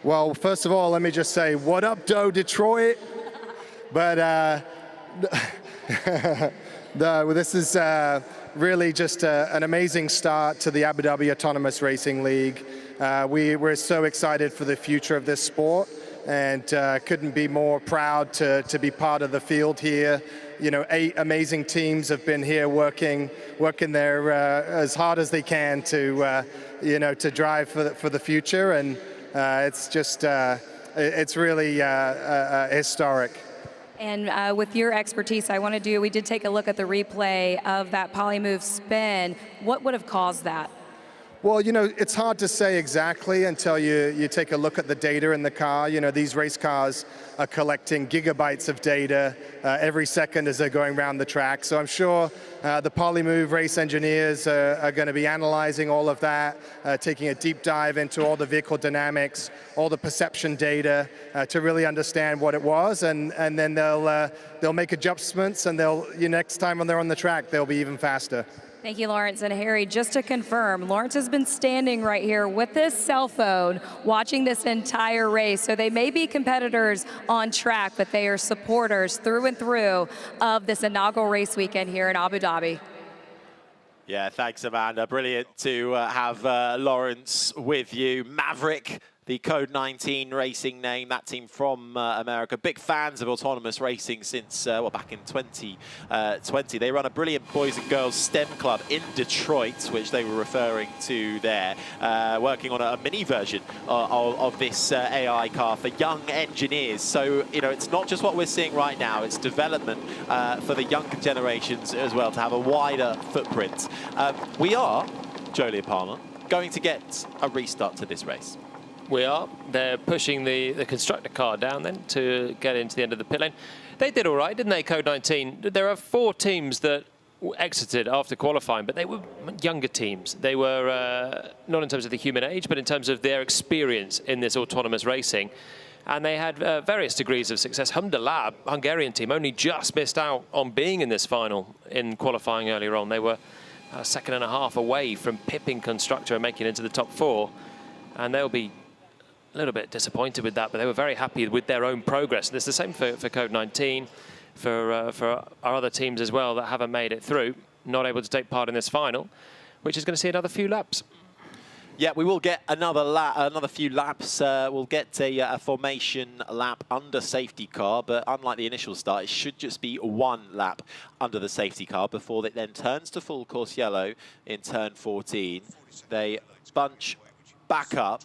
[SPEAKER 6] Well, first of all, let me just say, what up, Detroit? But this is really just an amazing start to the Abu Dhabi Autonomous Racing League. We're so excited for the future of this sport, and couldn't be more proud to be part of the field here. You know, 8 amazing teams have been here working there as hard as they can to, to drive for the future, and it's just, it's really historic.
[SPEAKER 1] And with your expertise, we did take a look at the replay of that Polymove spin. What would have caused that?
[SPEAKER 6] Well, you know, it's hard to say exactly until you take a look at the data in the car. You know, these race cars are collecting gigabytes of data every second as they're going around the track. So I'm sure the Polymove race engineers are going to be analyzing all of that, taking a deep dive into all the vehicle dynamics, all the perception data to really understand what it was, and then they'll make adjustments, and next time when they're on the track, they'll be even faster.
[SPEAKER 1] Thank you, Lawrence. And Harry, just to confirm, Lawrence has been standing right here with his cell phone watching this entire race. So they may be competitors on track, but they are supporters through and through of this inaugural race weekend here in Abu Dhabi.
[SPEAKER 17] Yeah, thanks, Amanda. Brilliant to have Lawrence with you. Maverick the Code 19 racing name, that team from America. Big fans of autonomous racing since, well, back in 2020. They run a brilliant boys and girls STEM club in Detroit, which they were referring to there, working on a mini version of this AI car for young engineers. So, you know, it's not just what we're seeing right now, it's development for the younger generations as well to have a wider footprint. We are, Jolie Palmer, going to get a restart to this race.
[SPEAKER 19] We are. They're pushing the constructor car down then to get into the end of the pit lane. They did all right, didn't they, Code 19? There are 4 teams that exited after qualifying, but they were younger teams. They were not in terms of the human age, but in terms of their experience in this autonomous racing. And they had various degrees of success. Lab, Hungarian team, only just missed out on being in this final in qualifying earlier on. They were a second and a half away from pipping constructor and making it into the top 4. And they'll be a little bit disappointed with that, but they were very happy with their own progress. And it's the same for Code 19, for our other teams as well that haven't made it through, not able to take part in this final, which is going to see another few laps.
[SPEAKER 17] Yeah, we will get another few laps. We'll get a formation lap under safety car, but unlike the initial start, it should just be 1 lap under the safety car before it then turns to full course yellow in turn 14. They bunch back up,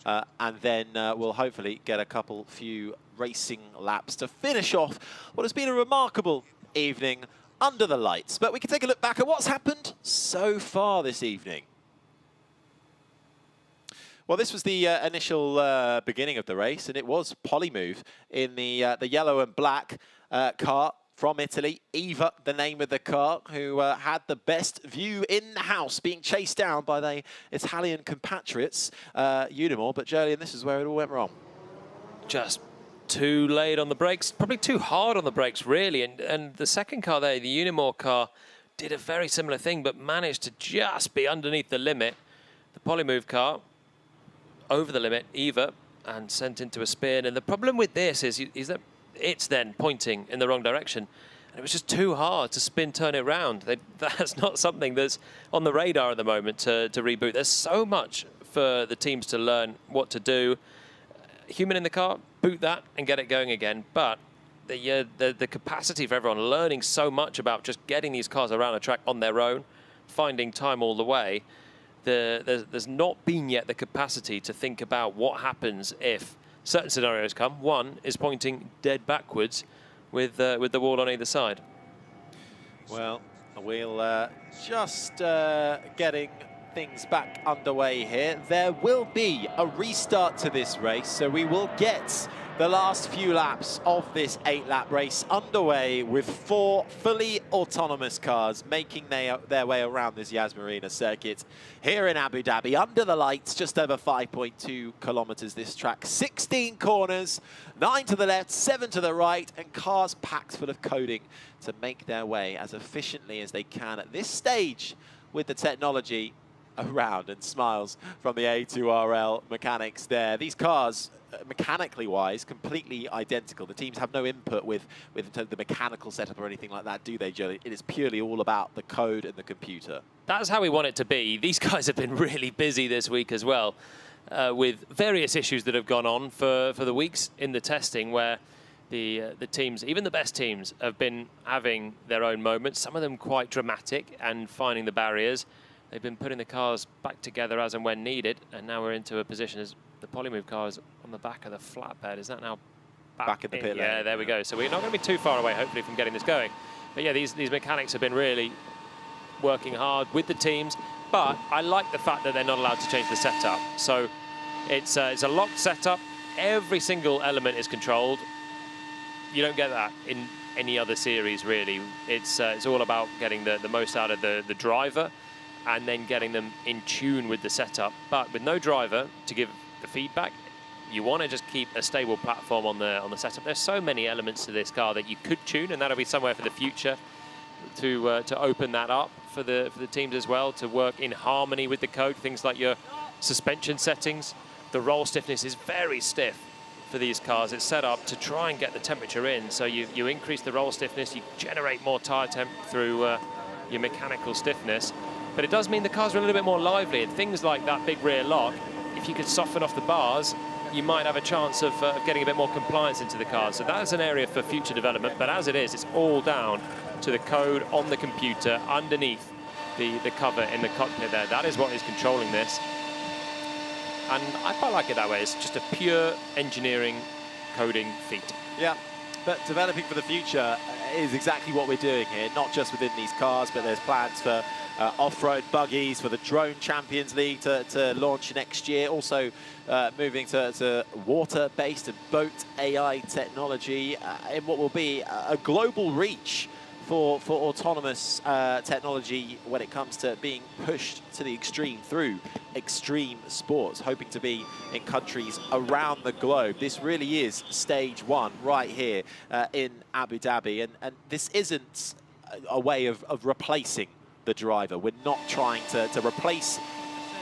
[SPEAKER 17] and then we'll hopefully get a few racing laps to finish off what has been a remarkable evening under the lights. But we can take a look back at what's happened so far this evening. Well, this was the initial beginning of the race, and it was Polymove in the yellow and black car from Italy. Eva, the name of the car, who had the best view in the house, being chased down by the Italian compatriots, Unimore. But Jolie, this is where it all went wrong.
[SPEAKER 19] Just too late on the brakes, probably too hard on the brakes, really. And the second car there, the Unimore car, did a very similar thing, but managed to just be underneath the limit. The Polymove car, over the limit, Eva, and sent into a spin. And the problem with this is that it's then pointing in the wrong direction. And it was just too hard to spin, turn it around. That's not something that's on the radar at the moment to reboot. There's so much for the teams to learn what to do. Human in the car, boot that and get it going again. But the capacity for everyone learning so much about just getting these cars around a track on their own, finding time all the way, there's not been yet the capacity to think about what happens if certain scenarios come. One is pointing dead backwards with the wall on either side.
[SPEAKER 17] Well, we'll just getting things back underway here. There will be a restart to this race, so we will get the last few laps of this 8-lap race underway with 4 fully autonomous cars making their way around this Yas Marina circuit here in Abu Dhabi under the lights. Just over 5.2 kilometers this track, 16 corners, 9 to the left, 7 to the right, and cars packed full of coding to make their way as efficiently as they can at this stage with the technology around. And smiles from the A2RL mechanics there. These cars, mechanically wise, completely identical. The teams have no input with the mechanical setup or anything like that, do they, Jolie? It is purely all about the code and the computer.
[SPEAKER 19] That's how we want it to be. These guys have been really busy this week as well, with various issues that have gone on for the weeks in the testing, where the teams, even the best teams, have been having their own moments, some of them quite dramatic, and finding the barriers. They've been putting the cars back together as and when needed, and now we're into a position as the Polymove car is on the back of the flatbed. Is that now
[SPEAKER 17] back in the pit lane?
[SPEAKER 19] Yeah, there we go. So we're not going to be too far away, hopefully, from getting this going. But yeah, these mechanics have been really working hard with the teams, but I like the fact that they're not allowed to change the setup. So it's a locked setup. Every single element is controlled. You don't get that in any other series, really. It's all about getting the most out of the driver and then getting them in tune with the setup. But with no driver to give the feedback, you want to just keep a stable platform on the setup. There's so many elements to this car that you could tune, and that'll be somewhere for the future to open that up for the teams as well, to work in harmony with the code. Things like your suspension settings. The roll stiffness is very stiff for these cars. It's set up to try and get the temperature in. So you increase the roll stiffness, you generate more tire temp through your mechanical stiffness. But it does mean the cars are a little bit more lively, and things like that big rear lock if you could soften off the bars, you might have a chance of getting a bit more compliance into the car. So that's an area for future development, but as it is, it's all down to the code on the computer underneath the cover in the cockpit there. That is what is controlling this. And I quite like it that way. It's just a pure engineering coding feat.
[SPEAKER 17] Yeah, but developing for the future is exactly what we're doing here, not just within these cars, but there's plans for off-road buggies, for the Drone Champions League to launch next year. Also moving to water-based and boat AI technology in what will be a global reach for autonomous technology when it comes to being pushed to the extreme through extreme sports, hoping to be in countries around the globe. This really is stage one right here in Abu Dhabi, and this isn't a way of replacing the driver. We're not trying to replace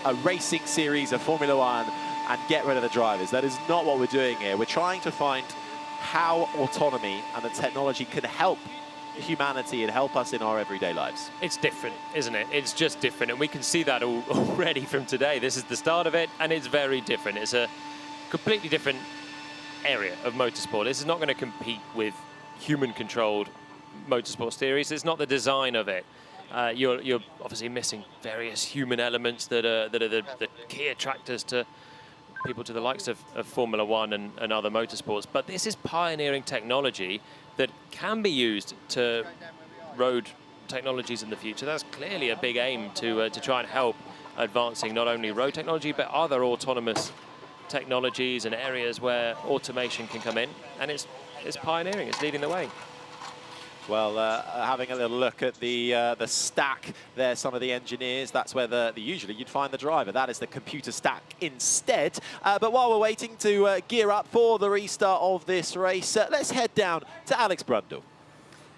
[SPEAKER 17] a racing series of Formula One and get rid of the drivers. That is not what we're doing here. We're trying to find how autonomy and the technology can help humanity and help us in our everyday lives.
[SPEAKER 19] It's different, isn't it? It's just different, and we can see that already from today. This is the start of it, and it's very different. It's a completely different area of motorsport. This is not going to compete with human-controlled motorsport series. It's not the design of it. You're obviously missing various human elements that are the key attractors to people to the likes of Formula One and other motorsports. But this is pioneering technology that can be used to road technologies in the future. That's clearly a big aim to try and help advancing not only road technology, but other autonomous technologies and areas where automation can come in. And it's pioneering, it's leading the way.
[SPEAKER 17] Well, having a little look at the stack there, some of the engineers, that's where usually you'd find the driver. That is the computer stack instead. But while we're waiting to gear up for the restart of this race, let's head down to Alex Brundle.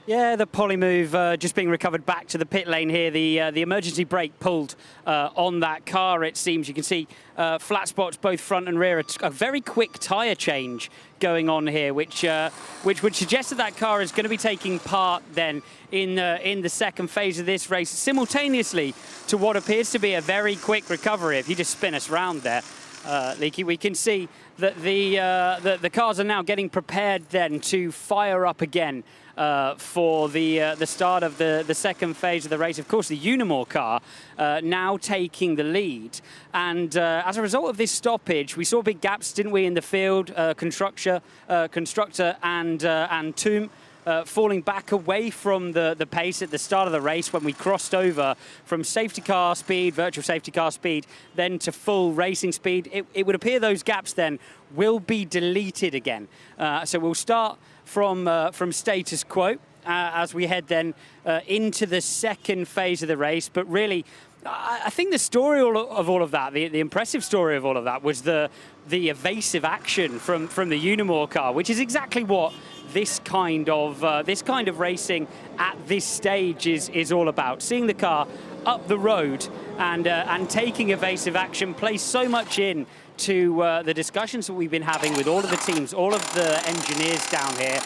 [SPEAKER 5] Yeah, the polymove just being recovered back to the pit lane here. The emergency brake pulled on that car, it seems. You can see flat spots both front and rear. A very quick tyre change going on here, which would suggest that that car is going to be taking part then in the second phase of this race, simultaneously to what appears to be a very quick recovery. If you just spin us round there, Leaky, we can see that the cars are now getting prepared then to fire up again for the start of the second phase of the race. Of course, the Unimore car now taking the lead. And as a result of this stoppage, we saw big gaps, didn't we, in the field? Constructor and Toom falling back away from the pace at the start of the race when we crossed over from safety car speed, virtual safety car speed, then to full racing speed. It would appear those gaps then will be deleted again. So we'll start from status quo as we head then into the second phase of the race. But really, I think the story of all of that, the impressive story of all of that, was the evasive action from the Unimore car, which is exactly what this kind of racing at this stage is all about. Seeing the car up the road and taking evasive action plays so much in to the discussions that we've been having with all of the teams, all of the engineers down here,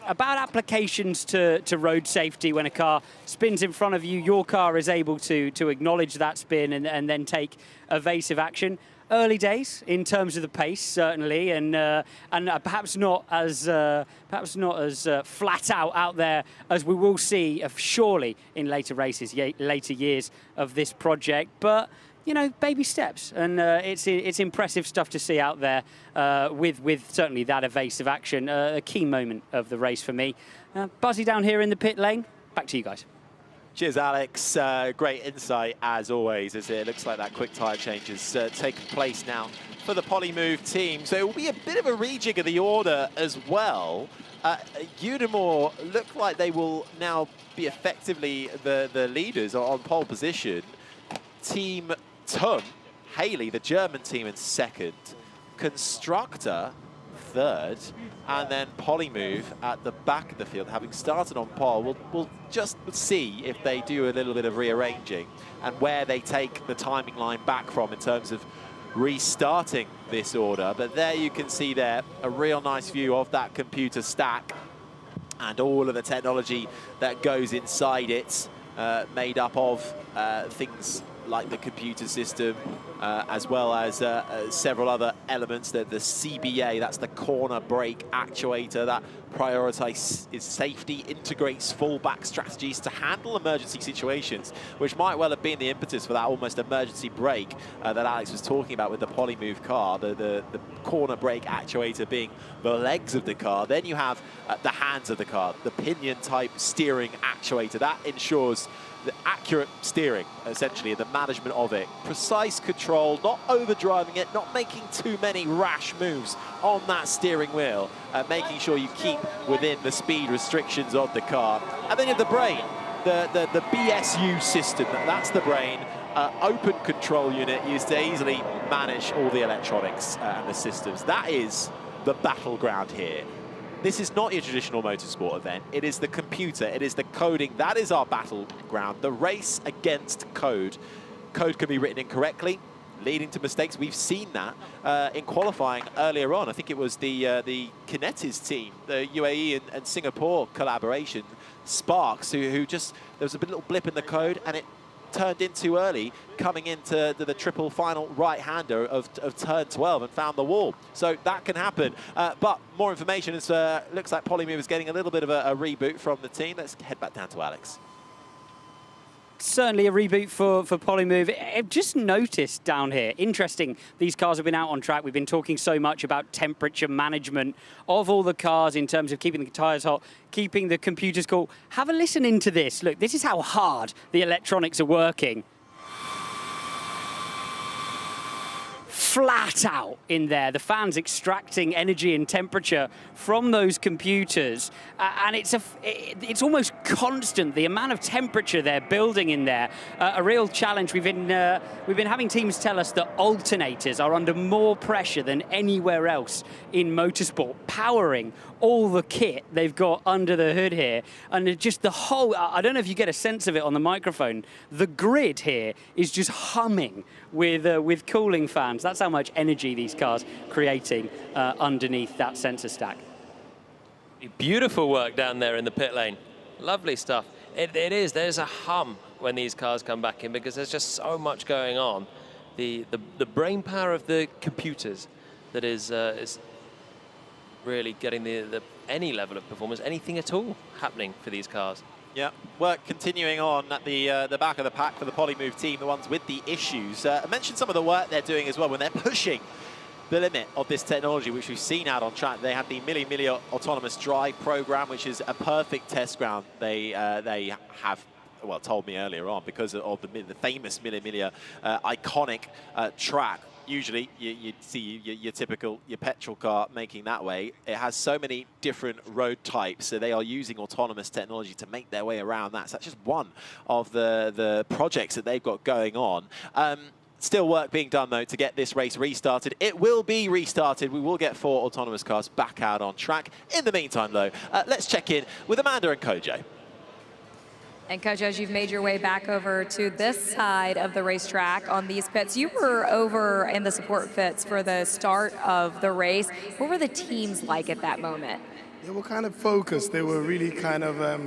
[SPEAKER 5] about applications to road safety. When a car spins in front of you, your car is able to acknowledge that spin and then take evasive action. Early days in terms of the pace, certainly, and perhaps not as flat out there as we will see surely in later races, later years of this project. But you know, baby steps, and it's impressive stuff to see out there with certainly that evasive action. A key moment of the race for me. Buzzy down here in the pit lane. Back to you guys.
[SPEAKER 17] Cheers, Alex. Great insight, as always, as it looks like that quick tyre change has taken place now for the Polymove team. So it will be a bit of a rejig of the order as well. Unimore look like they will now be effectively the leaders on pole position. Team Tum, Haley, the German team, in second. Constructor, third. And then Polymove at the back of the field, having started on pole. We'll just see if they do a little bit of rearranging and where they take the timing line back from in terms of restarting this order. But there you can see there a real nice view of that computer stack and all of the technology that goes inside it, made up of things like the computer system, as well as several other elements. The CBA, that's the corner brake actuator, that prioritizes safety, integrates fallback strategies to handle emergency situations, which might well have been the impetus for that almost emergency brake that Alex was talking about with the Polymove car, the corner brake actuator being the legs of the car. Then you have the hands of the car, the pinion-type steering actuator. That ensures the accurate steering, essentially, the management of it. Precise control, not overdriving it, not making too many rash moves on that steering wheel, making sure you keep within the speed restrictions of the car. And then you have the brain, the BSU system, that's the brain. Open control unit used to easily manage all the electronics and the systems. That is the battleground here. This is not your traditional motorsport event. It is the computer, it is the coding. That is our battleground, the race against code. Code can be written incorrectly, leading to mistakes. We've seen that in qualifying earlier on. I think it was the Kinetis team, the UAE and Singapore collaboration, Sparks, who just, there was a little blip in the code and it turned in too early, coming into the triple final right-hander of turn 12 and found the wall. So that can happen. But more information, is looks like Polymove is getting a little bit of a reboot from the team. Let's head back down to Alex.
[SPEAKER 5] Certainly a reboot for Polymove. I've just noticed down here, interesting, these cars have been out on track. We've been talking so much about temperature management of all the cars in terms of keeping the tyres hot, keeping the computers cool. Have a listen into this. Look, this is how hard the electronics are working. Flat out in there, the fans extracting energy and temperature from those computers, and it's almost constant, the amount of temperature they're building in there. A real challenge. We've been having teams tell us that alternators are under more pressure than anywhere else in motorsport, powering all the kit they've got under the hood here, and just the whole, I don't know if you get a sense of it on the microphone, the grid here is just humming with cooling fans. That's how much energy these cars creating underneath that sensor stack.
[SPEAKER 19] Beautiful work down there in the pit lane. Lovely stuff. It is, there's a hum when these cars come back in because there's just so much going on. The brain power of the computers that is really getting any level of performance, anything at all happening for these cars.
[SPEAKER 17] Yeah, work continuing on at the back of the pack for the Polymove team, the ones with the issues. I mentioned some of the work they're doing as well when they're pushing the limit of this technology, which we've seen out on track. They have the Milli autonomous drive program, which is a perfect test ground. They have, well, told me earlier on, because of the famous Milli iconic track. Usually, you see your typical, your petrol car making that way. It has so many different road types, so they are using autonomous technology to make their way around that. So that's just one of the projects that they've got going on. Still work being done, though, to get this race restarted. It will be restarted. We will get 4 autonomous cars back out on track. In the meantime, though, let's check in with Amanda and Kojo.
[SPEAKER 1] And Coach, as you've made your way back over to this side of the racetrack on these pits, you were over in the support pits for the start of the race. What were the teams like at that moment?
[SPEAKER 8] They were kind of focused. They were really kind of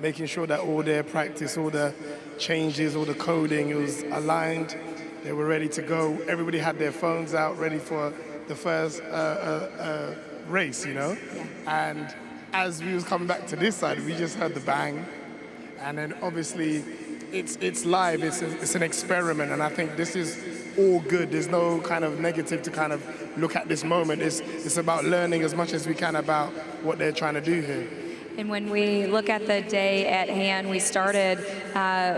[SPEAKER 8] making sure that all their practice, all the changes, all the coding, it was aligned. They were ready to go. Everybody had their phones out, ready for the first race, you know? And as we was coming back to this side, we just heard the bang. And then obviously it's live, it's an experiment, and I think this is all good. There's no kind of negative to kind of look at this moment. It's about learning as much as we can about what they're trying to do here.
[SPEAKER 1] And when we look at the day at hand, we started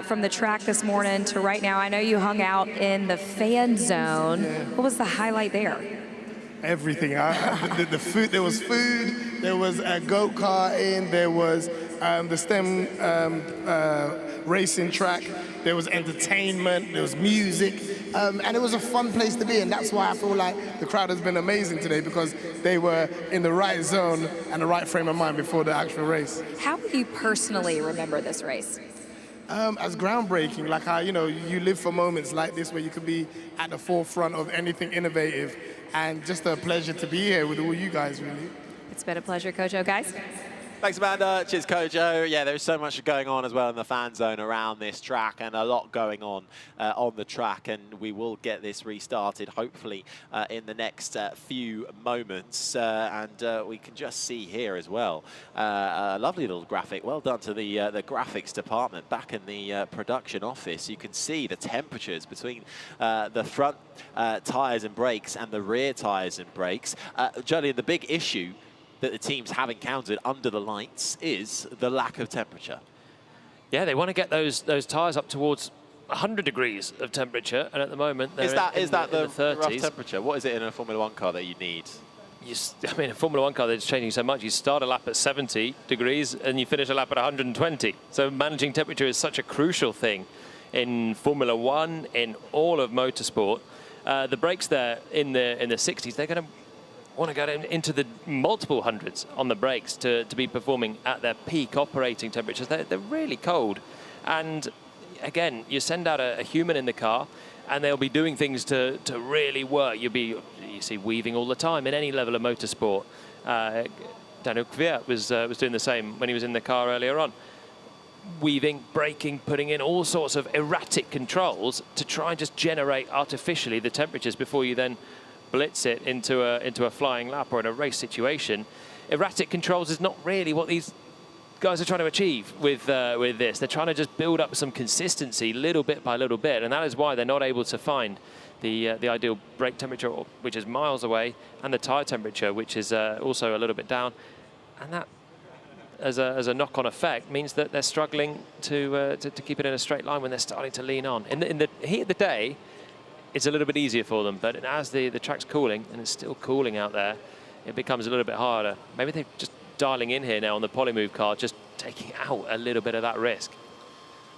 [SPEAKER 1] from the track this morning to right now. I know you hung out in the fan zone. Yeah. What was the highlight there?
[SPEAKER 8] Everything. The food, there was food, there was a go-kart in, there was the STEM racing track, there was entertainment, there was music, and it was a fun place to be, and that's why I feel like the crowd has been amazing today, because they were in the right zone and the right frame of mind before the actual race.
[SPEAKER 1] How will you personally remember this race?
[SPEAKER 8] As groundbreaking, like how, you know, you live for moments like this where you could be at the forefront of anything innovative, and just a pleasure to be here with all you guys, really.
[SPEAKER 1] It's been a pleasure, Kojo. Guys?
[SPEAKER 17] Thanks, Amanda. Cheers, Kojo. Yeah, there's so much going on as well in the fan zone around this track, and a lot going on the track, and we will get this restarted, hopefully, in the next few moments. And we can just see here as well, a lovely little graphic. Well done to the graphics department back in the production office. You can see the temperatures between the front tyres and brakes and the rear tyres and brakes. Julian, the big issue that the teams have encountered under the lights is the lack of temperature.
[SPEAKER 19] Yeah, they want to get those tyres up towards 100 degrees of temperature, and at the moment they're
[SPEAKER 17] is that the
[SPEAKER 19] in the 30s.
[SPEAKER 17] rough temperature? What is it in a Formula 1 car that you need?
[SPEAKER 19] I mean, a Formula 1 car that's changing so much. You start a lap at 70 degrees and you finish a lap at 120. So managing temperature is such a crucial thing in Formula 1, in all of motorsport. The brakes there in the 60s, they're going to want to go into the multiple hundreds on the brakes to be performing at their peak operating temperatures. They're really cold. And again, you send out a human in the car and they'll be doing things to really work. You see weaving all the time in any level of motorsport. Daniel Kvyat was doing the same when he was in the car earlier on. Weaving, braking, putting in all sorts of erratic controls to try and just generate artificially the temperatures before you then blitz it into a flying lap or in a race situation. Erratic controls is not really what these guys are trying to achieve with this. They're trying to just build up some consistency little bit by little bit, and that is why they're not able to find the ideal brake temperature, which is miles away, and the tyre temperature, which is also a little bit down. And that, as a knock-on effect, means that they're struggling to keep it in a straight line when they're starting to lean on. In the heat of the day, it's a little bit easier for them, but as the track's cooling, and it's still cooling out there, it becomes a little bit harder. Maybe they're just dialing in here now on the Polymove car, just taking out a little bit of that risk.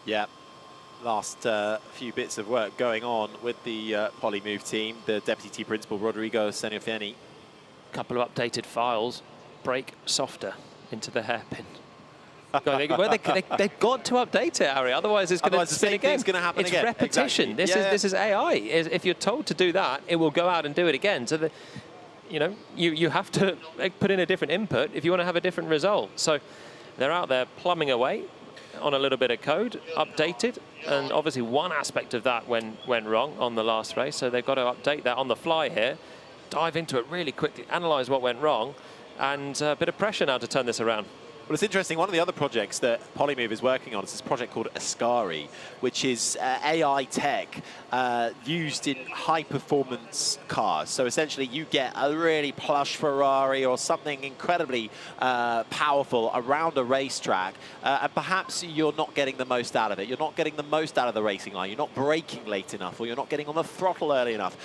[SPEAKER 17] Yeah, last few bits of work going on with the Polymove team. The Deputy Team Principal, Rodrigo Seniofieni.
[SPEAKER 19] Couple of updated files. Brake softer into the hairpin. They've got to update it, Harry. Otherwise, it's going to spin again.
[SPEAKER 17] It's going to happen again.
[SPEAKER 19] It's repetition.
[SPEAKER 17] Exactly.
[SPEAKER 19] This is AI. If you're told to do that, it will go out and do it again. So you have to put in a different input if you want to have a different result. So they're out there plumbing away on a little bit of code, updated, and obviously one aspect of that went wrong on the last race. So they've got to update that on the fly here, dive into it really quickly, analyze what went wrong, and a bit of pressure now to turn this around.
[SPEAKER 17] Well, it's interesting. One of the other projects that Polymove is working on is this project called Ascari, which is AI tech used in high-performance cars. So essentially, you get a really plush Ferrari or something incredibly powerful around a racetrack, and perhaps you're not getting the most out of it. You're not getting the most out of the racing line. You're not braking late enough, or you're not getting on the throttle early enough.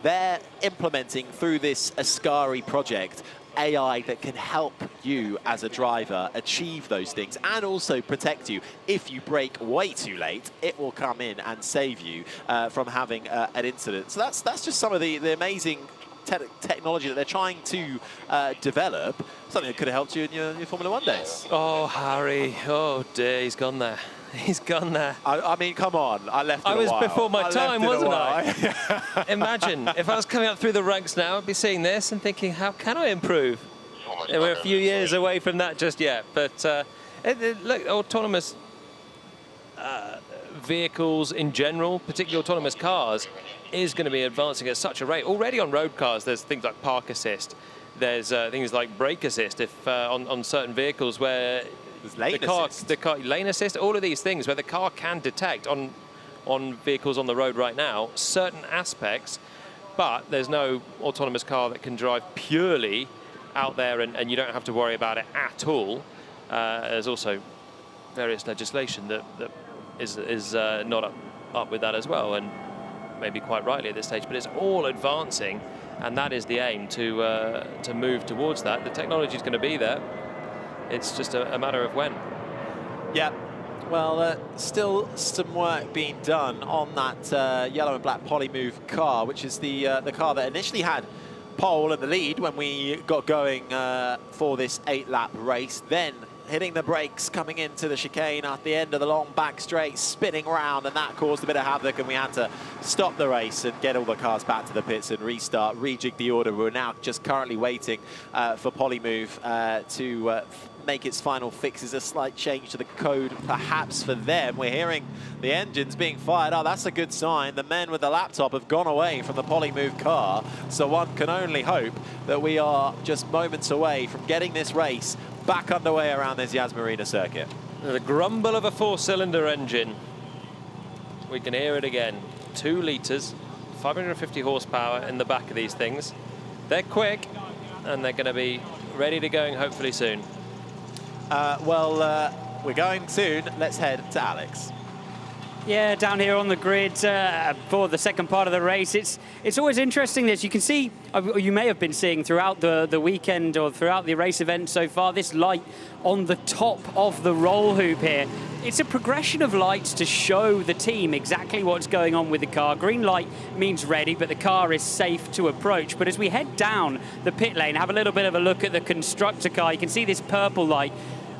[SPEAKER 17] They're implementing through this Ascari project AI that can help you as a driver achieve those things and also protect you. If you brake way too late, it will come in and save you from having an incident. So that's just some of the amazing technology that they're trying to develop, something that could have helped you in your Formula 1 days.
[SPEAKER 19] Oh, Harry. Oh, dear. He's gone there. He's gone there.
[SPEAKER 17] I mean, come on. I left it
[SPEAKER 19] I was
[SPEAKER 17] a while.
[SPEAKER 19] before my time, wasn't
[SPEAKER 17] I?
[SPEAKER 19] Imagine if I was coming up through the ranks now, I'd be seeing this and thinking, how can I improve? And we're a few years away from that just yet. But look, autonomous vehicles in general, particularly autonomous cars, is going to be advancing at such a rate. Already on road cars, there's things like park assist. There's things like brake assist if on certain vehicles where the car lane assist, all of these things where the car can detect on vehicles on the road right now certain aspects, but there's no autonomous car that can drive purely out there and you don't have to worry about it at all. There's also various legislation that is not up with that as well, and maybe quite rightly at this stage, but it's all advancing, and that is the aim to move towards that. The technology is going to be there. It's just a matter of when.
[SPEAKER 17] Yeah. Well, still some work being done on that yellow and black Polymove car, which is the car that initially had pole in the lead when we got going for this 8-lap race. Then hitting the brakes, coming into the chicane at the end of the long back straight, spinning around, and that caused a bit of havoc, and we had to stop the race and get all the cars back to the pits and restart, rejig the order. We're now just currently waiting for Polymove to make its final fixes, a slight change to the code perhaps for them. We're hearing the engines being fired up. That's a good sign. The men with the laptop have gone away from the Polymove car, so one can only hope that we are just moments away from getting this race back underway around this Yas Marina circuit.
[SPEAKER 19] The grumble of a 4-cylinder engine. We can hear it again. 2 litres, 550 horsepower in the back of these things. They're quick, and they're going to be ready to go hopefully soon.
[SPEAKER 17] We're going soon. Let's head to Alex.
[SPEAKER 5] Yeah, down here on the grid for the second part of the race. It's always interesting, as you can see, you may have been seeing throughout the weekend or throughout the race event so far, this light on the top of the roll hoop here. It's a progression of lights to show the team exactly what's going on with the car. Green light means ready, but the car is safe to approach. But as we head down the pit lane, have a little bit of a look at the constructor car, you can see this purple light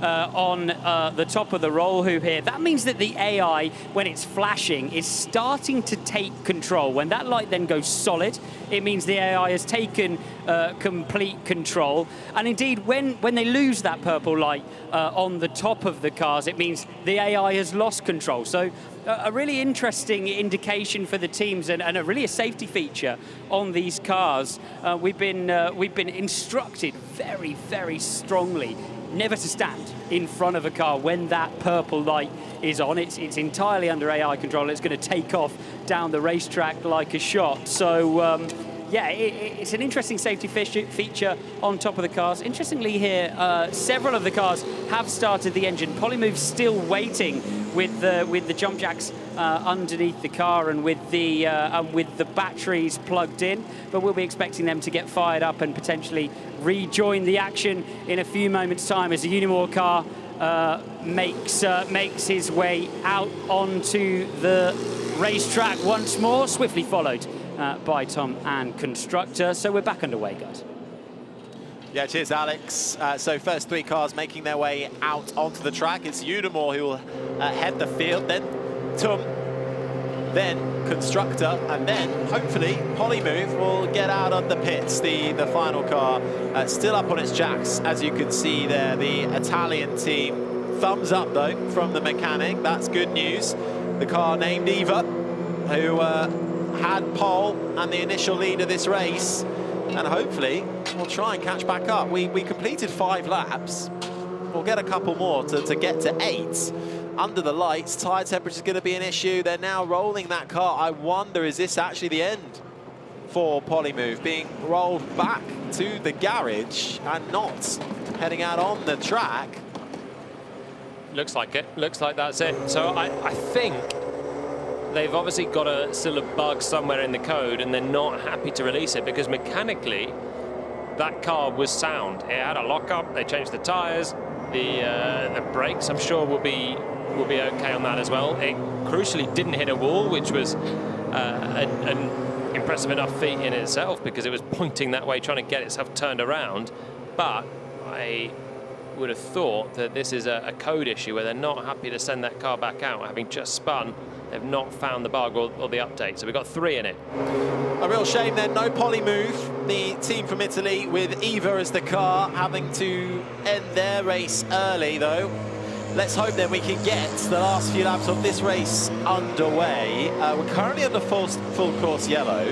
[SPEAKER 5] on the top of the roll hoop here. That means that the AI, when it's flashing, is starting to take control. When that light then goes solid, it means the AI has taken complete control. And indeed, when they lose that purple light on the top of the cars, it means the AI has lost control. So a really interesting indication for the teams, and a safety feature on these cars. We've been instructed very, very strongly never to stand in front of a car when that purple light is on. It's entirely under AI control. It's going to take off down the racetrack like a shot. So yeah, it's an interesting safety feature on top of the cars. Interestingly here, several of the cars have started the engine. Polymove's still waiting with the jump jacks underneath the car and with the batteries plugged in, but we'll be expecting them to get fired up and potentially rejoin the action in a few moments' time as the Unimore car makes his way out onto the racetrack once more, swiftly followed by Tom and constructor. So we're back underway, guys.
[SPEAKER 17] Yeah, cheers, Alex. So first 3 cars making their way out onto the track. It's Unimore who will head the field, then Tom, then constructor, and then hopefully Polymove will get out on the pits. The final car still up on its jacks, as you can see there. The Italian team, thumbs up though from the mechanic. That's good news. The car named Eva, who had pole and the initial lead of this race, and hopefully we'll try and catch back up. We completed 5 laps. We'll get a couple more to get to 8. Under the lights, tyre temperature is going to be an issue. They're now rolling that car. I wonder, is this actually the end for Polymove, being rolled back to the garage and not heading out on the track?
[SPEAKER 19] Looks like it. Looks like that's it. So I think they've obviously got still a bug somewhere in the code, and they're not happy to release it because mechanically that car was sound. It had a lockup. They changed the tyres. The brakes, I'm sure, will be okay on that as well. It crucially didn't hit a wall, which was an impressive enough feat in itself because it was pointing that way, trying to get itself turned around. But I would have thought that this is a code issue where they're not happy to send that car back out, having just spun. They've not found the bug or the update, so we've got 3 in it.
[SPEAKER 17] A real shame then, no Polymove. The team from Italy with Eva as the car, having to end their race early though. Let's hope then we can get the last few laps of this race underway. We're currently under full course yellow.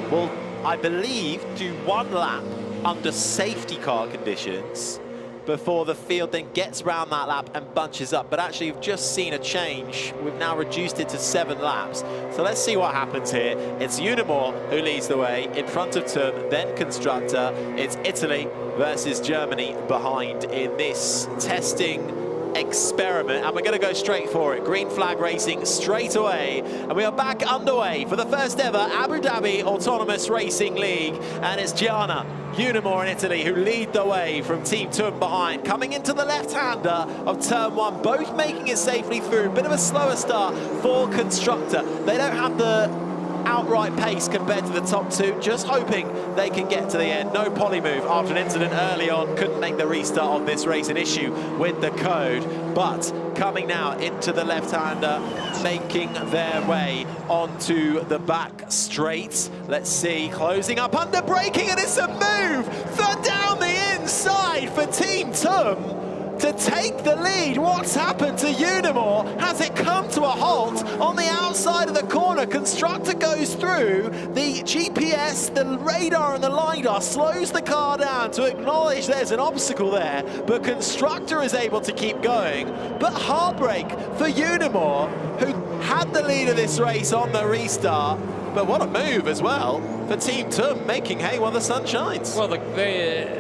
[SPEAKER 17] We'll, I believe, do 1 lap under safety car conditions before the field then gets round that lap and bunches up. But actually, we've just seen a change. We've now reduced it to 7 laps. So let's see what happens here. It's Unimore who leads the way in front of Tum, then constructor. It's Italy versus Germany behind in this testing experiment, and we're going to go straight for it. Green flag racing straight away, and we are back underway for the first ever Abu Dhabi Autonomous Racing League, and it's Gianna, Unimore in Italy, who lead the way from Team Tum behind, coming into the left-hander of turn 1, both making it safely through. Bit of a slower start for constructor. They don't have the outright pace compared to the top 2, just hoping they can get to the end. No Polymove after an incident early on, couldn't make the restart of this race, an issue with the code, but coming now into the left-hander, making their way onto the back straight. Let's see, closing up under braking, and it's a move for down the inside for Team Tum. to take the lead. What's happened to Unimore? Has it come to a halt on the outside of the corner? Constructor goes through. The GPS, the radar and the LiDAR slows the car down to acknowledge there's an obstacle there, but Constructor is able to keep going. But heartbreak for Unimore, who had the lead of this race on the restart. But what a move as well for Team TUM, making hay while the sun shines.
[SPEAKER 19] Well, the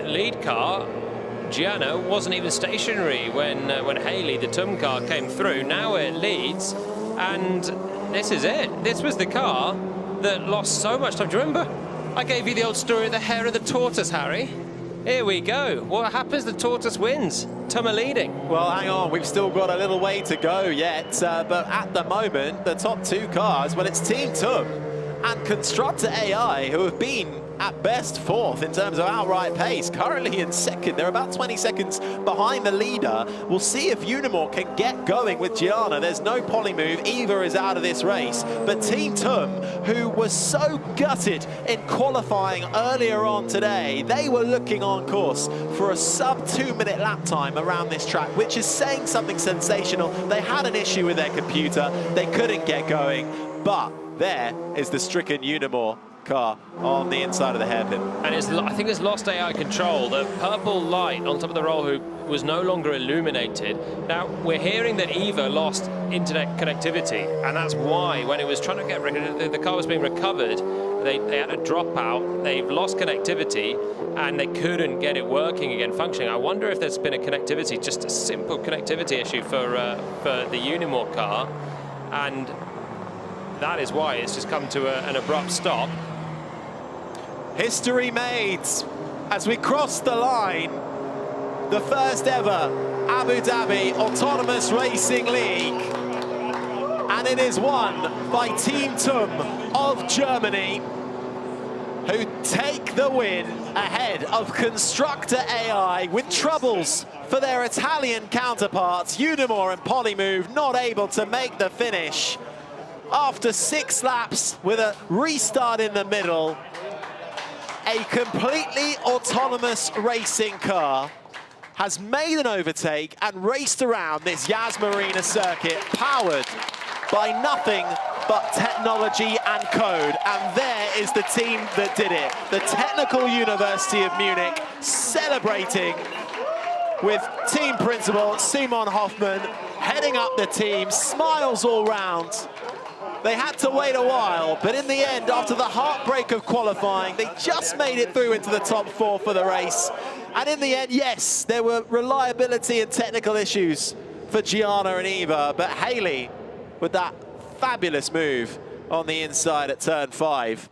[SPEAKER 19] lead car, Gianna, wasn't even stationary when Haley, the TUM car, came through. Now it leads, and this is it. This was the car that lost so much time. Do you remember? I gave you the old story of the hair of the tortoise, Harry. Here we go. What happens? The tortoise wins. TUM are leading.
[SPEAKER 17] Well, hang on. We've still got a little way to go yet. But at the moment, the top two cars, well, it's Team TUM and Constructor AI, who have been at best fourth in terms of outright pace, currently in second. They're about 20 seconds behind the leader. We'll see if Unimore can get going with Gianna. There's no poly move. Eva is out of this race. But Team TUM, who was so gutted in qualifying earlier on today, they were looking on course for a sub 2-minute lap time around this track, which is saying something sensational. They had an issue with their computer. They couldn't get going, but there is the stricken Unimore car on the inside of the hairpin.
[SPEAKER 19] And I think it's lost AI control. The purple light on top of the roll hoop was no longer illuminated. Now, we're hearing that Eva lost internet connectivity, and that's why when it was trying to get the car was being recovered, they had to drop out. They've lost connectivity, and they couldn't get it working again, functioning. I wonder if there's been a connectivity, just a simple connectivity issue for the Unimore car, and that is why it's just come to an abrupt stop.
[SPEAKER 17] History made as we cross the line. The first ever Abu Dhabi Autonomous Racing League. And it is won by Team TUM of Germany, who take the win ahead of Constructor AI with troubles for their Italian counterparts. Unimore and Polymove not able to make the finish. After 6 laps with a restart in the middle, a completely autonomous racing car has made an overtake and raced around this Yas Marina circuit, powered by nothing but technology and code. And there is the team that did it. The Technical University of Munich celebrating with team principal Simon Hoffmann heading up the team, smiles all round. They had to wait a while, but in the end, after the heartbreak of qualifying, they just made it through into the top 4 for the race. And in the end, yes, there were reliability and technical issues for Gianna and Eva, but Haley, with that fabulous move on the inside at turn 5,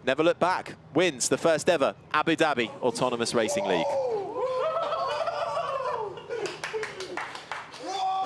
[SPEAKER 17] never looked back, wins the first ever Abu Dhabi Autonomous Racing League.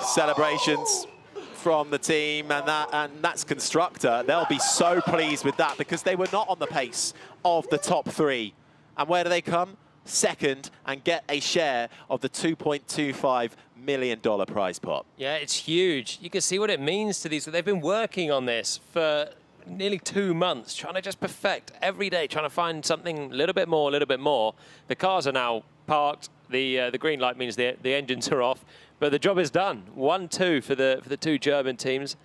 [SPEAKER 17] Celebrations from the team, and that's Constructor. They'll be so pleased with that because they were not on the pace of the top 3. And where do they come? Second, and get a share of the $2.25 million prize pot.
[SPEAKER 19] Yeah, it's huge. You can see what it means to these. They've been working on this for nearly 2 months, trying to just perfect every day, trying to find something a little bit more, a little bit more. The cars are now parked. The green light means the engines are off. But the job is done. 1-2 for the 2 German teams,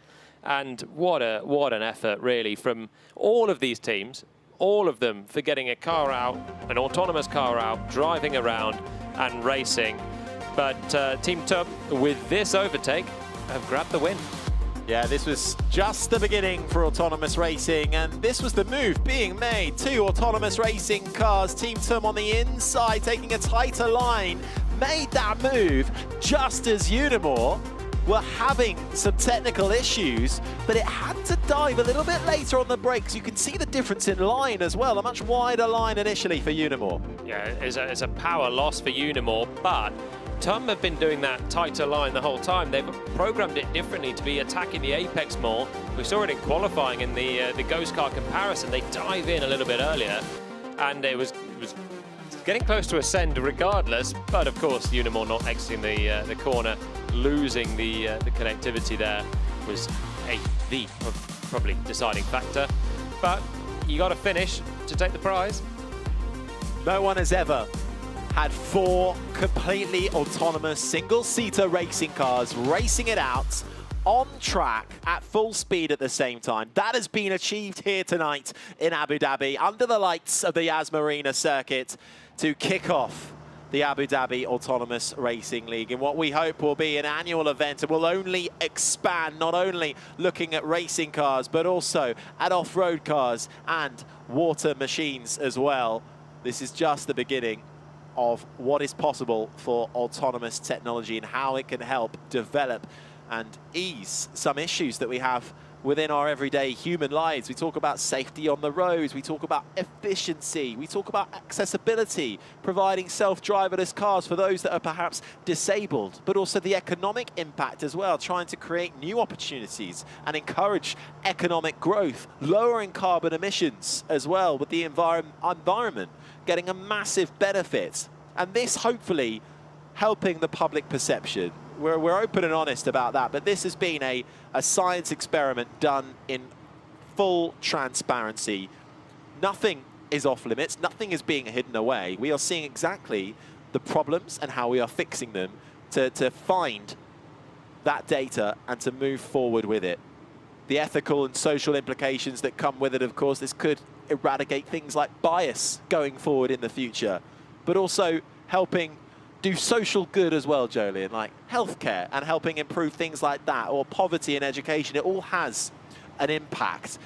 [SPEAKER 19] and what an effort really from all of these teams, all of them, for getting a car out, an autonomous car out, driving around and racing. But Team TUM, with this overtake, have grabbed the win.
[SPEAKER 17] Yeah, this was just the beginning for autonomous racing, and this was the move being made. 2 autonomous racing cars, Team TUM on the inside, taking a tighter line, made that move just as Unimore were having some technical issues, but it had to dive a little bit later on the brakes. You can see the difference in line as well, a much wider line initially for Unimore.
[SPEAKER 19] Yeah, it's a power loss for Unimore, but TUM have been doing that tighter line the whole time. They've programmed it differently to be attacking the apex more. We saw it in qualifying in the Ghost Car comparison. They dive in a little bit earlier, and it was getting close to ascend regardless. But of course, Unimore not exiting the corner, losing the connectivity there was the probably deciding factor. But you got to finish to take the prize.
[SPEAKER 17] No one has ever had 4 completely autonomous single-seater racing cars racing it out on track at full speed at the same time. That has been achieved here tonight in Abu Dhabi under the lights of the Yas Marina circuit to kick off the Abu Dhabi Autonomous Racing League in what we hope will be an annual event and will only expand, not only looking at racing cars, but also at off-road cars and water machines as well. This is just the beginning of what is possible for autonomous technology and how it can help develop and ease some issues that we have within our everyday human lives. We talk about safety on the roads, we talk about efficiency, we talk about accessibility, providing self-driverless cars for those that are perhaps disabled, but also the economic impact as well, trying to create new opportunities and encourage economic growth, lowering carbon emissions as well with the environment, getting a massive benefit. And this hopefully helping the public perception. We're open and honest about that, but this has been a science experiment done in full transparency. Nothing is off limits, nothing is being hidden away. We are seeing exactly the problems and how we are fixing them to find that data and to move forward with it. The ethical and social implications that come with it, of course, this could eradicate things like bias going forward in the future, but also helping do social good as well, Jolien, like healthcare and helping improve things like that, or poverty and education. It all has an impact.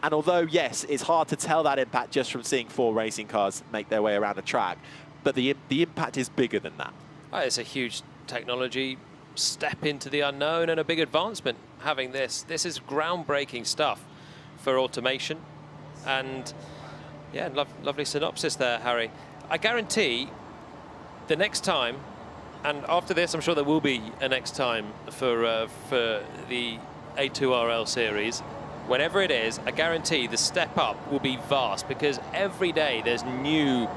[SPEAKER 17] And although, yes, it's hard to tell that impact just from seeing 4 racing cars make their way around a track, but the impact is bigger than that.
[SPEAKER 19] Oh, it's a huge technology step into the unknown and a big advancement having this. This is groundbreaking stuff for automation. And, yeah, lovely synopsis there, Harry. I guarantee the next time, and after this I'm sure there will be a next time for the A2RL series, whenever it is, I guarantee the step up will be vast, because every day there's new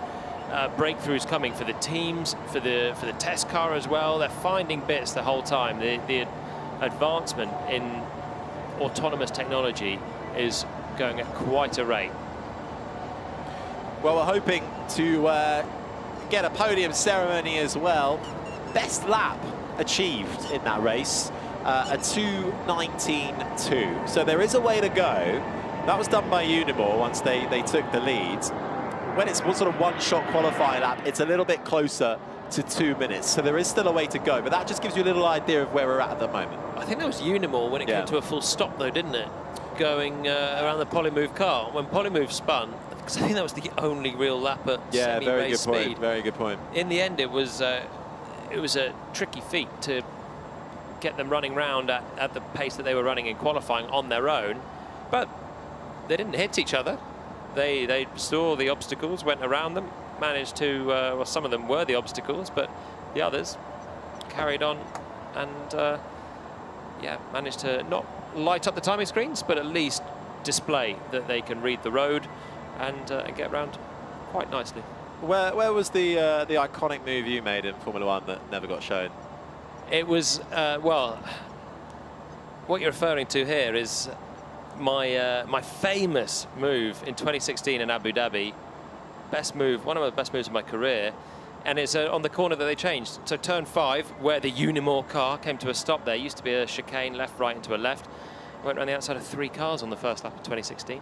[SPEAKER 19] breakthroughs coming for the teams, for the test car as well. They're finding bits the whole time. The advancement in autonomous technology is going at quite a rate.
[SPEAKER 17] Well, we're hoping to get a podium ceremony as well. Best lap achieved in that race, a 2:19.2. So there is a way to go. That was done by Unimore once they took the lead. When it's sort of one-shot qualifying lap, it's a little bit closer to 2 minutes. So there is still a way to go, but that just gives you a little idea of where we're at the moment.
[SPEAKER 19] I think that was Unimore when it came to a full stop though, didn't it? Going around the Polymove car. When Polymove spun, because I think that was the only real lap at semi-race speed.
[SPEAKER 17] Very good point.
[SPEAKER 19] In the end, it was a tricky feat to get them running round at the pace that they were running in qualifying on their own, but they didn't hit each other. They saw the obstacles, went around them, managed to, well, some of them were the obstacles, but the others carried on and, yeah, managed to not light up the timing screens, but at least display that they can read the road and get around quite nicely.
[SPEAKER 17] Where was the iconic move you made in Formula One that never got shown?
[SPEAKER 19] It was, well, what you're referring to here is my famous move in 2016 in Abu Dhabi. Best move, one of the best moves of my career. And it's on the corner that they changed. So turn 5, where the Unimore car came to a stop there, used to be a chicane, left, right, into a left. Went around the outside of 3 cars on the first lap of 2016.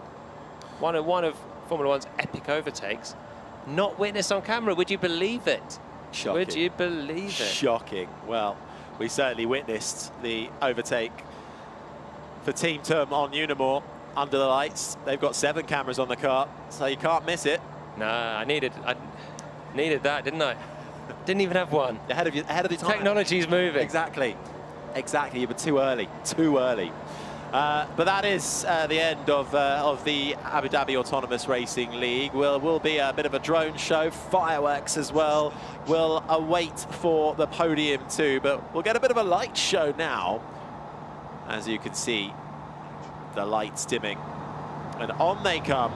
[SPEAKER 19] One of Formula One's epic overtakes. Not witnessed on camera, would you believe it?
[SPEAKER 17] Shocking.
[SPEAKER 19] Would you believe it?
[SPEAKER 17] Shocking. Well, we certainly witnessed the overtake for Team Term on Unimore under the lights. They've got 7 cameras on the car, so you can't miss it.
[SPEAKER 19] No, I needed that, didn't I? Didn't even have one.
[SPEAKER 17] Ahead of the time.
[SPEAKER 19] Technology's moving.
[SPEAKER 17] Exactly. Exactly, but too early. Too early. But that is the end of the Abu Dhabi Autonomous Racing League. Will be a bit of a drone show, fireworks as well. We'll await for the podium too, but we'll get a bit of a light show now. As you can see, the lights dimming, and on they come.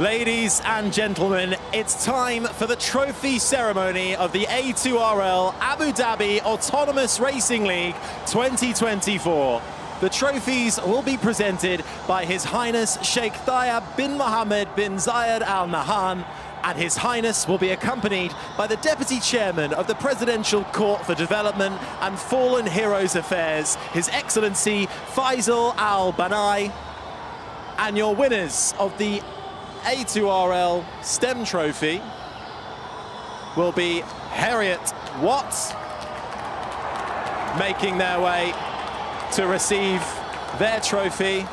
[SPEAKER 17] Ladies and gentlemen, it's time for the trophy ceremony of the A2RL Abu Dhabi Autonomous Racing League 2024. The trophies will be presented by His Highness Sheikh Thayab bin Mohammed bin Zayed Al Nahyan, and His Highness will be accompanied by the Deputy Chairman of the Presidential Court for Development and Fallen Heroes Affairs, His Excellency Faisal Al Banai, and your winners of the A2RL STEM Trophy will be Harriet Watts, making their way to receive their trophy.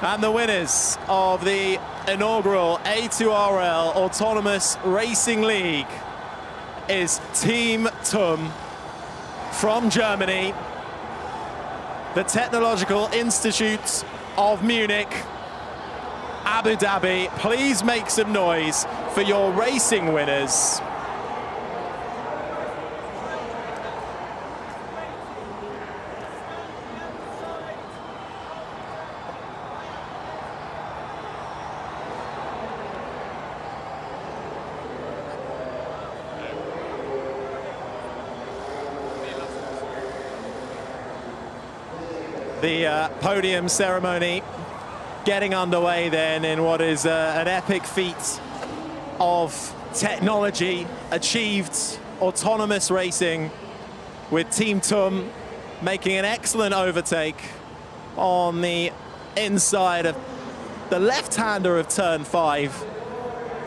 [SPEAKER 17] And the winners of the inaugural A2RL Autonomous Racing League is Team TUM from Germany, the Technological Institute of Munich, Abu Dhabi. Please make some noise for your racing winners. The podium ceremony getting underway then in what is an epic feat of technology achieved, autonomous racing, with Team TUM making an excellent overtake on the inside of the left-hander of turn 5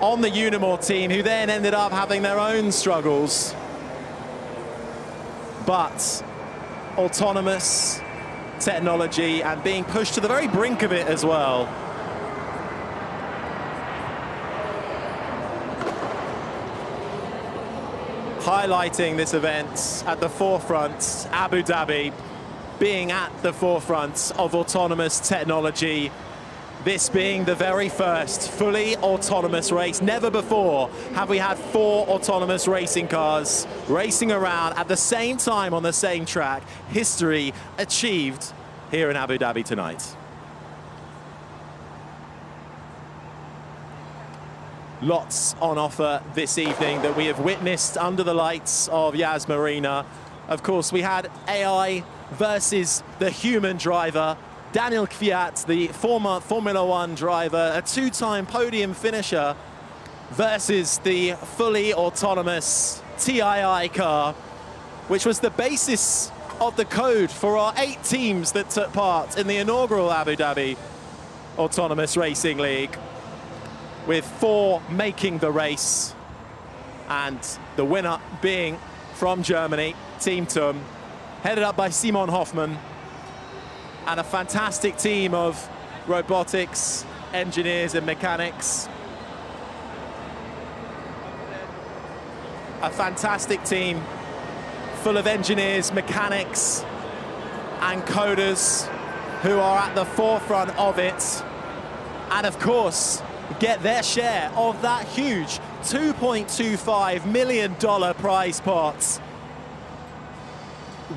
[SPEAKER 17] on the Unimore team, who then ended up having their own struggles. But autonomous technology and being pushed to the very brink of it as well. Highlighting this event at the forefront, Abu Dhabi being at the forefront of autonomous technology. This being the very first fully autonomous race. Never before have we had 4 autonomous racing cars racing around at the same time on the same track. History achieved here in Abu Dhabi tonight. Lots on offer this evening that we have witnessed under the lights of Yas Marina. Of course, we had AI versus the human driver. Daniel Kvyat, the former Formula 1 driver, a 2-time podium finisher, versus the fully autonomous TII car, which was the basis of the code for our 8 teams that took part in the inaugural Abu Dhabi Autonomous Racing League, with 4 making the race, and the winner being from Germany, Team TUM, headed up by Simon Hoffmann, and a fantastic team of robotics, engineers and mechanics. A fantastic team full of engineers, mechanics and coders who are at the forefront of it, and of course get their share of that huge $2.25 million prize pot.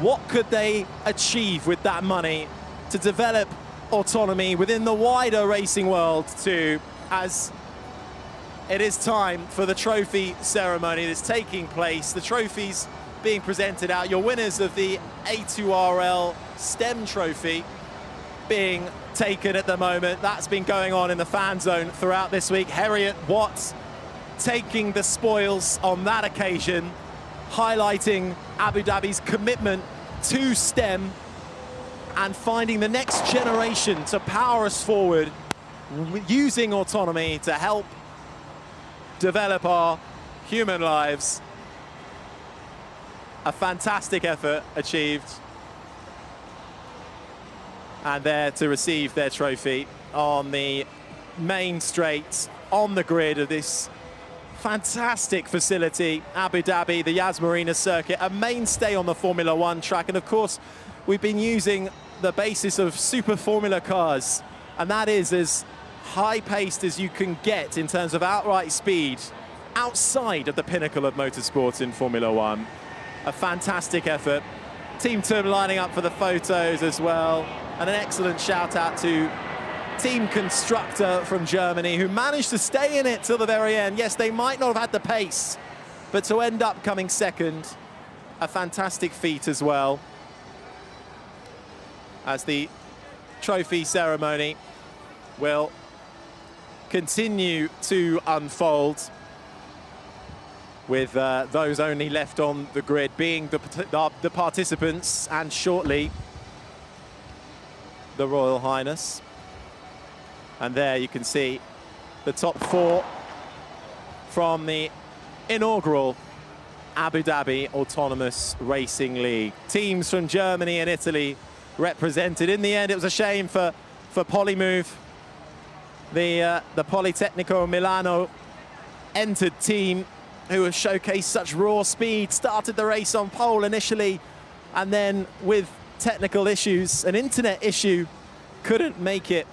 [SPEAKER 17] What could they achieve with that money to develop autonomy within the wider racing world too, as it is time for the trophy ceremony that's taking place. The trophies being presented out. Your winners of the A2RL STEM Trophy being taken at the moment. That's been going on in the fan zone throughout this week. Harriet Watts taking the spoils on that occasion, highlighting Abu Dhabi's commitment to STEM and finding the next generation to power us forward, using autonomy to help develop our human lives. A fantastic effort achieved. And there to receive their trophy on the main straight, on the grid of this fantastic facility, Abu Dhabi, the Yas Marina circuit, a mainstay on the Formula 1 track. And of course, we've been using the basis of Super Formula cars, and that is as high-paced as you can get in terms of outright speed outside of the pinnacle of motorsport in Formula 1. A fantastic effort. Team TUM lining up for the photos as well. And an excellent shout out to Team Constructor from Germany, who managed to stay in it till the very end. Yes, they might not have had the pace, but to end up coming second, a fantastic feat as well. As the trophy ceremony will continue to unfold, with those only left on the grid being the participants, and shortly the Royal Highness. And there you can see the top 4 from the inaugural Abu Dhabi Autonomous Racing League. Teams from Germany and Italy represented. In the end, it was a shame for Polymove. The Politecnico Milano entered team, who has showcased such raw speed, started the race on pole initially, and then with technical issues, an internet issue, couldn't make it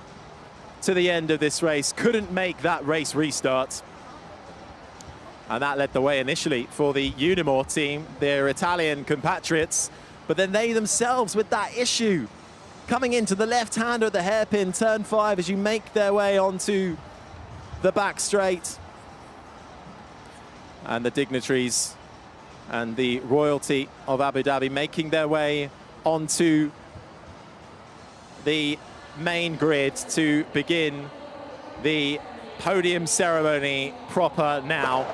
[SPEAKER 17] to the end of this race, couldn't make that race restart. And that led the way initially for the Unimore team, their Italian compatriots, but then they themselves with that issue, coming into the left-hander at the hairpin, turn 5, as you make their way onto the back straight. And the dignitaries and the royalty of Abu Dhabi making their way onto the main grid to begin the podium ceremony proper now.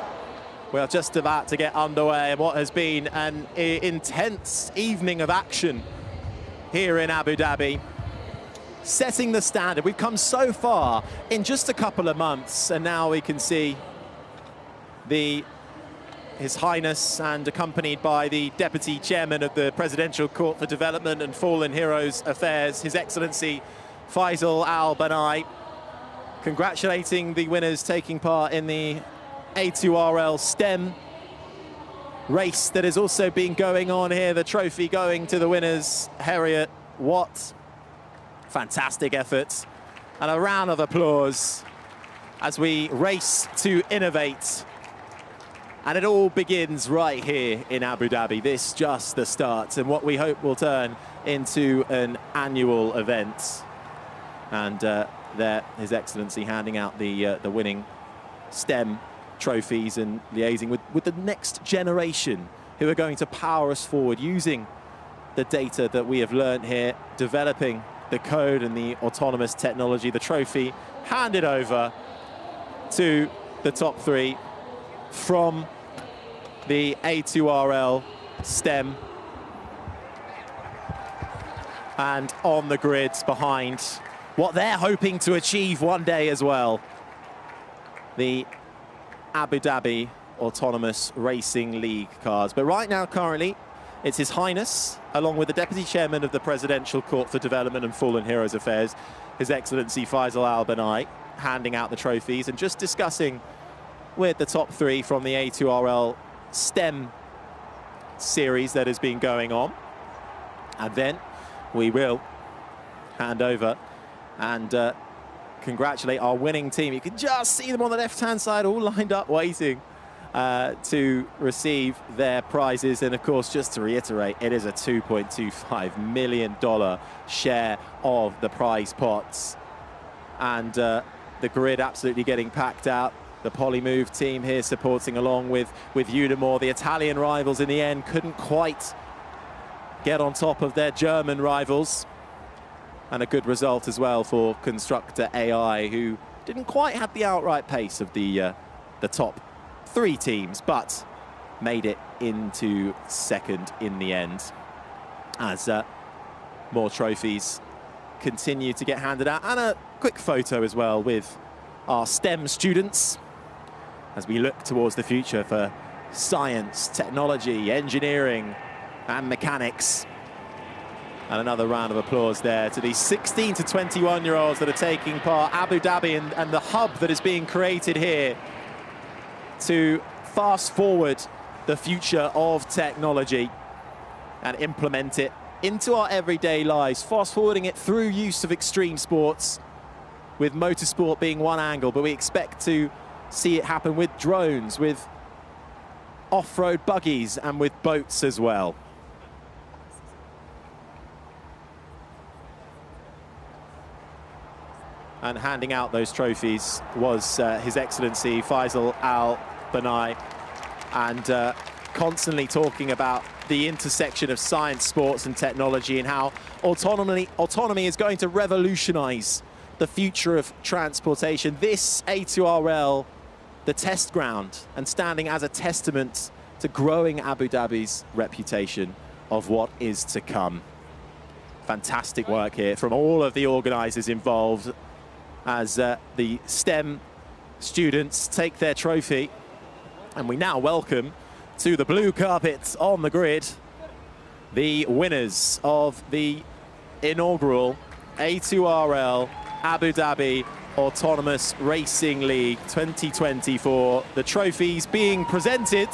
[SPEAKER 17] We're just about to get underway in what has been an intense evening of action here in Abu Dhabi, setting the standard. We've come so far in just a couple of months, and now we can see His Highness, and accompanied by the Deputy Chairman of the Presidential Court for Development and Fallen Heroes Affairs, His Excellency Faisal Al Banai, congratulating the winners taking part in the A2RL STEM race that has also been going on here. The trophy going to the winners, Harriet Watt. Fantastic efforts. And a round of applause as we race to innovate. And it all begins right here in Abu Dhabi. This just the start, and what we hope will turn into an annual event. And there, His Excellency handing out the winning STEM trophies and liaising with the next generation who are going to power us forward using the data that we have learned here, developing the code and the autonomous technology. The trophy handed over to the top 3 from the A2RL STEM, and on the grids behind what they're hoping to achieve one day as well, the Abu Dhabi Autonomous Racing League cars. But right now, currently, it's His Highness, along with the Deputy Chairman of the Presidential Court for Development and Fallen Heroes Affairs, His Excellency Faisal Al Banai, handing out the trophies and just discussing with the top 3 from the A2RL STEM series that has been going on. And then we will hand over and congratulate our winning team. You can just see them on the left-hand side, all lined up, waiting to receive their prizes. And of course, just to reiterate, it is a $2.25 million share of the prize pots. And the grid absolutely getting packed out. The Polymove team here supporting along with Unimore. The Italian rivals in the end couldn't quite get on top of their German rivals. And a good result as well for Constructor AI, who didn't quite have the outright pace of the top 3 teams, but made it into second in the end. As more trophies continue to get handed out. And a quick photo as well with our STEM students as we look towards the future for science, technology, engineering, and mechanics. And another round of applause there to these 16 to 21-year-olds that are taking part. Abu Dhabi and the hub that is being created here to fast forward the future of technology and implement it into our everyday lives, fast forwarding it through use of extreme sports, with motorsport being one angle, but we expect to see it happen with drones, with off-road buggies, and with boats as well. and handing out those trophies was His Excellency Faisal Al Banai, and constantly talking about the intersection of science, sports and technology, and how autonomy is going to revolutionize the future of transportation. This A2RL, the test ground, and standing as a testament to growing Abu Dhabi's reputation of what is to come. Fantastic work here from all of the organisers involved as the STEM students take their trophy. And we now welcome to the blue carpet on the grid the winners of the inaugural A2RL Abu Dhabi Autonomous Racing League 2024. The trophies being presented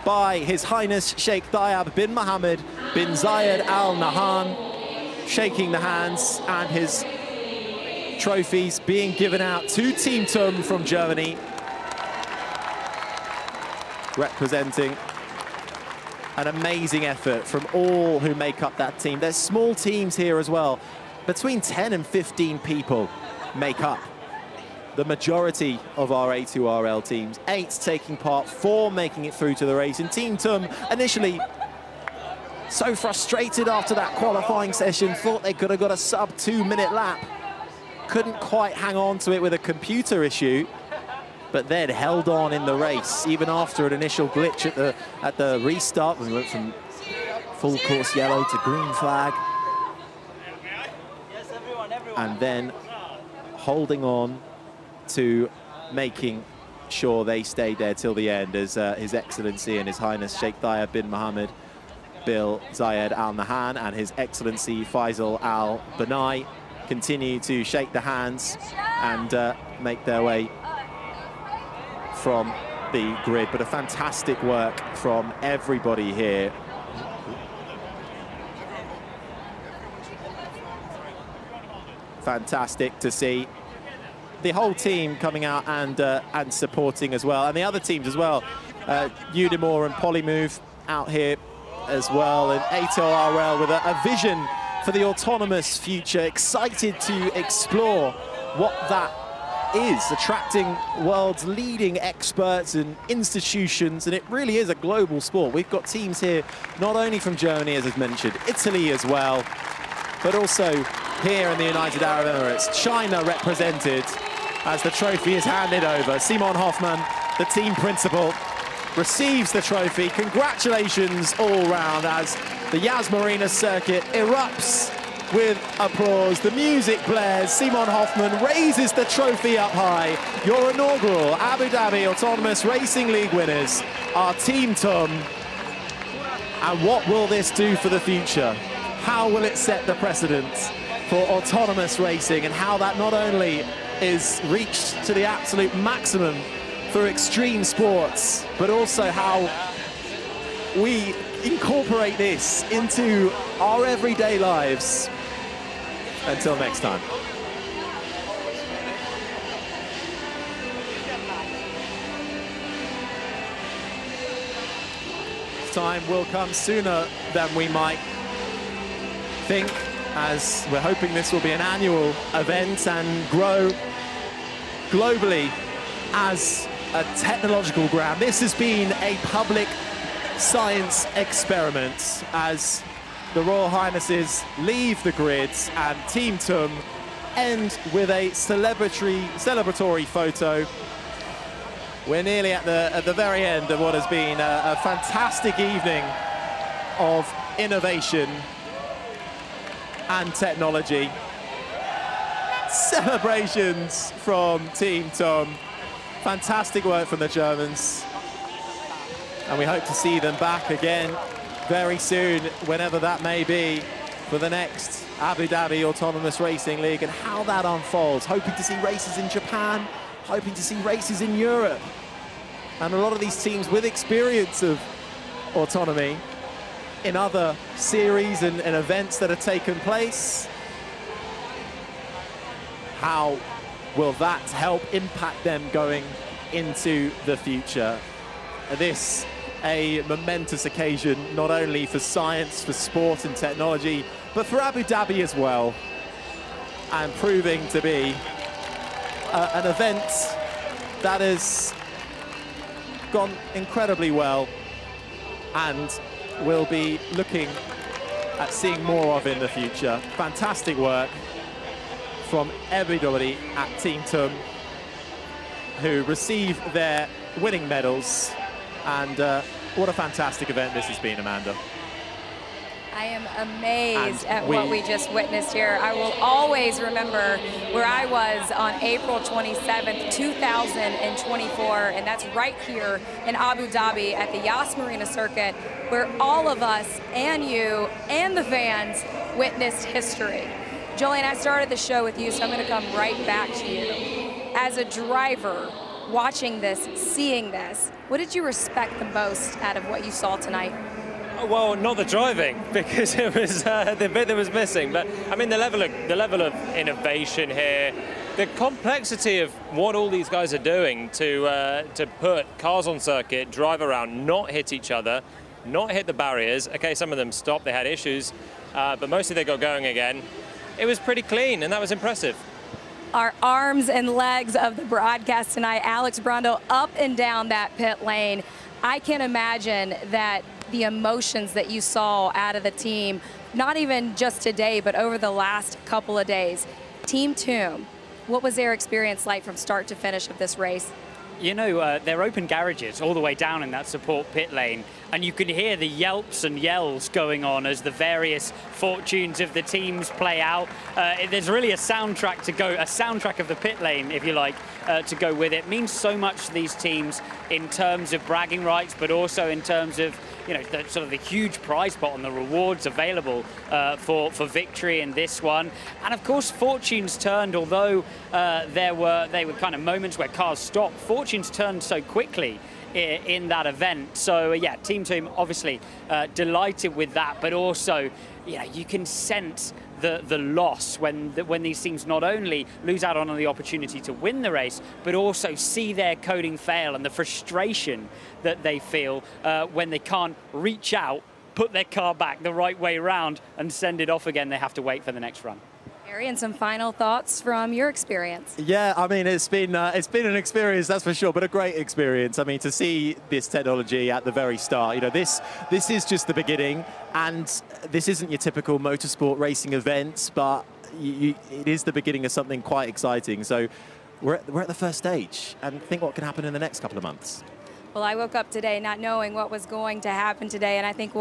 [SPEAKER 17] by His Highness Sheikh Thayab bin Mohammed bin Zayed Al Nahyan, shaking the hands, and his trophies being given out to Team TUM from Germany, representing an amazing effort from all who make up that team. There's small teams here as well. Between 10 and 15 people make up the majority of our A2RL teams. 8 taking part, 4 making it through to the race. And Team TUM initially so frustrated after that qualifying session, thought they could have got a sub 2-minute lap. Couldn't quite hang on to it with a computer issue, but then held on in the race, even after an initial glitch at the restart. We went from full course yellow to green flag. And then holding on to making sure they stayed there till the end, as His Excellency and His Highness Sheikh Thayab bin Mohammed bin Zayed Al Nahyan and His Excellency Faisal Al Banai continue to shake the hands and make their way from the grid. But a fantastic work from everybody here. Fantastic to see the whole team coming out and supporting as well, and the other teams as well. Udimore and Polymove out here as well, and A2RL with a vision for the autonomous future, excited to explore what that is, attracting world's leading experts and institutions, and it really is a global sport. We've got teams here not only from Germany, as I've mentioned, Italy as well, but also here in the United Arab Emirates, China represented, as the trophy is handed over. Simon Hoffmann, the team principal, receives the trophy. Congratulations all round as the Yas Marina circuit erupts with applause. The music blares. Simon Hoffmann raises the trophy up high. Your inaugural Abu Dhabi Autonomous Racing League winners are Team TUM. And what will this do for the future? How will it set the precedent for autonomous racing, and how that not only is reached to the absolute maximum for extreme sports, but also how we incorporate this into our everyday lives. Until next time. Time will come sooner than we might think, as we're hoping this will be an annual event and grow globally as a technological ground. This has been a public science experiment as the Royal Highnesses leave the grids and Team TUM end with a celebratory photo. We're nearly at the very end of what has been a fantastic evening of innovation and technology. Celebrations from Team TUM. Fantastic work from the Germans. And we hope to see them back again very soon, whenever that may be, for the next Abu Dhabi Autonomous Racing League, and how that unfolds. Hoping to see races in Japan, hoping to see races in Europe. And a lot of these teams with experience of autonomy in other series and events that have taken place. How will that help impact them going into the future? This a momentous occasion, not only for science, for sport and technology, but for Abu Dhabi as well, and proving to be an event that has gone incredibly well and we'll be looking at seeing more of in the future. Fantastic work from everybody at Team TUM who received their winning medals, and what a fantastic event this has been, Amanda.
[SPEAKER 1] I am amazed at what we just witnessed here. I will always remember where I was on April 27th, 2024, and that's right here in Abu Dhabi at the Yas Marina circuit, where all of us and you and the fans witnessed history. Julian, I started the show with you, so I'm going to come right back to you. As a driver, watching this, seeing this, what did you respect the most out of what you saw tonight?
[SPEAKER 2] Well, not the driving, because it was the bit that was missing. But I mean, the level of innovation here, the complexity of what all these guys are doing to put cars on circuit, drive around, not hit each other, not hit the barriers. Okay, some of them stopped; they had issues, but mostly they got going again. It was pretty clean, and that was impressive.
[SPEAKER 1] Our arms and legs of the broadcast tonight, Alex Brundle up and down that pit lane. I can imagine that the emotions that you saw out of the team, not even just today, but over the last couple of days. Team TUM, what was their experience like from start to finish of this race?
[SPEAKER 5] You know, they're open garages all the way down in that support pit lane, and you can hear the yelps and yells going on as the various fortunes of the teams play out. There's really a soundtrack of the pit lane, if you like, to go with it. It means so much to these teams in terms of bragging rights, but also in terms of, you know, the huge prize pot and the rewards available for victory in this one. And of course, fortunes turned, although they were kind of moments where cars stopped. Fortunes turned so quickly in that event. So yeah, Team TUM obviously delighted with that, but also, you know, you can sense the loss when these teams not only lose out on the opportunity to win the race, but also see their coding fail, and the frustration that they feel when they can't reach out, put their car back the right way around and send it off again. They have to wait for the next run.
[SPEAKER 1] Harry, and some final thoughts from your experience?
[SPEAKER 17] Yeah, I mean, it's been an experience, that's for sure, but a great experience. I mean, to see this technology at the very start, you know, this is just the beginning, and this isn't your typical motorsport racing event, but it is the beginning of something quite exciting. So we're at the first stage, and think what can happen in the next couple of months.
[SPEAKER 1] Well, I woke up today not knowing what was going to happen today, and I think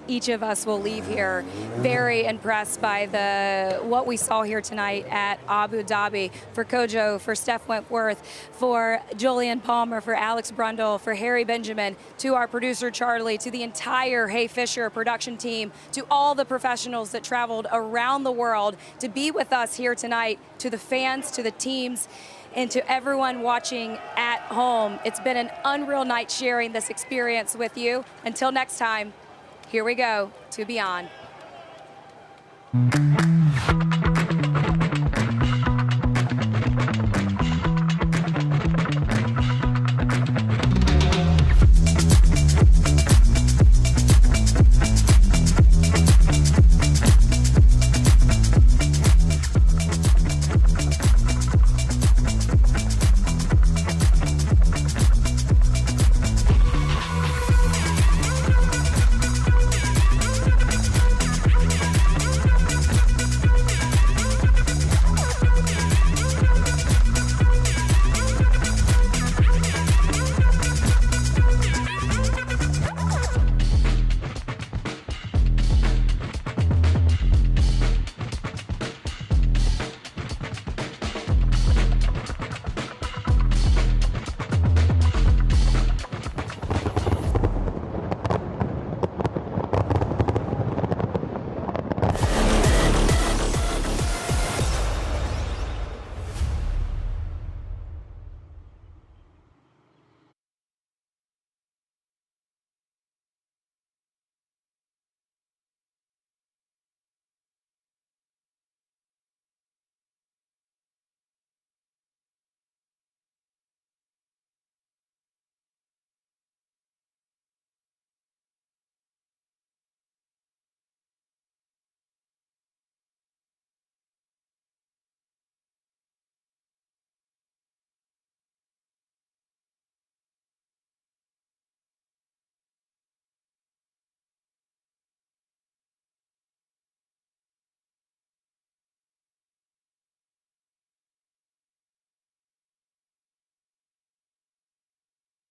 [SPEAKER 1] each of us will leave here very impressed by what we saw here tonight at Abu Dhabi. For Kojo, for Steph Wentworth, for Julian Palmer, for Alex Brundle, for Harry Benjamin, to our producer Charlie, to the entire Hey Fisher production team, to all the professionals that traveled around the world to be with us here tonight, to the fans, to the teams, and to everyone watching at home. It's been an unreal night sharing this experience with you. Until next time, here we go to Beyond.